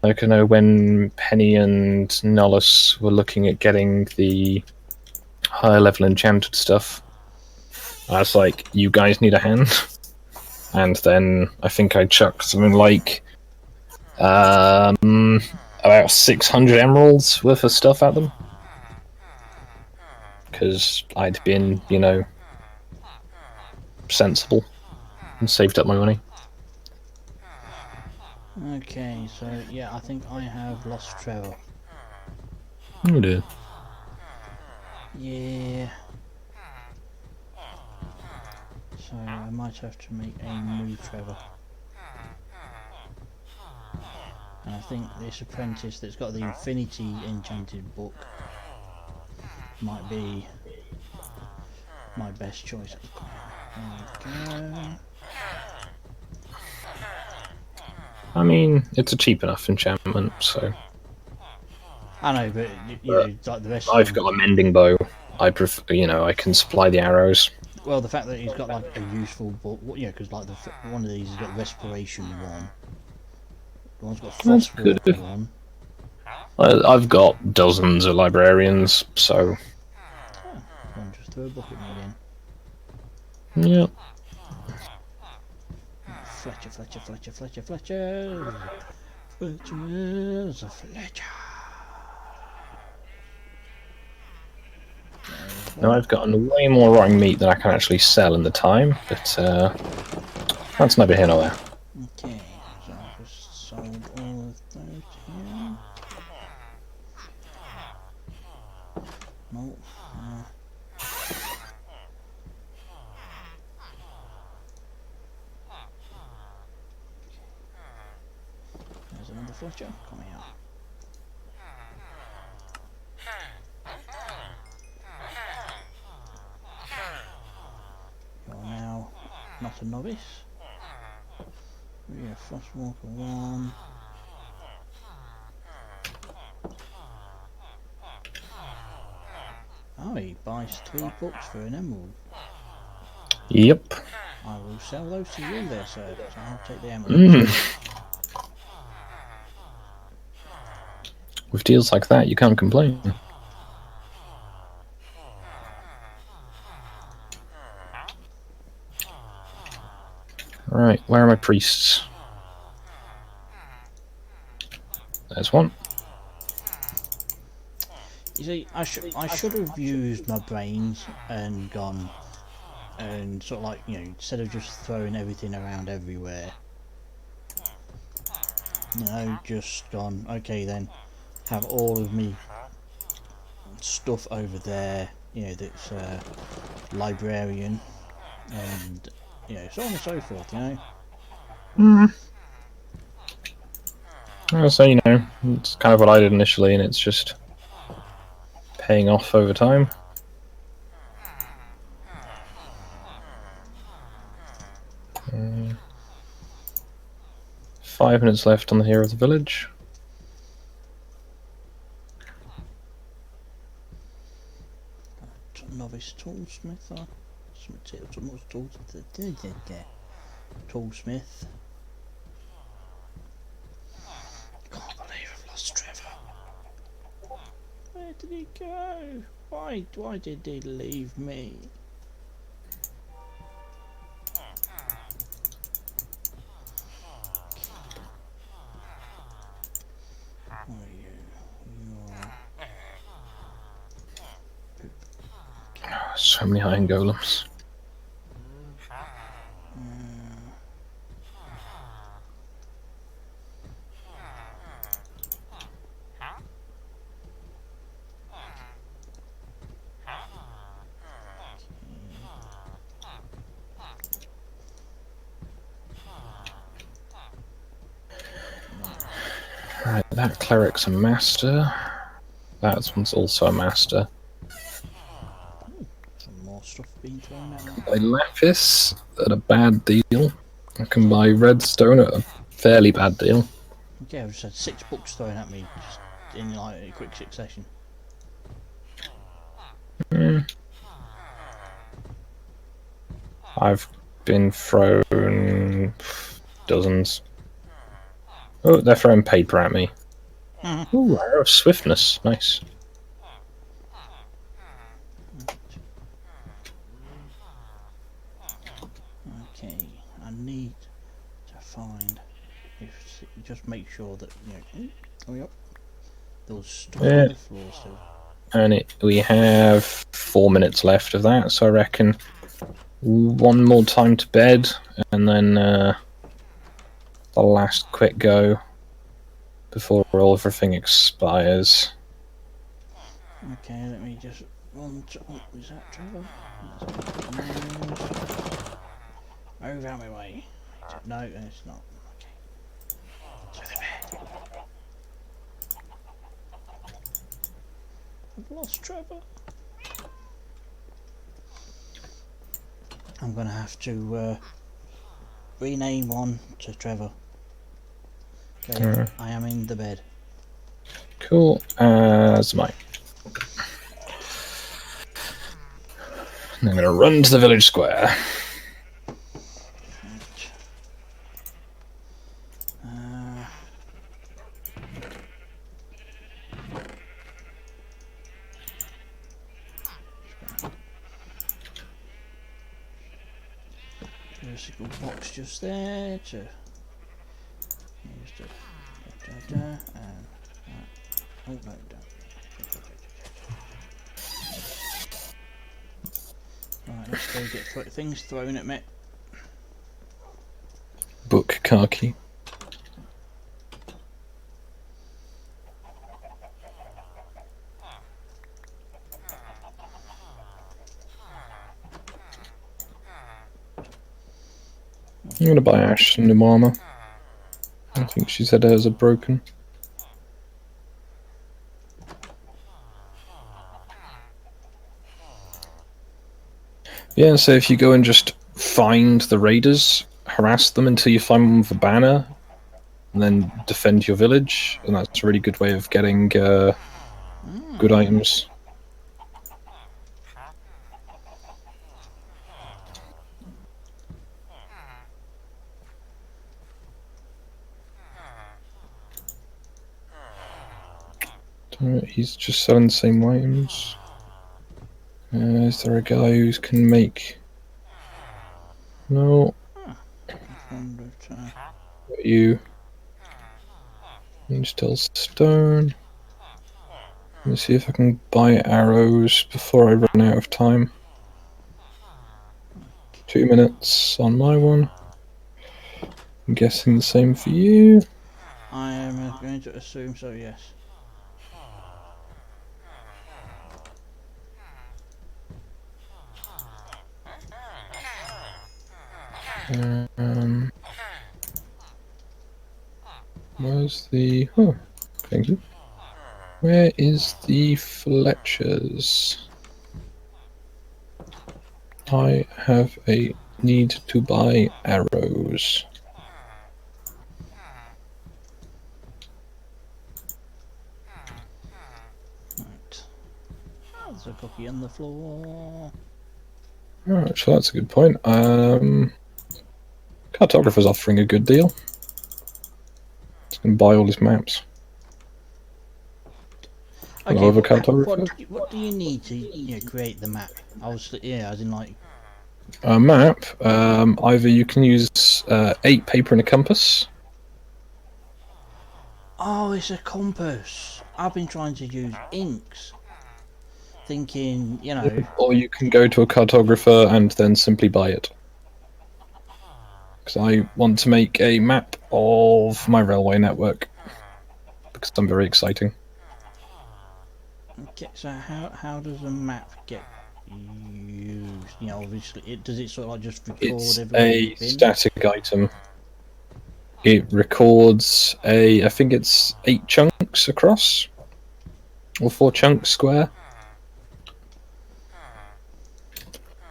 Like, I know when Penny and Nullus were looking at getting the higher level enchanted stuff, I was like, you guys need a hand. And then I think I chucked something like about 600 emeralds worth of stuff at them. because I'd been, you know, sensible and saved up my money. Okay, so yeah, I think I have lost Trevor. Oh dear. Yeah. So I might have to make a new Trevor. And I think this apprentice that's got the Infinity Enchanted book might be my best choice. There we go. I mean, it's a cheap enough enchantment, so. I know, but you know, like the rest. I've got a mending bow. I prefer, you know, I can supply the arrows. Well, the fact that he's got like a useful book, yeah, because like one of these has got Respiration one. The one's got Frostwalker one. I've got dozens of librarians, so. Oh, one just throw a book at me again. Yeah. Fletcher. Fletcher's a Fletcher. Now I've gotten way more rotting meat than I can actually sell in the time, but that's neither here nor there. Okay, so I've just sold all of those here. No. There's another Fletcher coming out. You're now not a novice. Yeah, Frostwalker 1. Oh, he buys 3 books for an emerald. Yep. I will sell those to you there, sir. So I'll take the emerald. With deals like that, you can't complain. Right, where are my priests? There's one. You see, I should have used my brains and gone and sort of like, you know, instead of just throwing everything around everywhere, you know, just gone, okay then, have all of me stuff over there, you know, that's librarian and, you know, so on and so forth, you know. So, you know, it's kind of what I did initially, and it's just paying off over time. Mm. 5 minutes left on the Hero of the Village. Novice toolsmith, toolsmith. Can't believe I've lost Trevor. Where did he go? Why did he leave me? Where are you? So many iron golems. Right, that cleric's a master. That one's also a master. Some more stuff being thrown at me. Buy lapis at a bad deal. I can buy redstone at a fairly bad deal. Okay, I've just had 6 books thrown at me just in like a quick succession. I've been thrown dozens. Oh, they're throwing paper at me. Ooh, arrow of swiftness. Nice. Okay, I need to find. Just make sure that, you know. Oh, yep. There was stuff on the floor still. and we have 4 minutes left of that, so I reckon one more time to bed, and then the last quick go before everything expires. Okay, let me just run to... Oh, is that Trevor? Move out my way. No, it's not. Okay. To the bed. I've lost Trevor. I'm gonna have to rename one to Trevor. Okay, I am in the bed. Cool as mine. I'm gonna run to the village square. Single box just there to use the and oh no, don't. Right, let's go get things thrown at me. Book car key. I'm gonna buy Ash some new armor. I think she said hers are broken. Yeah, so if you go and just find the raiders, harass them until you find one with a banner, and then defend your village, and that's a really good way of getting good items. He's just selling the same items. Is there a guy who can make... No. You. Still stone. Let me see if I can buy arrows before I run out of time. 2 minutes on my one. I'm guessing the same for you. I am going to assume so, yes. Where's the... Oh, thank you. Where is the Fletchers? I have a need to buy arrows. Right. There's a cookie on the floor. Alright, so that's a good point. Cartographer's offering a good deal. He's going to buy all his maps. Okay, Hello, cartographer. What do you need to create the map? Obviously, yeah, as in like... A map, either you can use 8 paper and a compass. Oh, it's a compass. I've been trying to use inks. Thinking, you know... Or you can go to a cartographer and then simply buy it. Because I want to make a map of my railway network. Because I'm very exciting. Okay, so how does a map get used? You know, obviously, does it sort of like just record It's everything? a static item. It records I think it's 8 chunks across. Or 4 chunks square.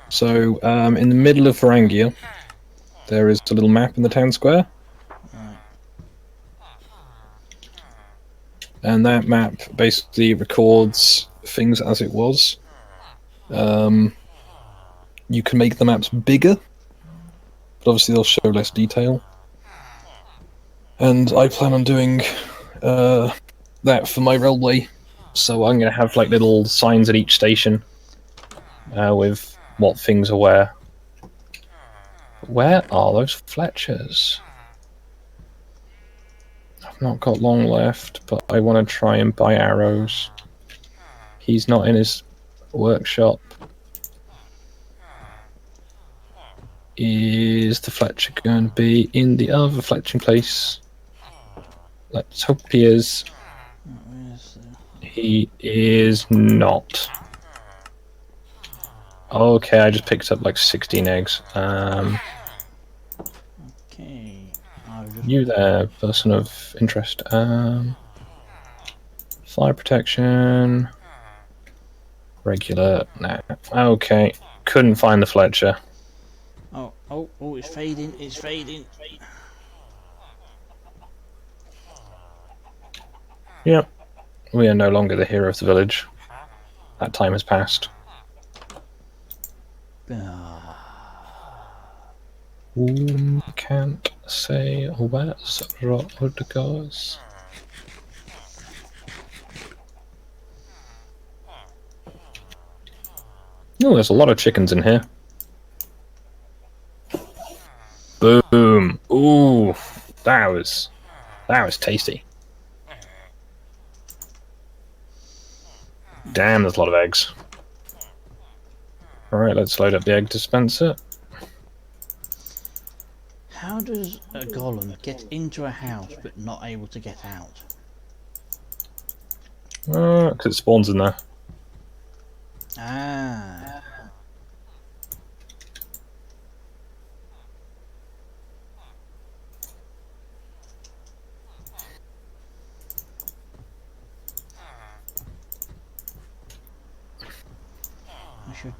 So, in the middle of Varangia, there is a little map in the town square. Right. And that map basically records things as it was. You can make the maps bigger, but obviously they'll show less detail. And I plan on doing that for my railway. So I'm going to have like little signs at each station with what things are where. Where are those Fletchers? I've not got long left, but I want to try and buy arrows. He's not in his workshop. Is the Fletcher going to be in the other fletching place? Let's hope he is. He is not. Okay, I just picked up like 16 eggs. Okay. You there, person of interest. Fire protection. Regular. Nah. Okay. Couldn't find the Fletcher. Oh, it's fading, it's fading. Yep. We are no longer the hero of the village. That time has passed. Can't say where's Rodgers. Oh, there's a lot of chickens in here. Boom! Ooh, that was tasty. Damn, there's a lot of eggs. Alright, let's load up the egg dispenser. How does a golem get into a house but not able to get out? Because it spawns in there. Ah. I should,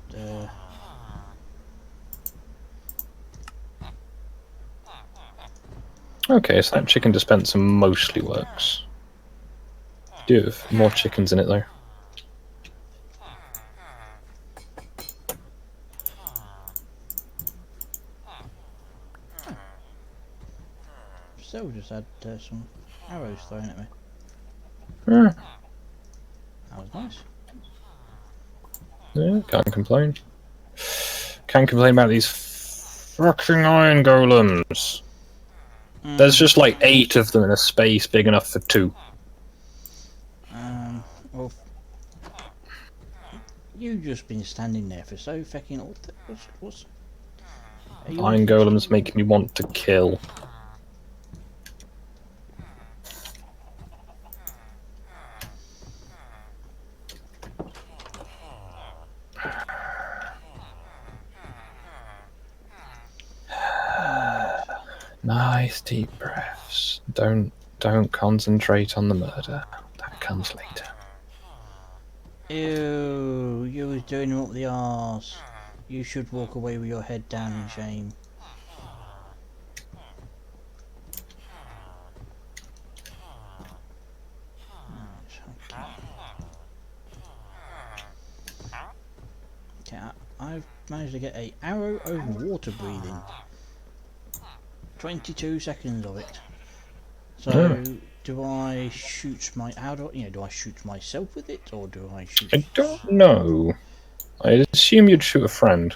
Okay, so that chicken dispenser mostly works. Do have more chickens in it though. So just had some arrows thrown at me. Yeah, That was nice. yeah, can't complain. Can't complain about these fucking iron golems. There's just like 8 of them in a space big enough for 2. Well, you've just been standing there for so fucking. What's Iron golems make me want to kill. Nice deep breaths. Don't concentrate on the murder. That comes later. Ew, you was doing him up the arse. You should walk away with your head down in shame. Okay, I've managed to get a arrow over water breathing. 22 seconds of it. So, do I shoot my do I shoot myself with it, or do I shoot? I don't know. I assume you'd shoot a friend.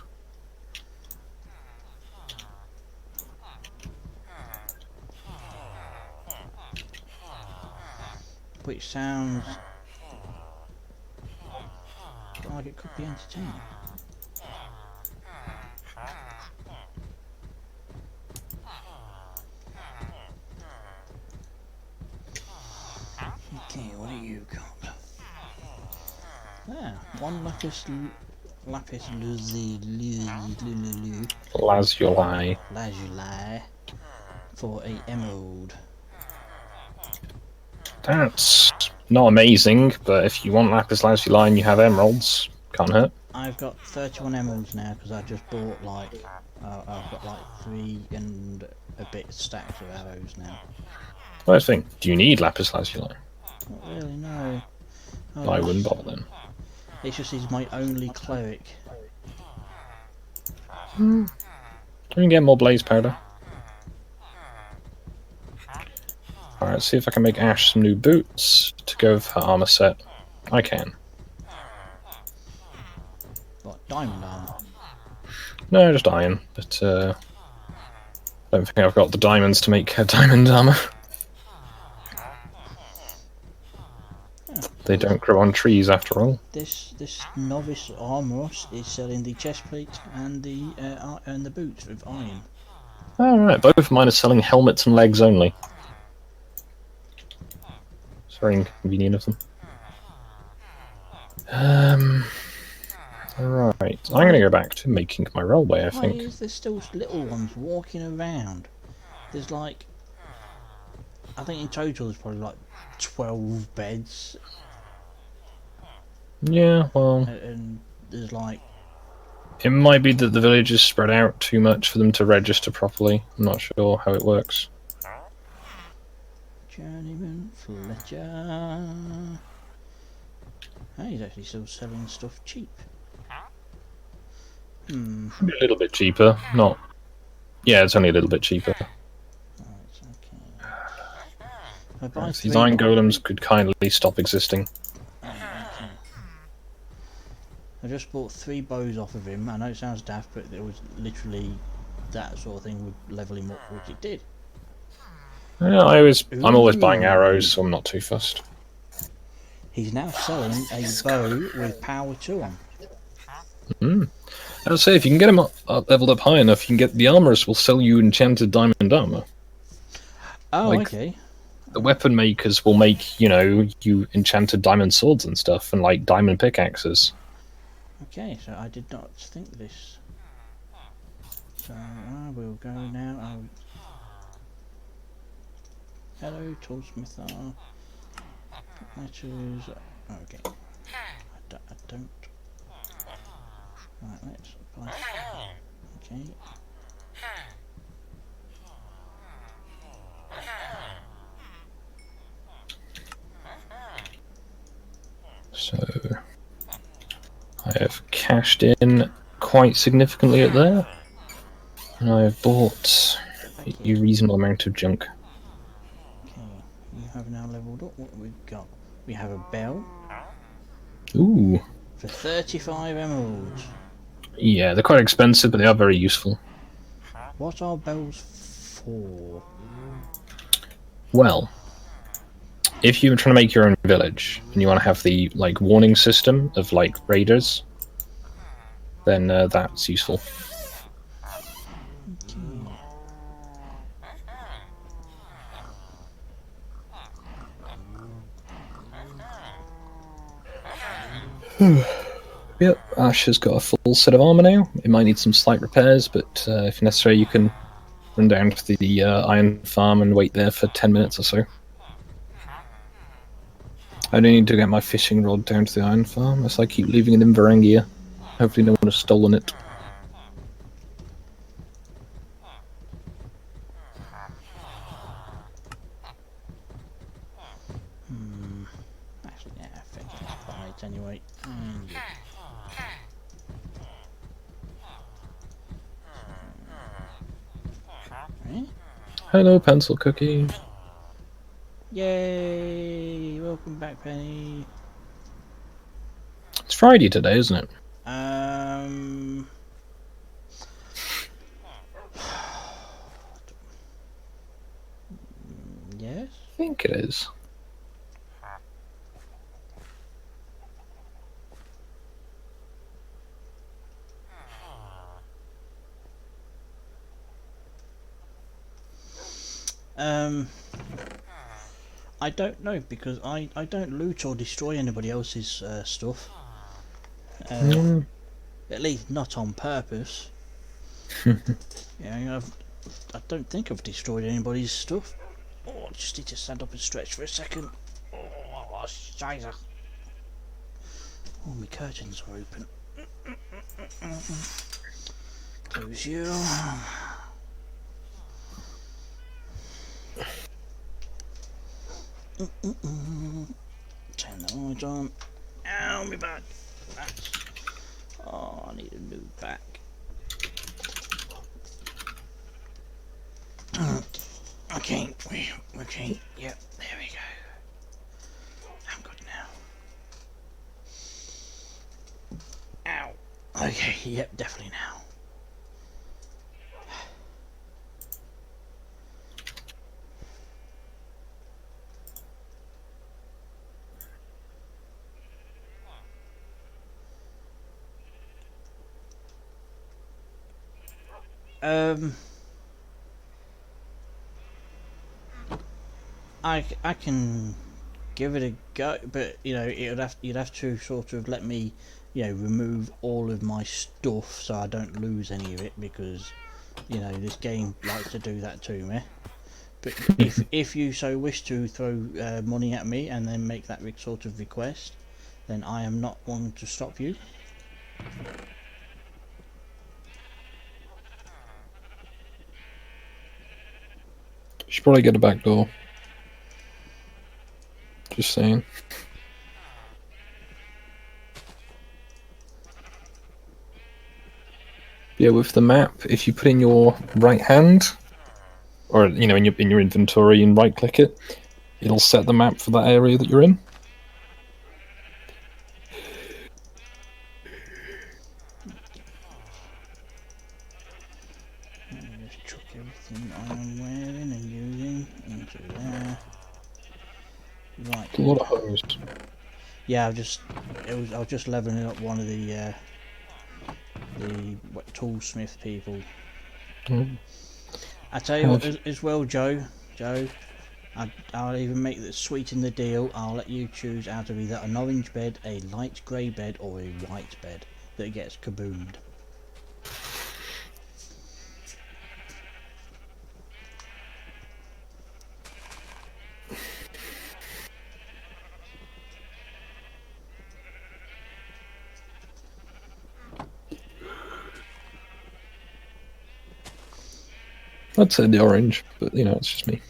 Which sounds like it could be entertaining. Okay, what do you got? Ah, one lapis lazuli for a emerald. That's not amazing, but if you want lapis lazuli and you have emeralds, can't hurt. I've got 31 emeralds now because I just bought like I've got like 3 and a bit stacks of arrows now. Well, I think, do you need lapis lazuli? Not really, no. Oh, I wouldn't bother then. It's just he's my only cleric. You can get more blaze powder. Alright, see if I can make Ash some new boots to go with her armor set. I can. What, diamond armor? No, just iron, but I don't think I've got the diamonds to make diamond armor. They don't grow on trees after all. This novice armourer is selling the chest plate and the boots with iron. Alright, both of mine are selling helmets and legs only. It's very inconvenient of them. Right, I'm gonna go back to making my railway, I Why think. is there still little ones walking around? There's like, I think in total there's probably like 12 beds. Yeah, well, And there's like... it might be that the village is spread out too much for them to register properly. I'm not sure how it works. Journeyman Fletcher. Hey, he's actually still selling stuff cheap. A little bit cheaper, not... Yeah, it's only a little bit cheaper. Right, okay. These iron golems could kindly stop existing. Okay. I just bought 3 bows off of him. I know it sounds daft, but it was literally that sort of thing would level him up, which it did. Yeah, I'm always buying arrows, so I'm not too fussed. He's now selling a bow with power 2 on. I would say if you can get him leveled up high enough, you can get the armorers will sell you enchanted diamond armor. Oh, like, okay. The weapon makers will make, you enchanted diamond swords and stuff, and like diamond pickaxes. Okay, so I did not think this. So I will go now. Hello, Toolsmith. Letters. Okay. I don't. Right, let's buy. Okay. So I have cashed in quite significantly at there, and I have bought a reasonable amount of junk. Okay, you have now leveled up. What we've got? We have a bell. Ooh. For 35 emeralds. Yeah, they're quite expensive, but they are very useful. What are bells for? Well, if you're trying to make your own village and you want to have the warning system of raiders, then that's useful. Yep, Ash has got a full set of armor now. It might need some slight repairs, but if necessary, you can run down to the iron farm and wait there for 10 minutes or so. I only need to get my fishing rod down to the iron farm, as I keep leaving it in Varangia. Hopefully no one has stolen it. Actually, yeah, I think that's fine anyway. And yeah. Right. Hello, Pencil Cookie. Yay! Welcome back, Penny. It's Friday today, isn't it? Yes? I think it is. I don't know, because I don't loot or destroy anybody else's stuff. At least not on purpose. Yeah, I don't think I've destroyed anybody's stuff. Oh, I just need to stand up and stretch for a second. Oh, shizer. Oh, my curtains are open. Close you. Turn the light on. Ow, my back. Oh, I need a new back. Okay, okay, yep, there we go. I'm good now. Ow. Okay, yep, definitely now. I can give it a go, but you know you'd have to sort of let me, you know, remove all of my stuff so I don't lose any of it, because you know this game likes to do that to me. But if you so wish to throw money at me and then make that sort of request, then I am not one to stop you. You should probably get a back door. Just saying. Yeah, with the map, if you put in your right hand, or you know, in your inventory and right click it, it'll set the map for that area that you're in. Just chuck everything I'm wearing and using into there. Right. A lot of hose. Yeah, I was just leveling up one of the toolsmith people. I tell you what, as well, Joe, I'll even make it sweeten the deal. I'll let you choose out of either an orange bed, a light grey bed, or a white bed that gets kaboomed. I'd say the orange, but you know, it's just me.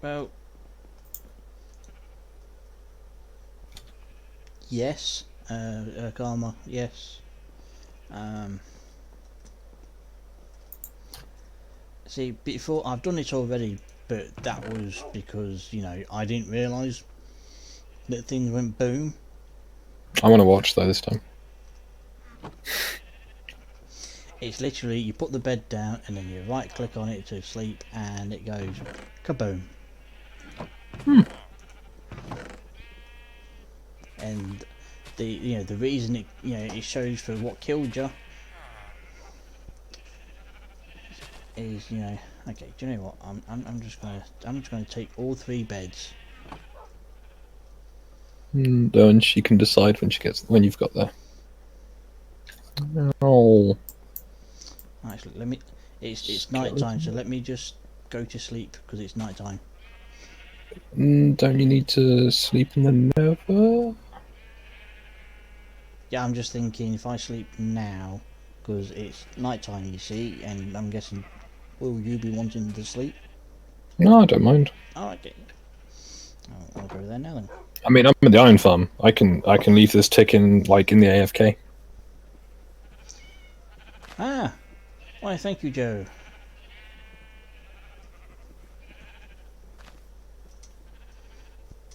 Well, yes, Karma, yes. See, before I've done it already, but that was because, you know, I didn't realise that things went boom. I want to watch though this time. It's literally, you put the bed down and then you right click on it to sleep and it goes kaboom. And the reason it shows for what killed you is, okay, do you know what, I'm just gonna take all 3 beds. Then she can decide when you've got there. Oh. Actually, it's night time, so let me just go to sleep because it's night time. Don't you need to sleep in the Nether? Yeah, I'm just thinking if I sleep now, because it's night time, you see, and I'm guessing, will you be wanting to sleep? No, I don't mind. Oh, okay. I'll go there now then. I mean, I'm at the Iron Farm. I can leave this ticking like in the AFK. Ah, why? Thank you, Joe.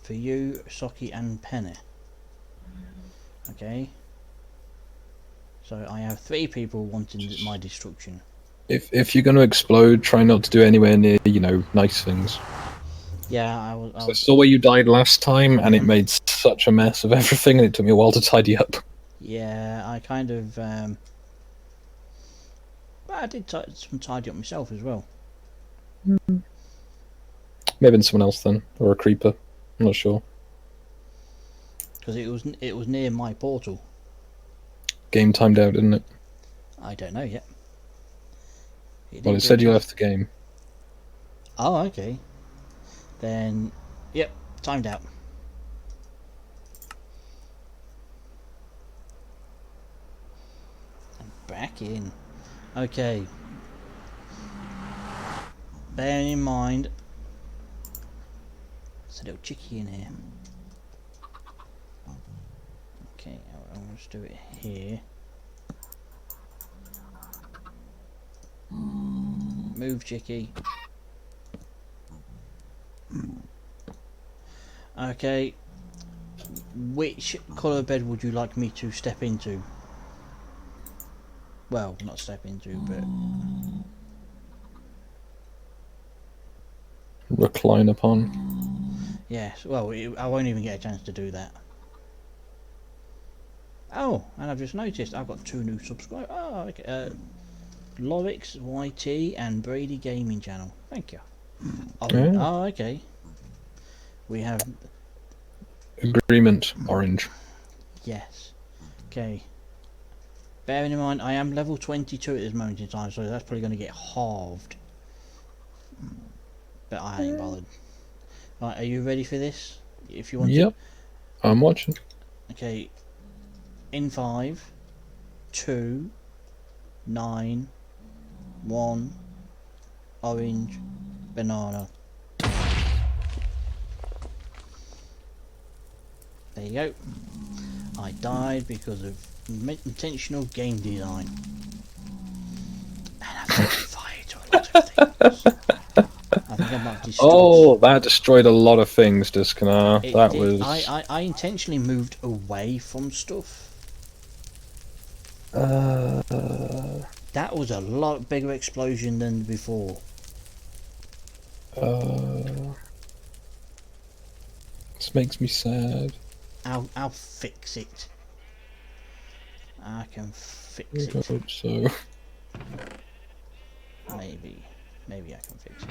For you, Socky, and Penny. Okay. So I have 3 people wanting my destruction. If you're going to explode, try not to do anywhere near, nice things. Yeah, I will. I saw where you died last time, and it made such a mess of everything, and it took me a while to tidy up. Yeah, I kind of. I did tidy up myself as well. Maybe someone else then, or a creeper. I'm not sure. Because it was near my portal. Game timed out, didn't it? I don't know yet. Well, it said you left the game. Oh, okay. Then, yep, timed out. I'm back in. Okay. Bearing in mind, there's a little chickie in here. Okay, I'll just do it here. Move, chickie. Okay. Which colour bed would you like me to step into? Well, not step into, but... recline upon. Yes, well, I won't even get a chance to do that. Oh, and I've just noticed I've got 2 new subscribers. Oh, okay. Lorix YT and Brady Gaming Channel. Thank you. Oh, okay. We have agreement orange. Yes. Okay. Bearing in mind, I am level 22 at this moment in time, so that's probably going to get halved. But I ain't bothered. Right, are you ready for this? If you want Yep. I'm watching. Okay. In 5, 2, 9, 1, orange, banana. There you go. I died because of intentional game design. And I've set fire to a lot of things. I think I'm about to destroy. Oh, that destroyed a lot of things, Discanar. That was... I intentionally moved away from stuff. That was a lot bigger explosion than before. This makes me sad. I'll fix it. I can fix I it. hope so. Maybe I can fix it.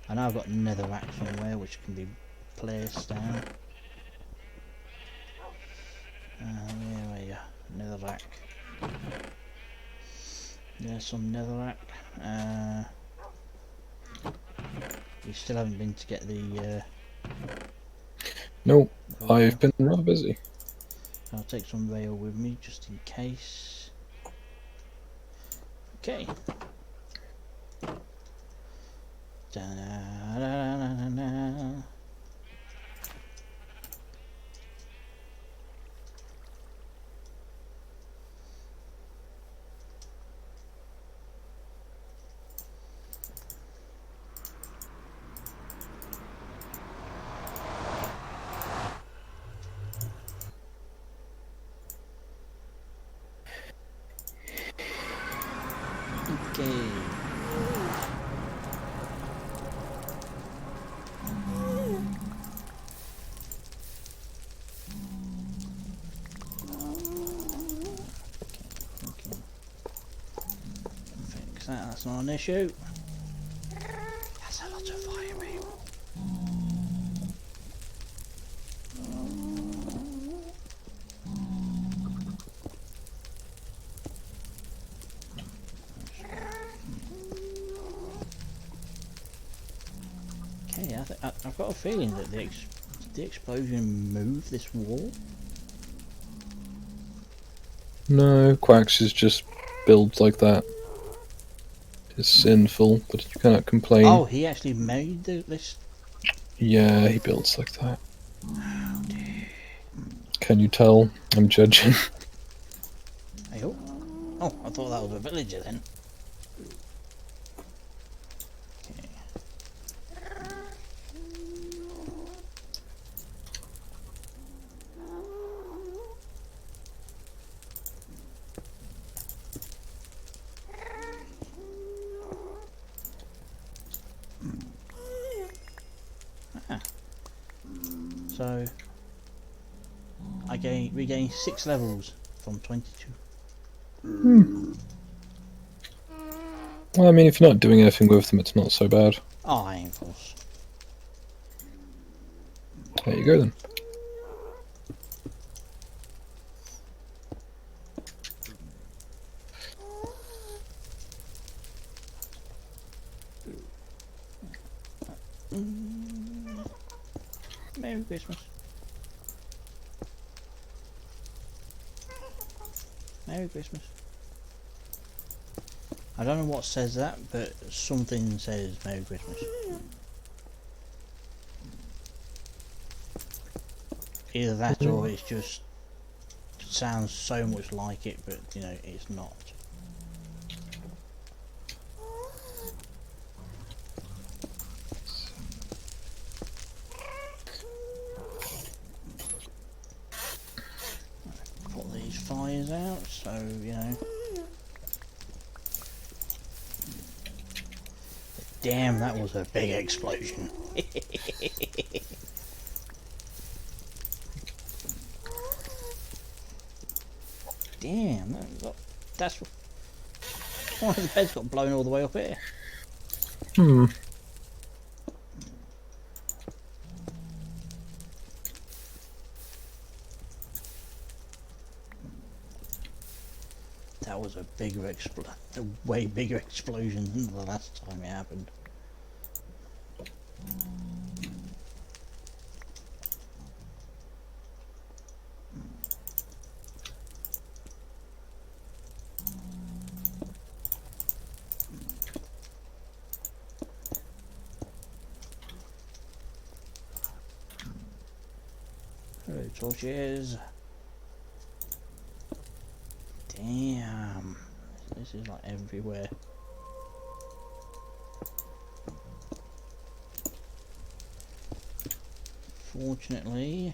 I know I've got netherrack somewhere which can be placed down. Where are you? Netherrack. There's some netherrack. We still haven't been to get the. Nope, I've been rather busy. I'll take some rail with me just in case. Okay. Da-da-da-da-da-da. Okay. Fix that, that's not an issue. That's a lot of fire beam. Okay, I've got a feeling that the explosion moved this wall. No, Quacks is just built like that. It's sinful, but you cannot complain. Oh, he actually made this. Yeah, he builds like that. Can you tell? I'm judging. Hey, oh, I thought that was a villager then. So I regain 6 levels from 22. Well, I mean, if you're not doing anything with them, it's not so bad. Oh, I am, of course. There you go then. Merry Christmas. Merry Christmas. I don't know what says that, but something says Merry Christmas. Either that or it's just sounds so much like it, but you know, it's not. Put these fires out, so you know. Damn, that was a big explosion. Damn, that's one of the beds got blown all the way up here. Hmm. That was a way bigger explosion than the last time it happened. Hello, torches. Damn, this is like everywhere. Fortunately,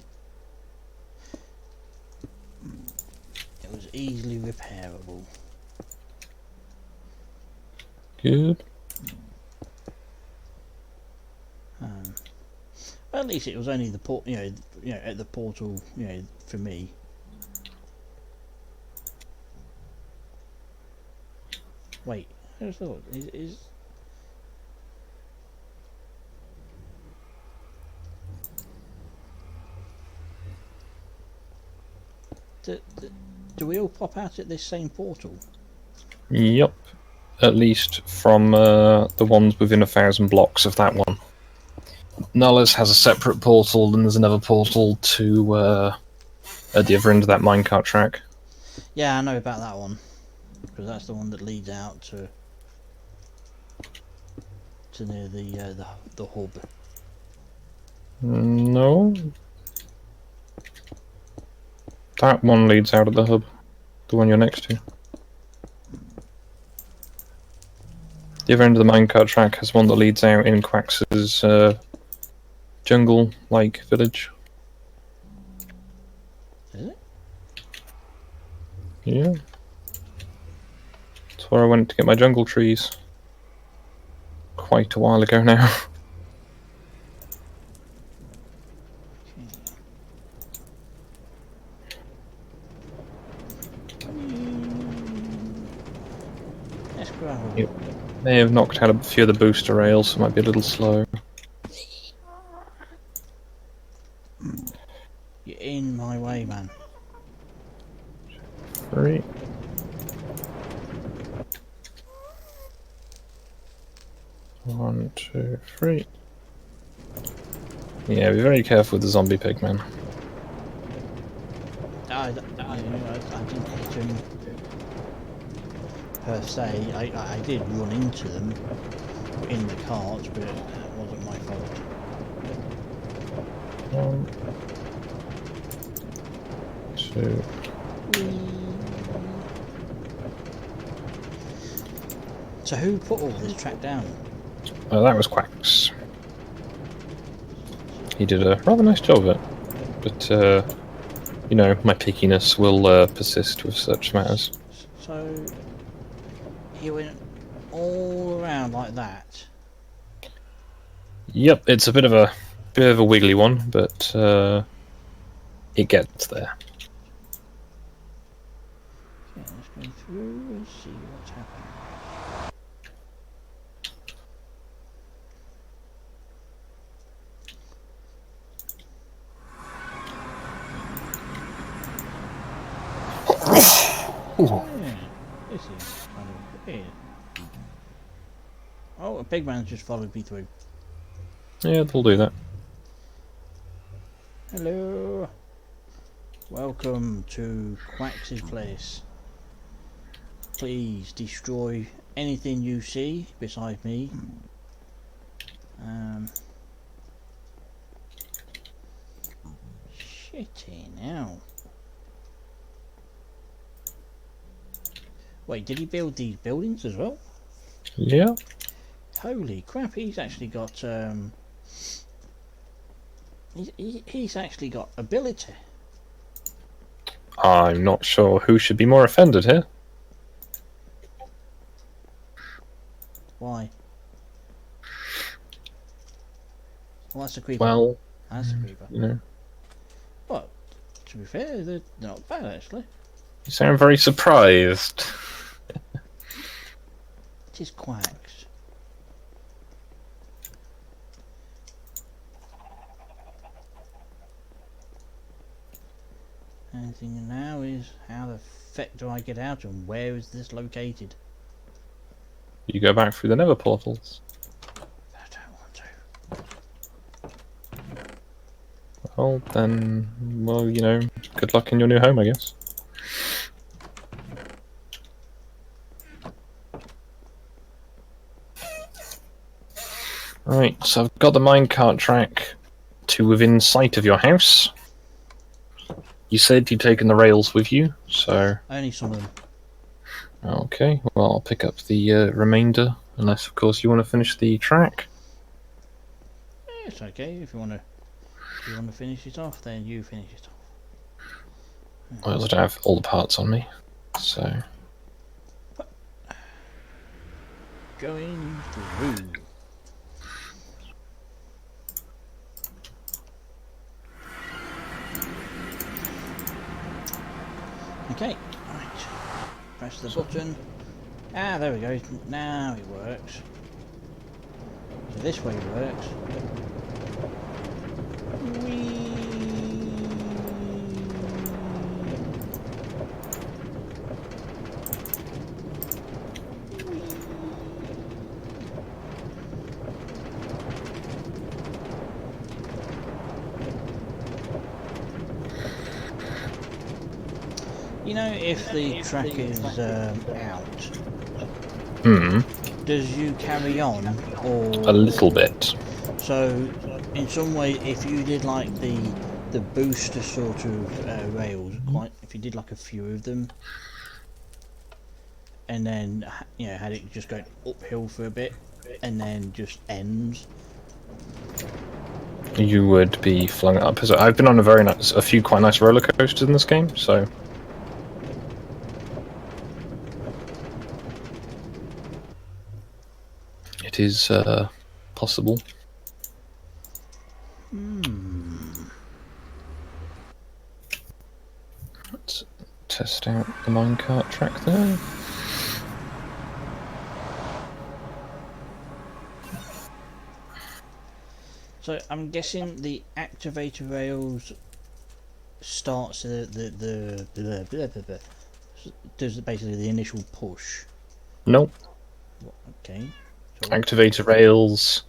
it was easily repairable. Good. Well, at least it was only the port, you know, at the portal, for me. Wait, I just thought, do we all pop out at this same portal? Yep. At least from the ones within 1,000 blocks of that one. Nullis has a separate portal, and there's another portal to at the other end of that minecart track. Yeah, I know about that one, because that's the one that leads out to near the hub. No. That one leads out of the hub. The one you're next to. The other end of the minecart track has one that leads out in Quax's jungle-like village. Is it? Yeah. That's where I went to get my jungle trees. Quite a while ago now. Let's gravel. Yep. May have knocked out a few of the booster rails, so it might be a little slow. You're in my way, man. 3. One, 2, 3. Yeah, be very careful with the zombie pig, man. I didn't hit him per se. I did run into them in the cart, but that wasn't my fault. 1, 2. So who put all this track down? That was Quax. He did a rather nice job of it, but you know, my pickiness will persist with such matters. So he went all around like that. Yep, it's a bit of a wiggly one, but it gets there. Okay, let's go through and see what's happening. Yeah, this is kind of weird. Oh, a pigman's just followed me through. Yeah, they'll do that. Hello. Welcome to Quax's place. Please destroy anything you see beside me. Shitty now. Wait, did he build these buildings as well? Yeah. Holy crap, he's actually got he's actually got ability. I'm not sure who should be more offended here. Why? Well, that's a creeper. Well, That's a creeper. you know. Well, to be fair, they're not bad actually. You sound very surprised. It is quacks. And the thing now is, how the feck do I get out and where is this located? You go back through the nether portals. I don't want to. Well, then, well, you know, good luck in your new home, I guess. Right, so I've got the minecart track to within sight of your house. You said you'd taken the rails with you, so... Only some of them. Okay, well, I'll pick up the remainder, unless, of course, you want to finish the track. Yeah, it's okay. If you want to finish it off, then you finish it off. I also don't have all the parts on me, so... Going through. Okay, right. Press the button. Ah, there we go. Now it works. So this way works. Whee! You know, if the track is out, does you carry on, or a little bit. So, in some way, if you did like the booster sort of rails, if you did like a few of them, and then you know had it just going uphill for a bit, and then just ends. You would be flung up. So I've been on a few quite nice roller coasters in this game, so. It is possible. Let's test out the minecart track there. So I'm guessing the activator rails starts does basically the initial push. Nope. Okay. So Activator rails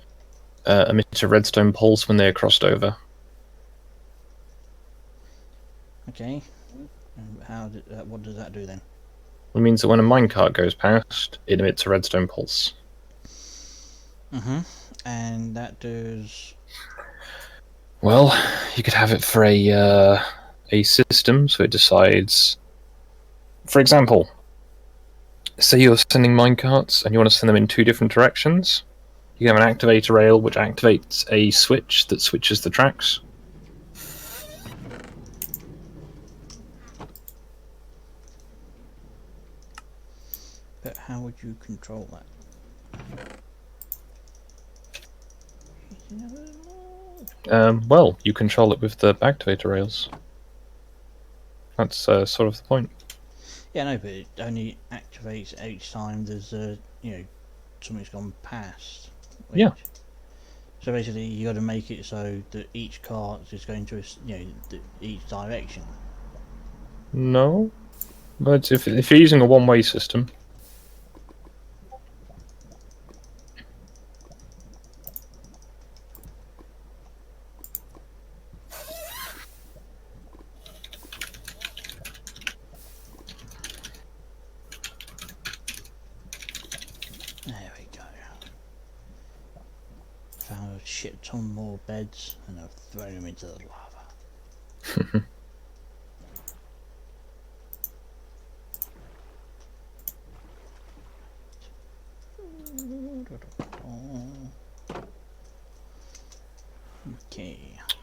emit a redstone pulse when they are crossed over. Okay. And what does that do then? It means that when a minecart goes past, it emits a redstone pulse. And that does. Well, you could have it for a system, so it decides. For example, say you're sending minecarts and you want to send them in two different directions. You have an activator rail which activates a switch that switches the tracks. But how would you control that? Well, you control it with the activator rails. That's sort of the point. Yeah, no, but it only activates each time there's something's gone past. Yeah. So basically, you got to make it so that each cart is going to each direction. No, but if you're using a one-way system. There we go. Found a shit ton more beds and I've thrown them into the lava. Okay.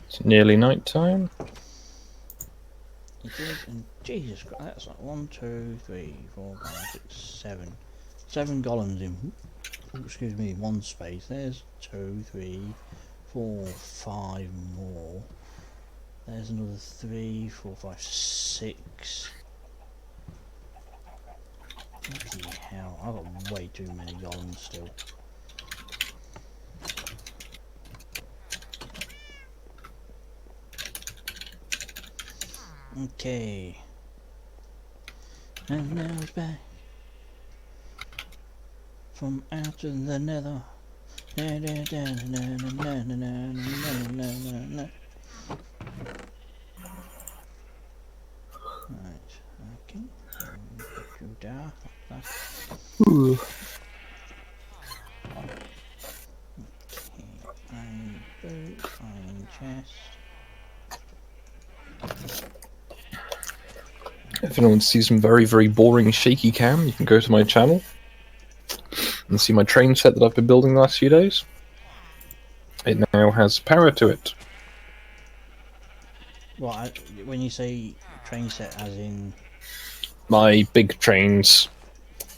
It's nearly night time. It is, and Jesus Christ, that's like 1, 2, 3, 4, 5, 6, 7. 7 golems in, excuse me, one space. There's 2, 3, 4, 5 more. There's another 3, 4, 5, 6. Bloody hell, I've got way too many golems still. Okay. And now it's back from out of the nether. Right, okay. Put you down. Ooh. Okay, iron boot, iron chest. If anyone wants to see some very, very boring shaky cam, you can go to my channel and see my train set that I've been building the last few days. It now has power to it. Well, when you say train set, as in... My big trains,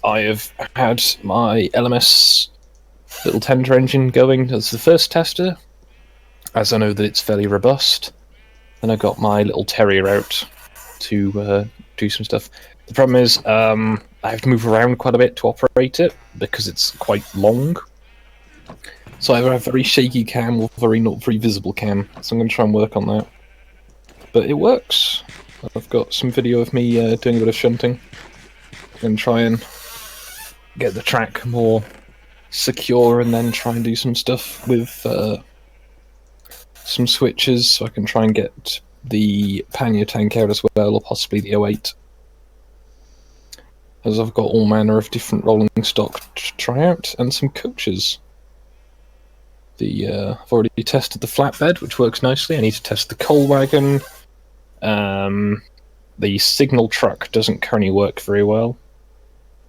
I have had my LMS little tender engine going as the first tester, as I know that it's fairly robust. Then I got my little terrier out to do some stuff. The problem is I have to move around quite a bit to operate it because it's quite long. So I either have very shaky cam or not very visible cam. So I'm going to try and work on that. But it works. I've got some video of me doing a bit of shunting and try and get the track more secure, and then try and do some stuff with some switches so I can try and get the pannier tank out as well, or possibly the O8. As I've got all manner of different rolling stock to try out, and some coaches. I've already tested the flatbed, which works nicely. I need to test the coal wagon. The signal truck doesn't currently work very well,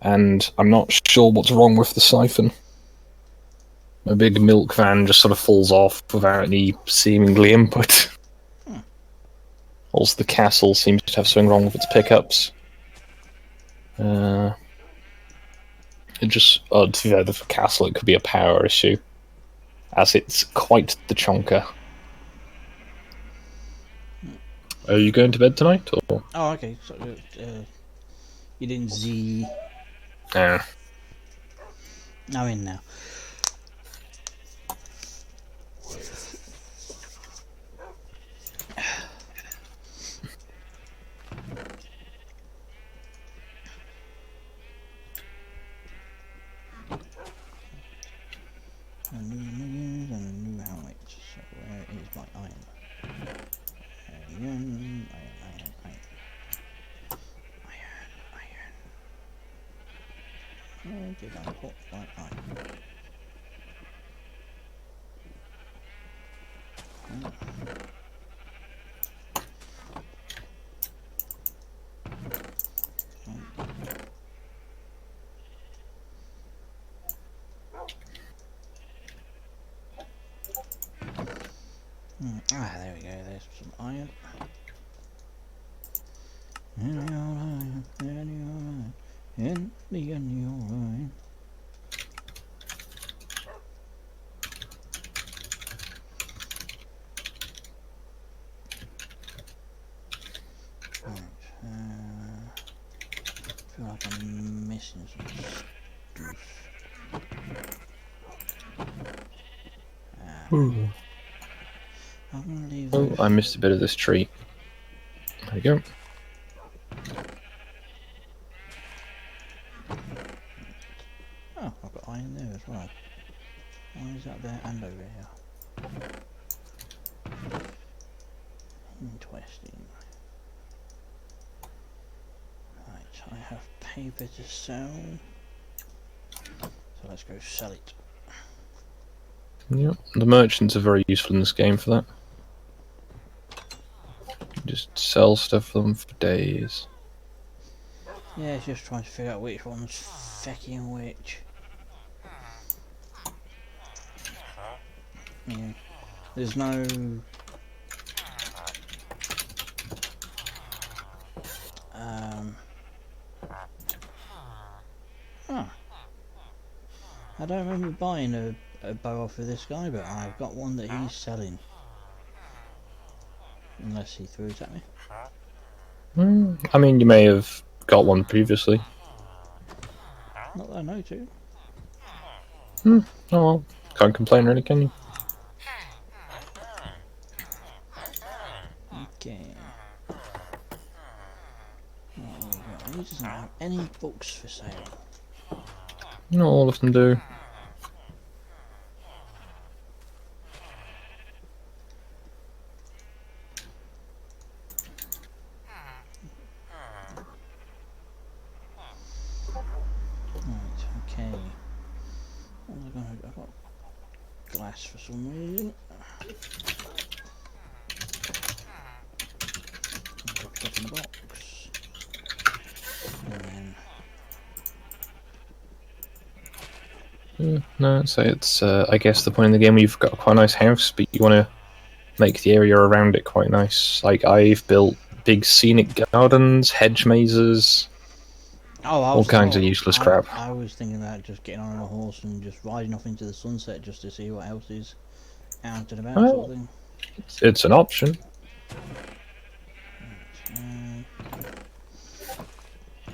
and I'm not sure what's wrong with the siphon. My big milk van just sort of falls off without any seemingly input. Also, the castle seems to have something wrong with its pickups. The castle, it could be a power issue, as it's quite the chonker. Are you going to bed tonight, or? Oh, okay. So, you didn't see... Yeah. I'm in now. A new and a new helmet. So where is my iron? Iron. Where did I put my iron? There we go, there's some iron. In the iron. Right, I feel like I'm missing some stuff. I'm gonna leave Oh, I missed a bit of this tree. There you go. Oh, I've got iron there as well. Why is that there and over here? Interesting. Right, I have paper to sell. So let's go sell it. Yep, the merchants are very useful in this game for that. You just sell stuff for them for days. Yeah, it's just trying to figure out which one's fecking which. Yeah, there's no... I don't remember buying a bow off of this guy, but I've got one that he's selling. Unless he threw it at me. I mean, you may have got one previously. Not that I know to. Oh well, can't complain really, can you? Okay. He doesn't have any books for sale. Not all of them do. Right, okay. What was I gonna do? I've got glass for some reason. Drop stuff in the box. And then No, so it's I guess the point in the game where you've got quite a nice house, but you want to make the area around it quite nice. Like I've built big scenic gardens, hedge mazes, all kinds of useless crap. I was thinking about just getting on a horse and just riding off into the sunset just to see what else is out and about, sort of thing. It's an option.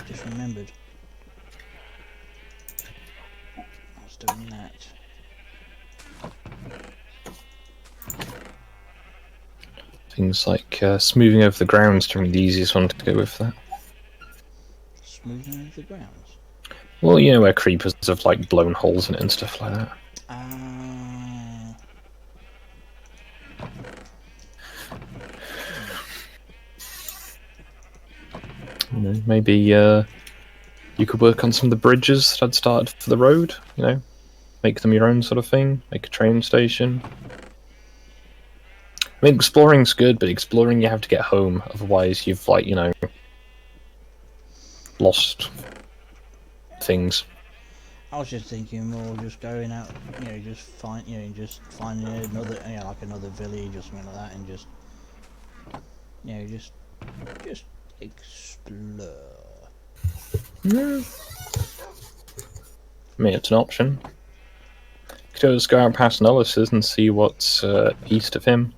Just remembered. I was doing that. Things like smoothing over the grounds to be the easiest one to go with that. Smoothing over the grounds? Well, you know where creepers have like blown holes in it and stuff like that. You know, maybe you could work on some of the bridges that I'd started for the road, you know, make them your own sort of thing, make a train station. I mean, exploring's good, but exploring you have to get home, otherwise you've, like, you know, lost things. I was just thinking more just going out, you know, just finding another, you know, like another village or something like that, and just, you know, just explore. Yeah. I mean, it's an option. You could always go out past Nullis's and see what's east of him.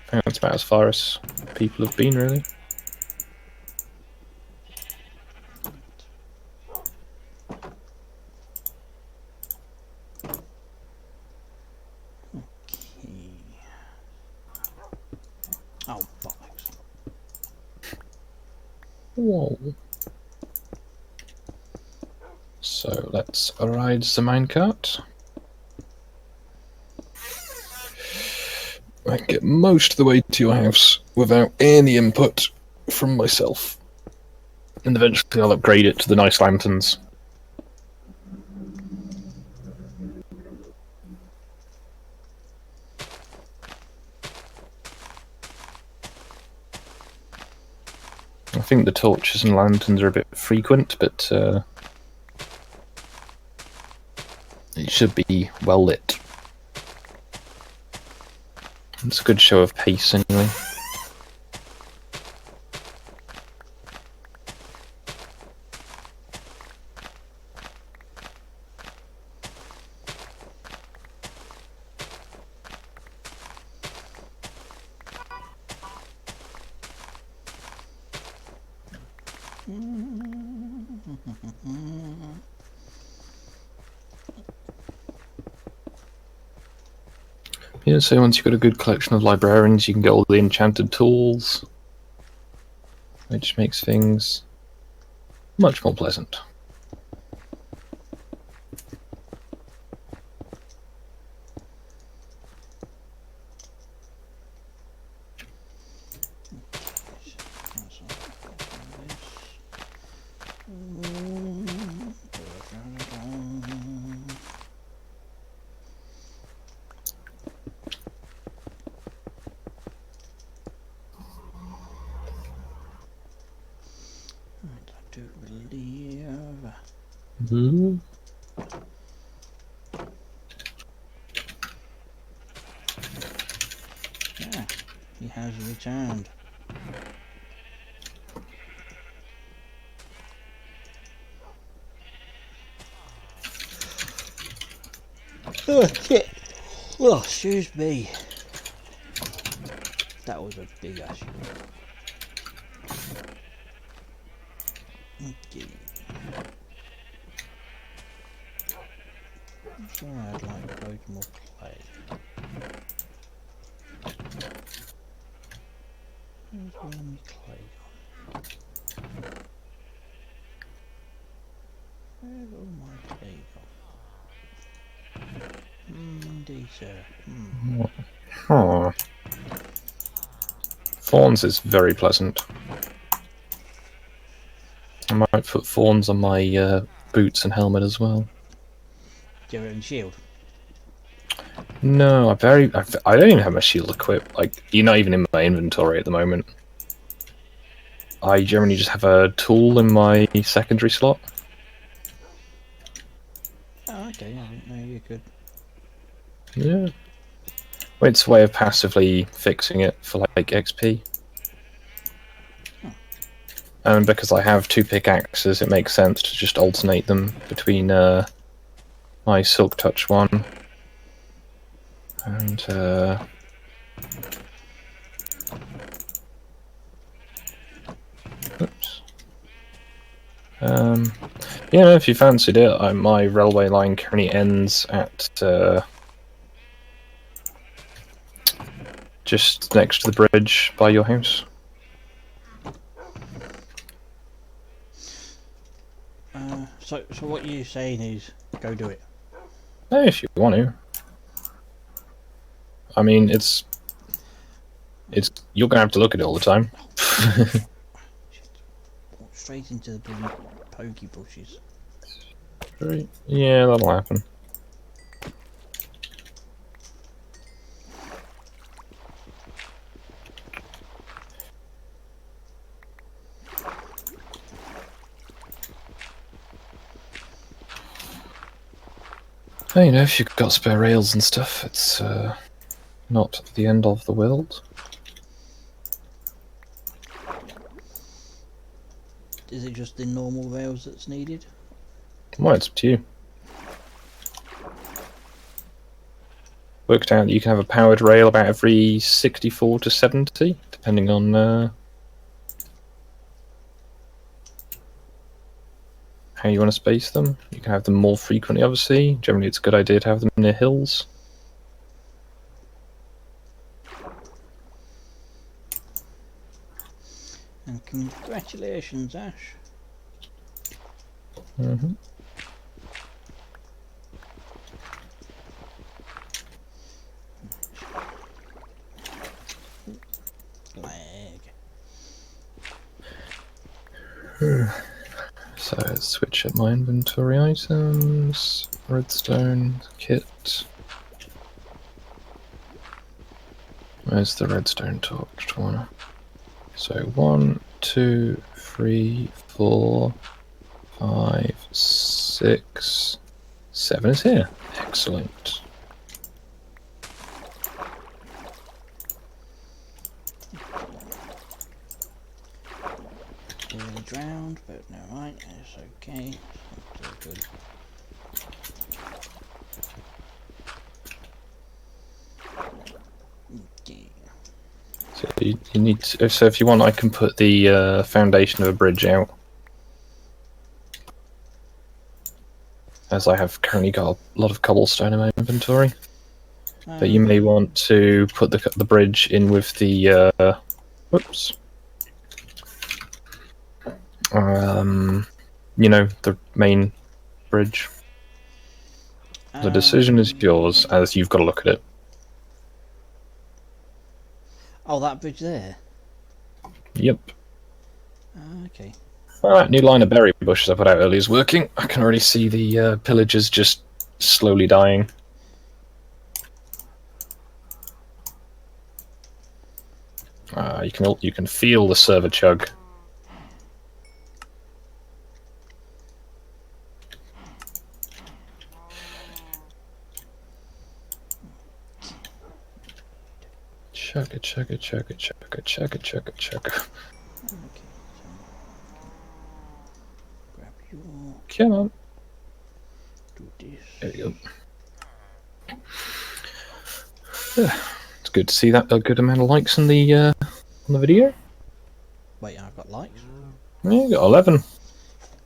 I think that's about as far as people have been, really. Oh, bollocks. Whoa. So let's ride the minecart. I can get most of the way to your house without any input from myself. And eventually I'll upgrade it to the nice lanterns. I think the torches and lanterns are a bit frequent, but it should be well lit. It's a good show of pace, anyway. Yeah, so once you've got a good collection of librarians, you can get all the enchanted tools, which makes things much more pleasant. Yeah, he has returned. Oh shit! Oh, excuse me. That was a big ass. Okay. I'm sure I'd like loads more clay. Where's all my clay gone? Where's all my clay gone? Indeed, sir. Huh. Thorns is very pleasant. I might put thorns on my boots and helmet as well. Do you have any shield? No, I don't even have my shield equipped. Like, you're not even in my inventory at the moment. I generally just have a tool in my secondary slot. Oh, okay. I didn't know you could. Yeah. Well, it's a way of passively fixing it for like XP. And because I have 2 pickaxes, it makes sense to just alternate them between my Silk Touch one and oops. Yeah, no, if you fancied it, my railway line currently ends at just next to the bridge by your house. So what you're saying is, go do it. If you want to. I mean, it's you're gonna have to look at it all the time. Walk straight into the bloody pokey bushes. Yeah, that'll happen. Hey, you know, if you've got spare rails and stuff, it's not the end of the world. Is it just the normal rails that's needed? Well, it's up to you. Worked out that you can have a powered rail about every 64 to 70, depending on how you want to space them. You can have them more frequently, obviously. Generally, it's a good idea to have them near hills. And congratulations, Ash. Mm-hmm. Lag. So let's switch up my inventory items. Redstone kit. Where's the redstone torch one? So 1, 2, 3, 4, 5, 6, 7 is here. Excellent. Nearly drowned, but no, right, it's okay. It's all good. Okay. So you need to, so if you want, I can put the foundation of a bridge out, as I have currently got a lot of cobblestone in my inventory. But you may want to put the bridge in with the whoops. You know, the main bridge. The decision is yours, as you've got to look at it. Oh, that bridge there? Yep. Okay. Well, that new line of berry bushes I put out earlier is working. I can already see the pillagers just slowly dying. You can feel the server chug. Chugga chugga chugga chugga chugga chugga chugga. Okay, so grab your. Come on. Do this. There you go. It's good to see that a good amount of likes on the video. Wait, I've got likes? Yeah, you got 11.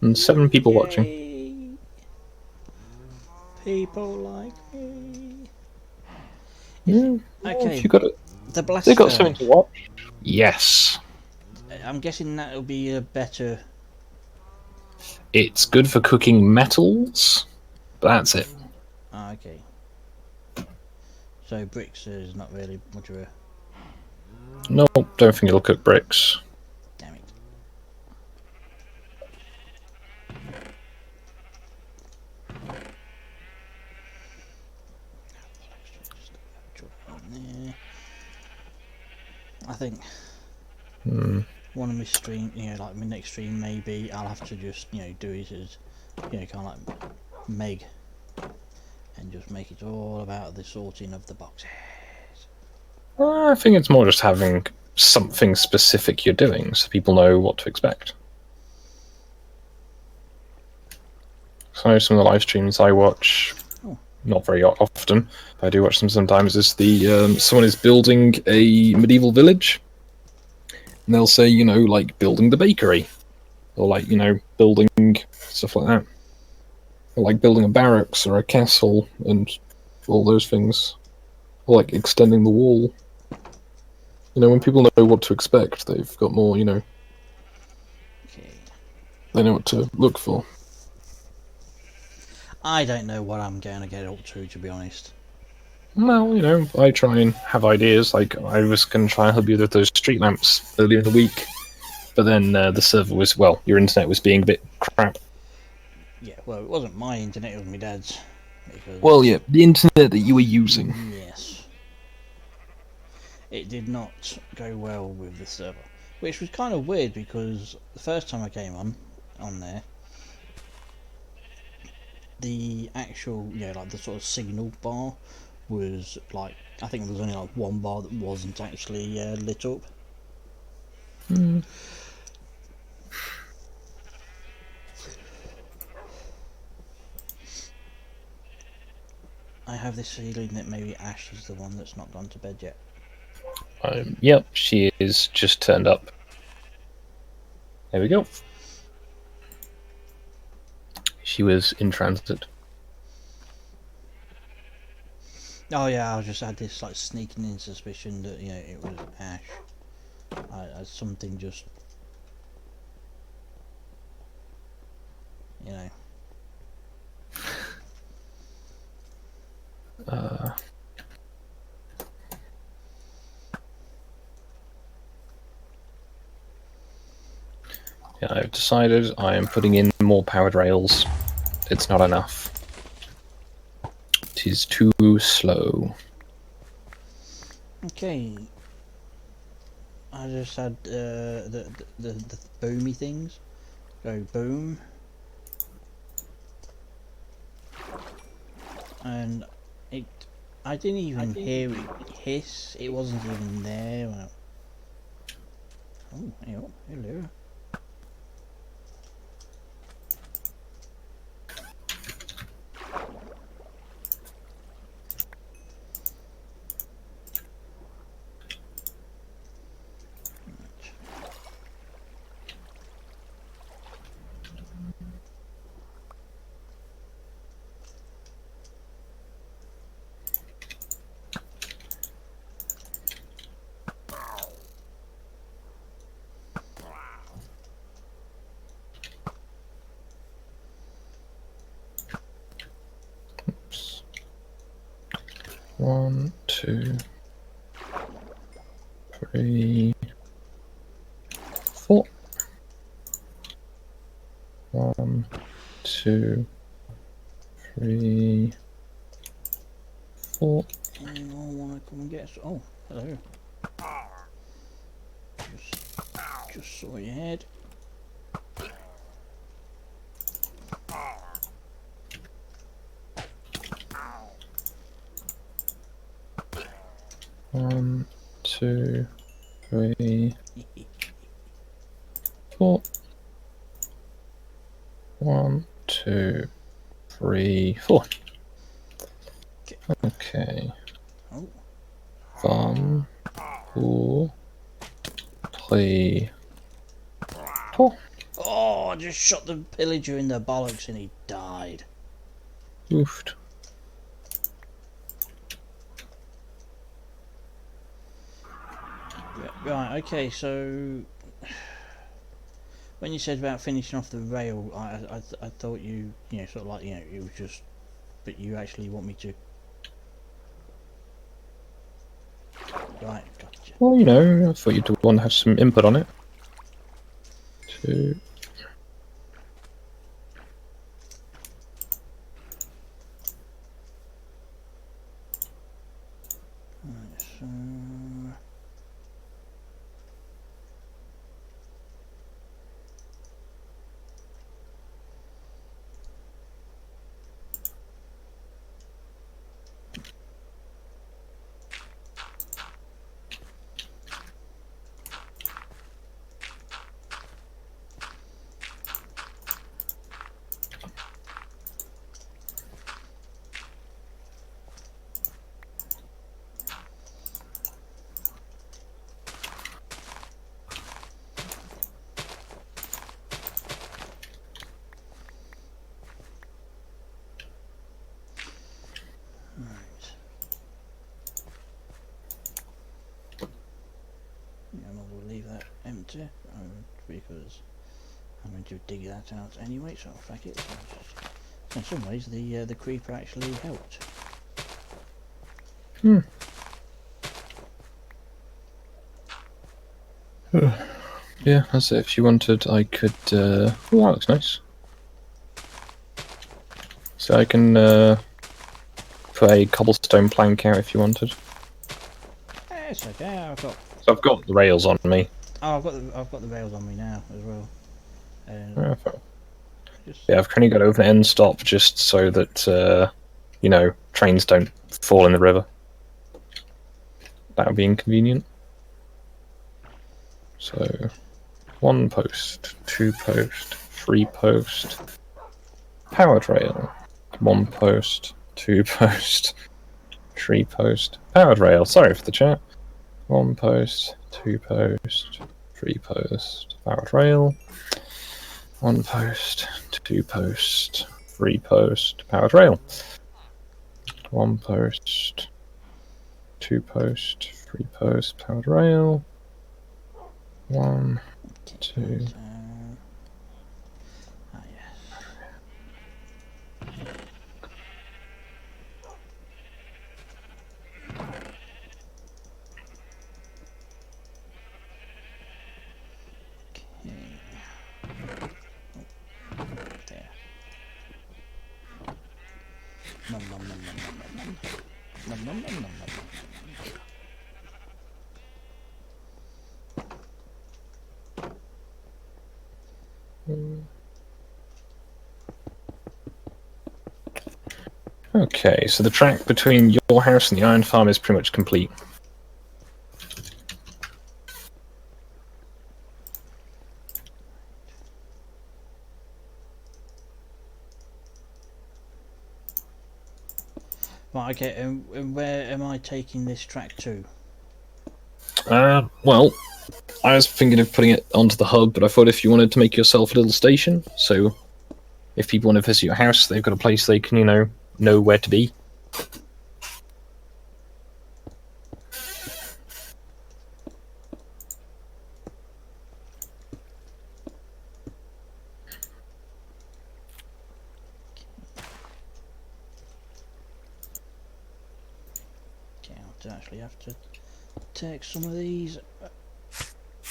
and 7 people watching. Yay. People like me. Yeah. Okay. If you got it, The blast they got furnace. something to watch. Yes. I'm guessing that'll be a better. It's good for cooking metals, but that's it. Ah, okay. So bricks is not really much of a. No, don't think it'll cook bricks. Damn it. I think one of my stream, like my next stream, maybe I'll have to just, do it as, kind of like Meg, and just make it all about the sorting of the boxes. I think it's more just having something specific you're doing, so people know what to expect. So I know some of the live streams I watch, not very often, but I do watch them sometimes, is the someone is building a medieval village, and they'll say, like building the bakery, or like, building stuff like that. Or like building a barracks or a castle and all those things. Or like extending the wall. When people know what to expect, they've got more, Okay. they know what to look for. I don't know what I'm going to get up to be honest. Well, I try and have ideas. Like, I was going to try and help you with those street lamps earlier in the week, but then the server was, your internet was being a bit crap. Yeah, well, it wasn't my internet, it was my dad's. Because, Well, yeah, the internet that you were using. Yes. It did not go well with the server, which was kind of weird because the first time I came on there, the actual, like the sort of signal bar was like, I think there was only like one bar that wasn't actually lit up. I have this feeling that maybe Ash is the one that's not gone to bed yet. Yep, she is just turned up. There we go. She was in transit. Oh yeah, I just had this like sneaking in suspicion that it was Ash. Something just Yeah, I've decided I am putting in more powered rails. It's not enough. It is too slow. Okay. I just had the boomy things go boom, and I didn't even hear it hiss. It wasn't even there. Oh, hello. Oops. 1, 2, 3, 4. 1, 2, 3, 4. Anyone want to come and get us? Oh, hello. Just saw your head. One, 2, 3, 4. 1, 2, 3, 4. Okay. Oh. 1, 2, 3, 4. Oh, I just shot the pillager in the bollocks and he died. Oofed. Right, okay, so when you said about finishing off the rail, I thought you know, sort of like, you know, it was just, but you actually want me to. Right, gotcha. Well, you know, I thought you'd want to have some input on it. Two. Right, so. We'll leave that empty because I'm going to dig that out anyway, so fuck it. So in some ways the creeper actually helped. Yeah, that's it. If you wanted, I could... oh, that looks nice. So I can put a cobblestone plank out if you wanted. It's okay. I've got the rails on me. Oh, I've got the rails on me now as well. Yeah, I've currently got over an end stop just so that you know, trains don't fall in the river. That would be inconvenient. So, 1 post, 2 post, 3 post, powered rail. 1 post, 2 post, 3 post, powered rail. Sorry for the chat. 1 post, 2 post, 3 post, powered rail. 1 post, 2 post, 3 post, powered rail. 1 post, 2 post, 3 post, powered rail. 1, 2. Nom nom nom nom nom nom. Nom nom nom nom nom. Okay, so the track between your house and the iron farm is pretty much complete. Right, okay, and where am I taking this track to? Well, I was thinking of putting it onto the hub, but I thought if you wanted to make yourself a little station, so if people want to visit your house, they've got a place they can, you know where to be. Okay, I'll actually have to take some of these.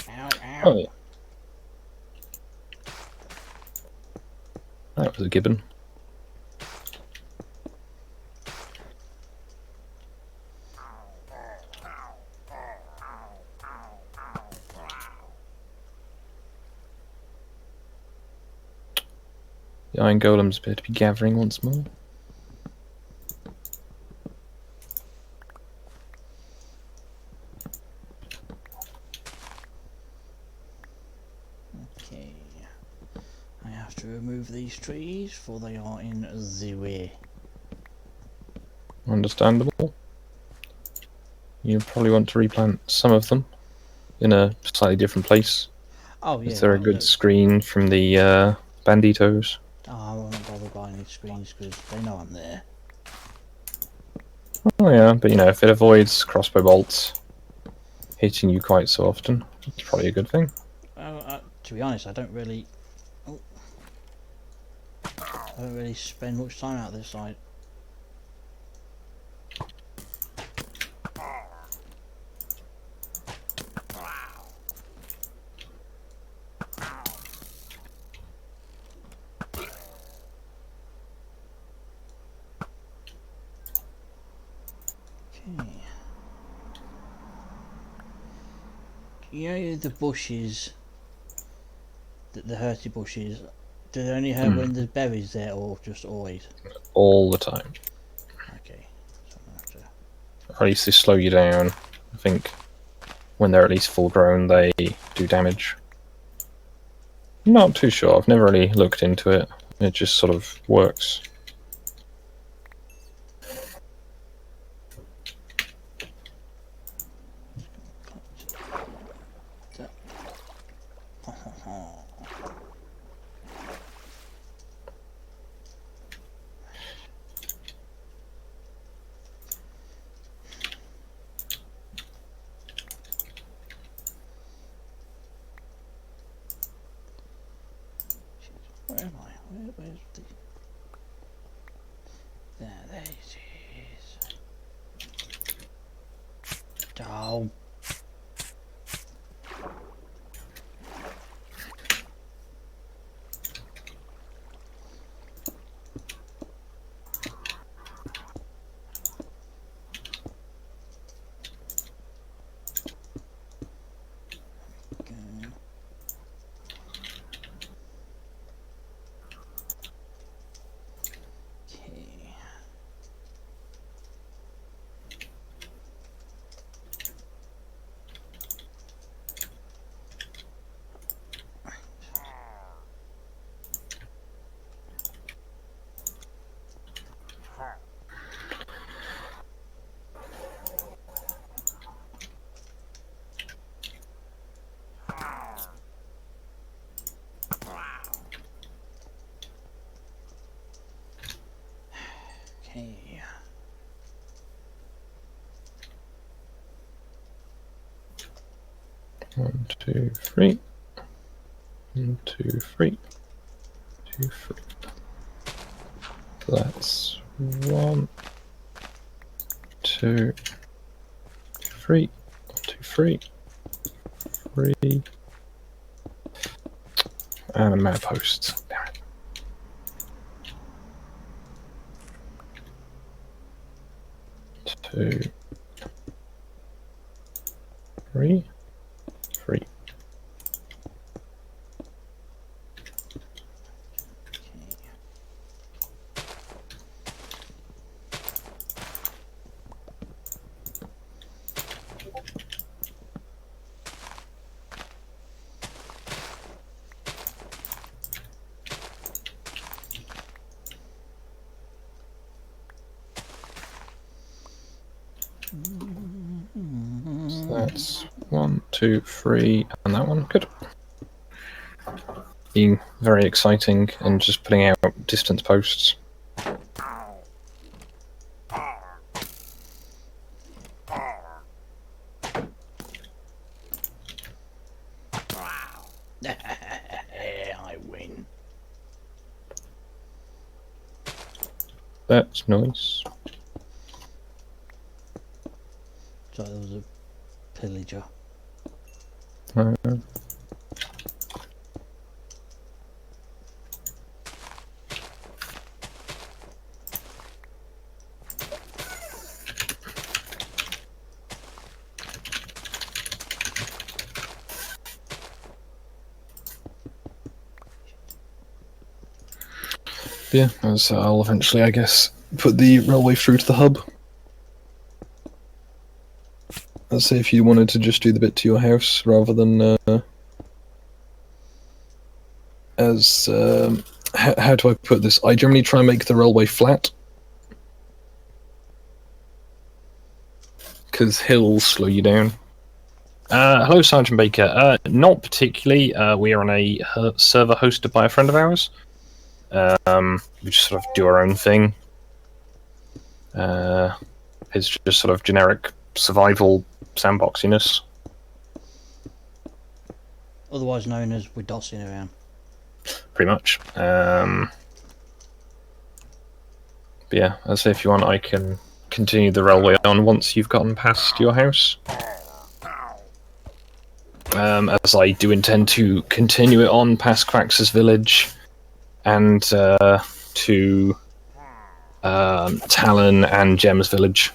Ow, ow. Oh, yeah. That was a gibbon. The iron golems appear to be gathering once more. Okay. I have to remove these trees, for they are in the way. Understandable. You probably want to replant some of them in a slightly different place. Oh yeah. Is there a well, good look. screen from the Banditos? Oh, I won't bother buying any screens because they know I'm there. Oh yeah, but you know, if it avoids crossbow bolts hitting you quite so often, it's probably a good thing. To be honest, I don't really spend much time out this side. Okay. You know the bushes, the hurty bushes, do they only hurt when there's berries there or just always? All the time. Okay. So I'm gonna have to... Or at least they slow you down. I think when they're at least full grown, they do damage. Not too sure. I've never really looked into it. It just sort of works. Where am I? Where's the... There it is. Oh. Okay. 1, 2, 3. 1, 2, 3. 2, 3. That's 1, 2, 3. 1, 2, 3. 3. And a map post. Damn it. Two, 3, 3. So that's 1, 2, 3, and that one. Good. Being very exciting and just putting out distance posts. I win. That's nice. So there was a pillager. Yeah, as I'll eventually, I guess, put the railway through to the hub. Let's say if you wanted to just do the bit to your house rather than how do I put this? I generally try and make the railway flat because hills slow you down. Hello, Sergeant Baker. Not particularly. We are on a server hosted by a friend of ours. We just sort of do our own thing. It's just sort of generic survival sandboxiness. Otherwise known as we're dossing around. Pretty much. But yeah, as if you want, I can continue the railway on once you've gotten past your house. As I do intend to continue it on past Quax's village and to Talon and Gem's village.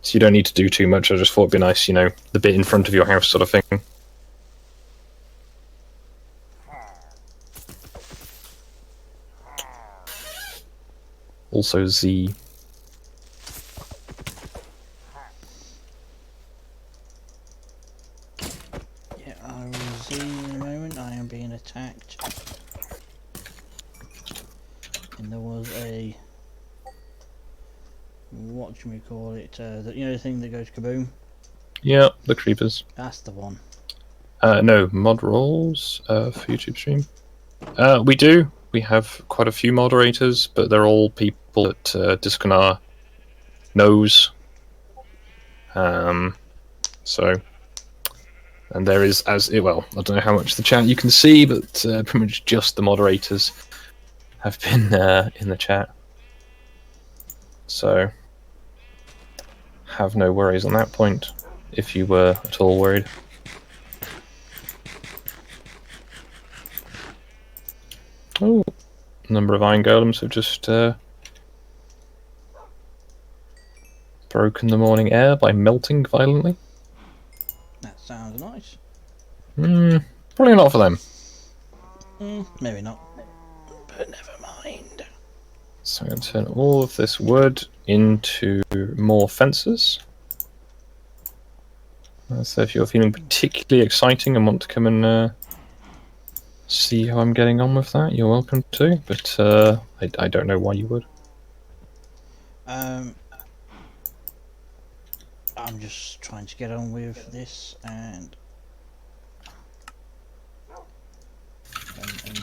So you don't need to do too much. I just thought it'd be nice, you know, the bit in front of your house sort of thing. Also Z. Yeah, I will Z in a moment. I am being attacked. And there was a... what do we call it? You know the thing that goes kaboom? Yeah, the creepers. That's the one. No, mod roles for YouTube stream. We do. We have quite a few moderators, but they're all people that Disconar knows. So, and there is, well, I don't know how much the chat you can see, but pretty much just the moderators have been in the chat. So, have no worries on that point, if you were at all worried. Oh, a number of iron golems have just broken the morning air by melting violently. That sounds nice. Probably not for them. Maybe not. But never mind. So I'm going to turn all of this wood into more fences. So if you're feeling particularly exciting and want to come and see how I'm getting on with that, you're welcome to, but I don't know why you would. I'm just trying to get on with this and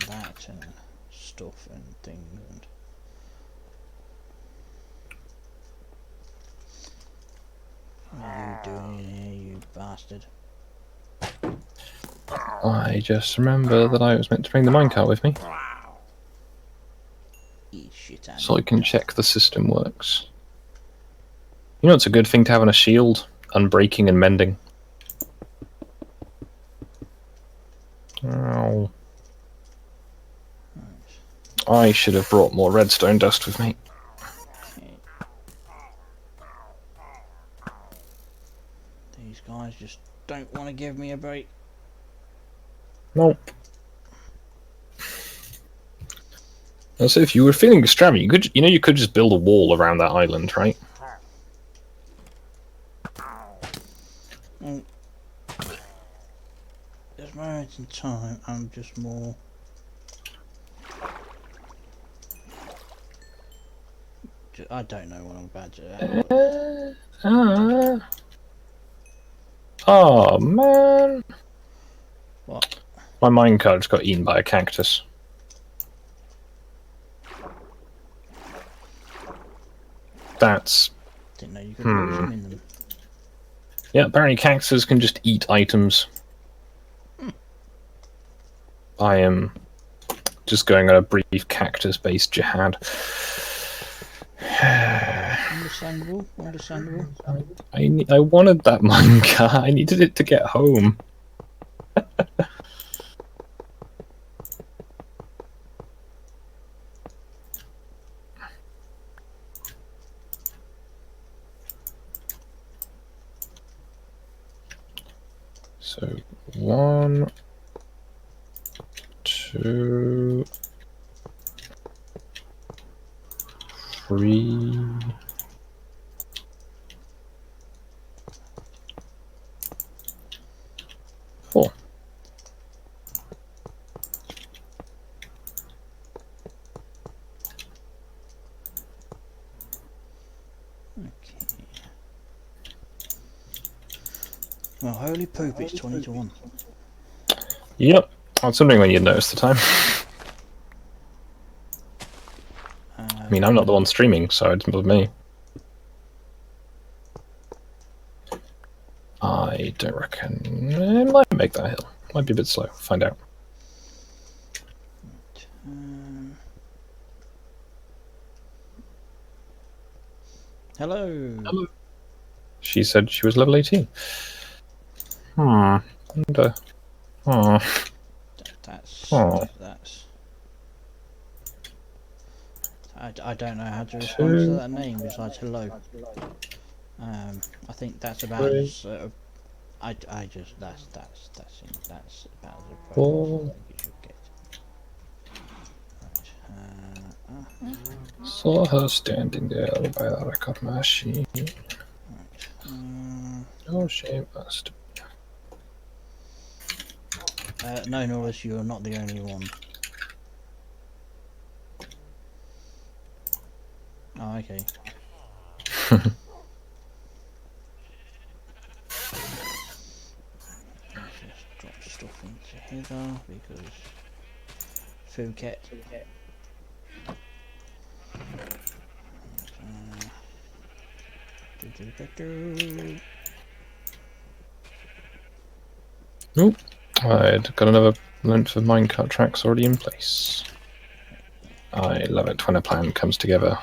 that and stuff and things and what are you doing here, you bastard? I just remember that I was meant to bring the minecart with me, Eat shit out so I can check the system works. You know, it's a good thing to have on a shield, unbreaking and mending. Ow. I should have brought more redstone dust with me. Okay. These guys just don't want to give me a break. Nope. So if you were feeling extravagant, you could just build a wall around that island, right? There's moments in time I'm just more I don't know what I'm about to Oh man. What? My minecart's got eaten by a cactus. That's... Didn't know you could lose them in them. Yeah, apparently cactuses can just eat items. I am just going on a brief cactus-based jihad. Understandable, understandable. I wanted that minecart. I needed it to get home. So 1, 2, 3. Four. Okay. Well, holy poop, it's 20 to 1. Yep. I was wondering when you'd notice the time. I mean, I'm not the one streaming, so it's with me. I don't reckon... It might make that hill. Might be a bit slow. Find out. Hello. Hello. She said she was level 18. And, That's... I don't know how to respond to that name besides hello. I think that's about as... I just... That's about as appropriate as you should get. Saw her standing there by the record machine. Oh, she must. No, Norris, you're not the only one. Oh, okay. Just drop stuff into here because Phuket. Nope. I'd got another length of minecart tracks already in place. I love it when a plan comes together.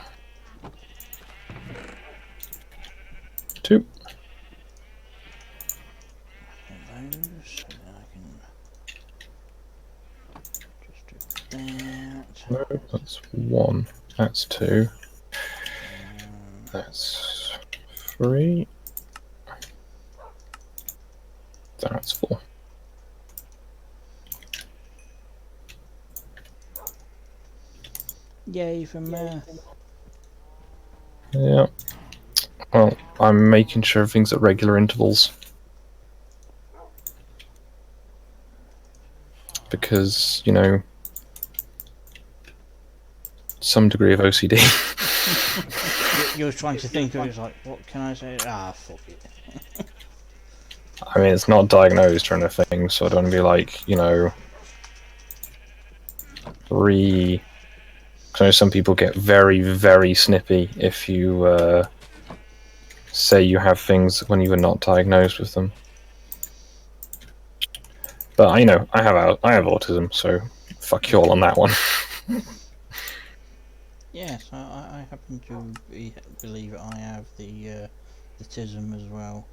2. No, that's 1. That's 2. That's 3. That's 4. Yay for math. Yeah. Well, I'm making sure everything's at regular intervals. Because, you know, some degree of OCD. You're trying to think of it like, what can I say? Ah, fuck it. I mean, it's not diagnosed or anything, so I don't want to be like, you know, 3... Because I know some people get very, very snippy if you say you have things when you were not diagnosed with them. But I know I have autism, so fuck you all on that one. Yes, I happen to believe I have the autism as well.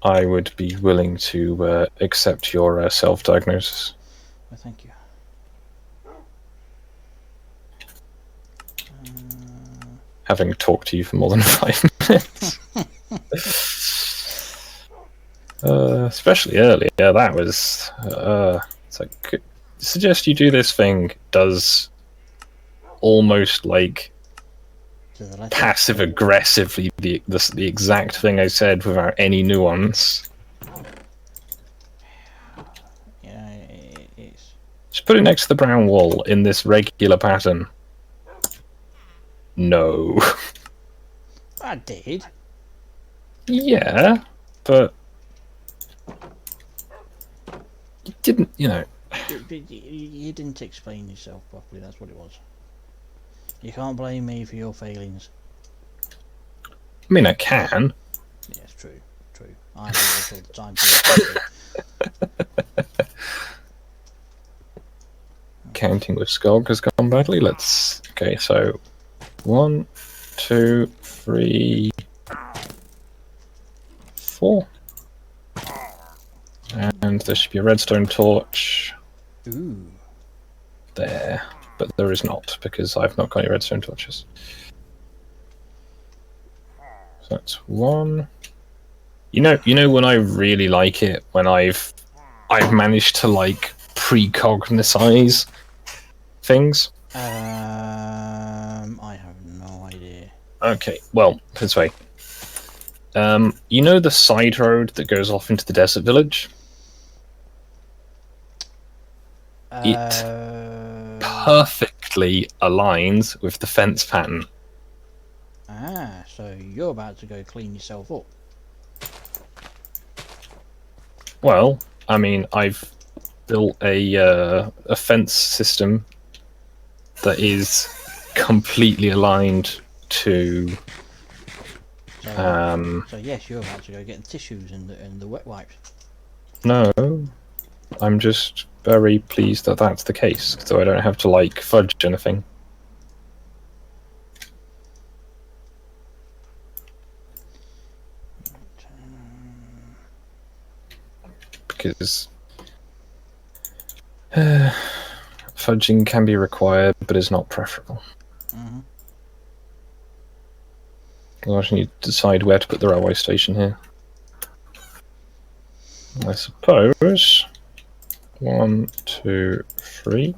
I would be willing to accept your self-diagnosis. Well, thank you. Having talked to you for more than 5 minutes. Especially earlier, that was... it's like, suggest you do this thing, does almost like passive-aggressively the exact thing I said without any nuance. Yeah, it's... Just put it next to the brown wall in this regular pattern. No. I did. Yeah, but you didn't, you know. You didn't explain yourself properly, that's what it was. You can't blame me for your failings. I mean, I can. Yes, true. I do this all the time too. Counting with Skog has gone badly. Let's... Okay, so 1, 2, 3, 4. And there should be a redstone torch. Ooh. There. But there is not, because I've not got any redstone torches. So that's 1. You know when I really like it, when I've managed to like precognitize things? I have no idea. Okay, well, this way. You know the side road that goes off into the desert village? It perfectly aligns with the fence pattern. Ah, so you're about to go clean yourself up. Well, I mean, I've built a fence system that is completely aligned to. So yes, you're about to go get the tissues and the wet wipes. No, I'm just very pleased that that's the case, so I don't have to like fudge anything. Because fudging can be required, but is not preferable. Mm-hmm. Otherwise, you need to decide where to put the railway station here. I suppose 1, 2, 3.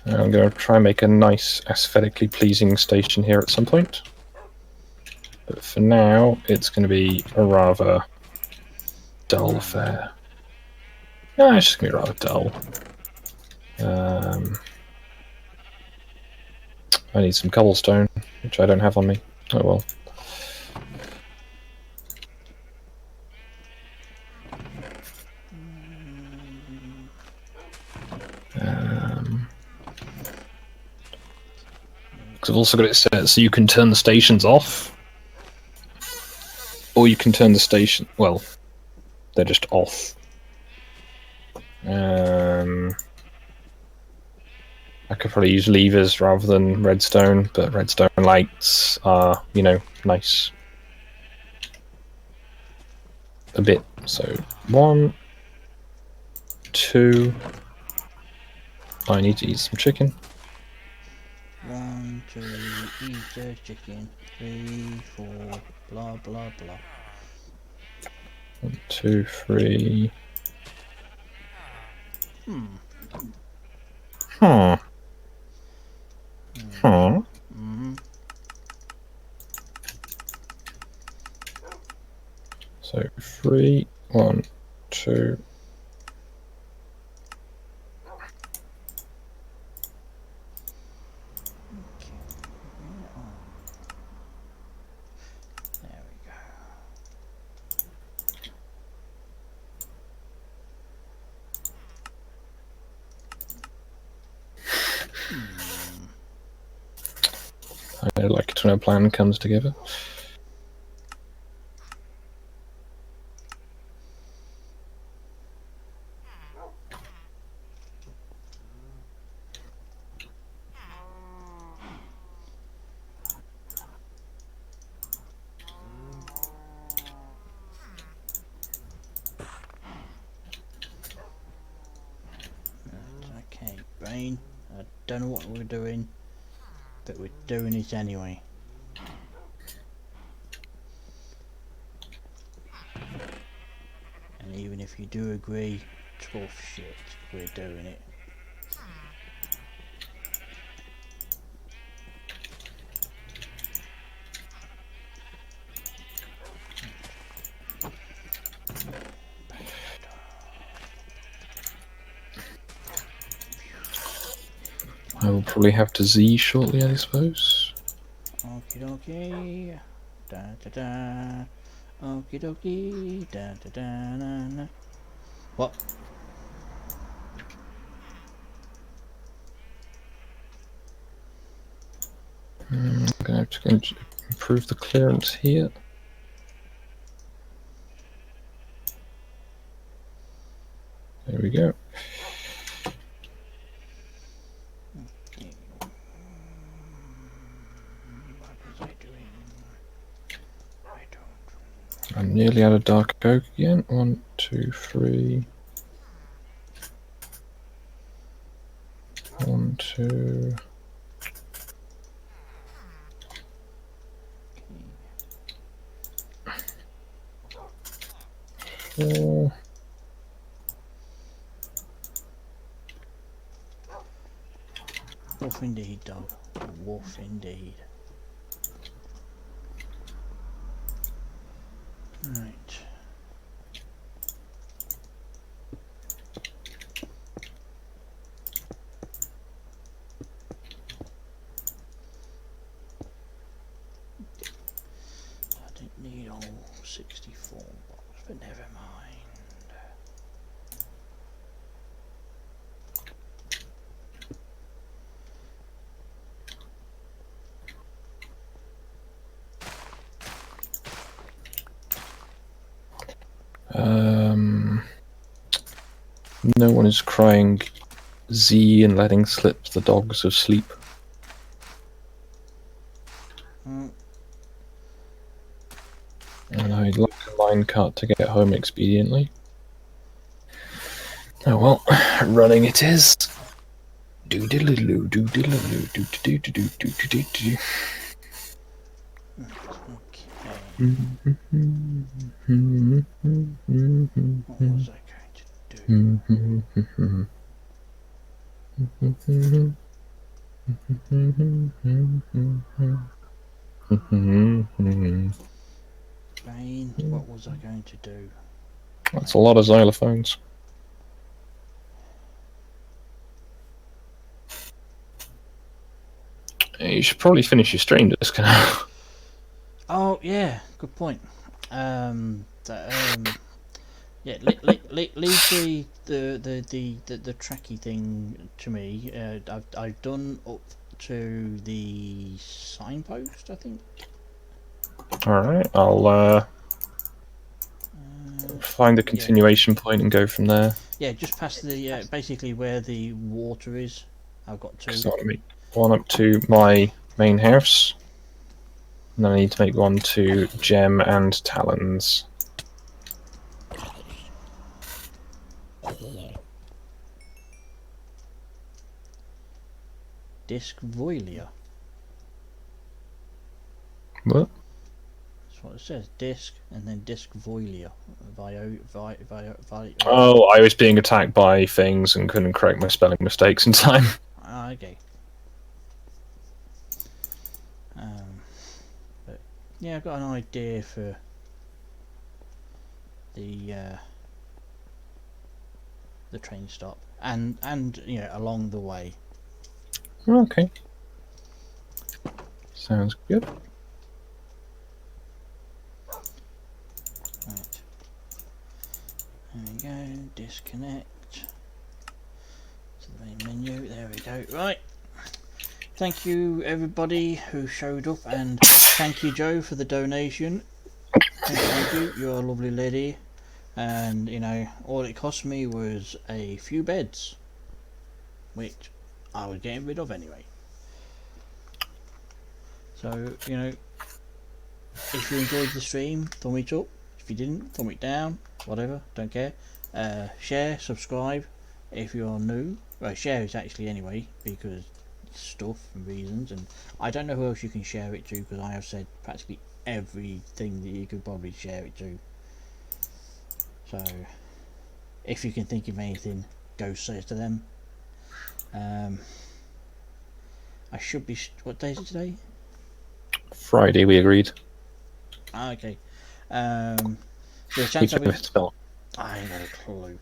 And I'm going to try and make a nice, aesthetically pleasing station here at some point. But for now, it's going to be a rather dull affair. No, it's just going to be rather dull. I need some cobblestone, which I don't have on me. Oh well. Because I've also got it set so you can turn the stations off, or you can turn the station. Well, they're just off. I could probably use levers rather than redstone, but redstone lights are, you know, nice. A bit. So 1, 2. I need to eat some chicken. 1, 2, eat the chicken. 3, 4, blah blah blah. 1, 2, 3. So 3, 1, 2. There we go. I like it when a plan comes together. Okay, brain. I don't know what we're doing, but we're doing it anyway. And even if you do agree, tough shit, we're doing it. I will probably have to Z shortly, I suppose. Okie dokie. Da da da. Okie dokie. Da da da na na. What? I'm going to have to improve the clearance here. There we go. I'm nearly out of dark oak again. 1, 2, 3. 1, 2. 4. Wolf indeed, dog. Wolf indeed. Right. I didn't need all 6 64 box, but never mind. No one is crying Z and letting slip the dogs of sleep. Mm. And I'd like a minecart to get home expediently. Oh well, running it is. Do-diddle-doo, do-diddle-doo, do-do-do-do-do, do-do-do-do. What was I going to do? Bane, what was I going to do? That's a lot of xylophones. You should probably finish your stream disc now. Oh yeah, good point. Yeah, leave the tracky thing to me. I've done up to the signpost, I think. All right, I'll find the continuation point and go from there. Yeah, just past the basically where the water is. I've got to. So I want to make one up to my main house, and then I need to make one to Gem and Talons. Disc Voilia. What? That's what it says. Disc and then Disc Voilia. Oh, I was being attacked by things and couldn't correct my spelling mistakes in time. Ah, okay. But yeah, I've got an idea for the train stop and you know, along the way. Okay. Sounds good. Right. There we go. Disconnect. To the main menu. There we go. Right. Thank you everybody who showed up, and thank you Joe for the donation. Thank you. You're a lovely lady. And you know, all it cost me was a few beds, which I was getting rid of anyway. So you know, if you enjoyed the stream, thumb it up. If you didn't, thumb it down. Whatever, don't care. Share, subscribe if you're new. Well, share it actually anyway, because stuff and reasons, and I don't know who else you can share it to, because I have said practically everything that you could probably share it to. So if you can think of anything, go say it to them. I should be. What day is it today? Friday, we agreed. Ah, okay. There's a chance I ain't got a clue.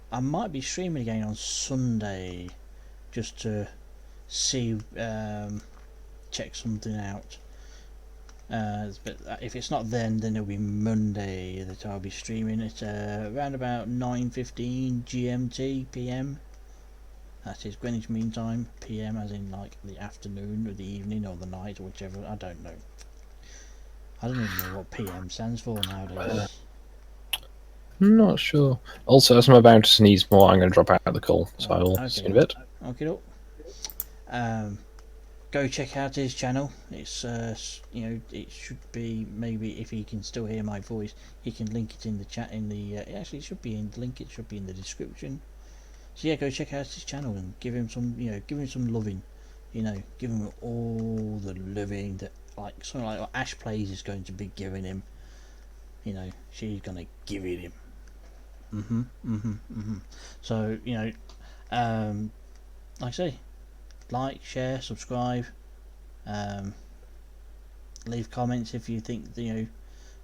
I might be streaming again on Sunday, just to see, check something out. But if it's not then it'll be Monday that I'll be streaming it around about 9:15 GMT PM. That is Greenwich Mean Time, PM as in like the afternoon or the evening or the night or whichever. I don't know. I don't even know what PM stands for nowadays. I'm not sure. Also, as I'm about to sneeze more, I'm going to drop out of the call, so I will see you in a bit. Okay. Go check out his channel. It's you know, it should be, maybe if he can still hear my voice, he can link it in the chat. In the actually, it should be in the link. It should be in the description. So yeah, go check out his channel and give him some, you know, give him some loving. You know, give him all the loving that, like something like what Ash Plays is going to be giving him. You know, she's gonna give it him. So you know, like I say, like, share, subscribe, leave comments if you think, you know,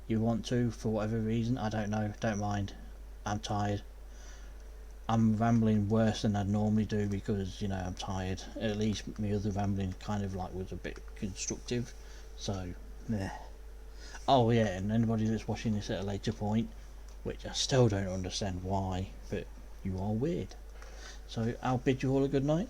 you want to, for whatever reason. I don't know, don't mind. I'm tired. I'm rambling worse than I'd normally do because, you know, I'm tired. At least my other rambling kind of like was a bit constructive. So yeah. Oh yeah, and anybody that's watching this at a later point, which I still don't understand why, but you are weird. So I'll bid you all a good night.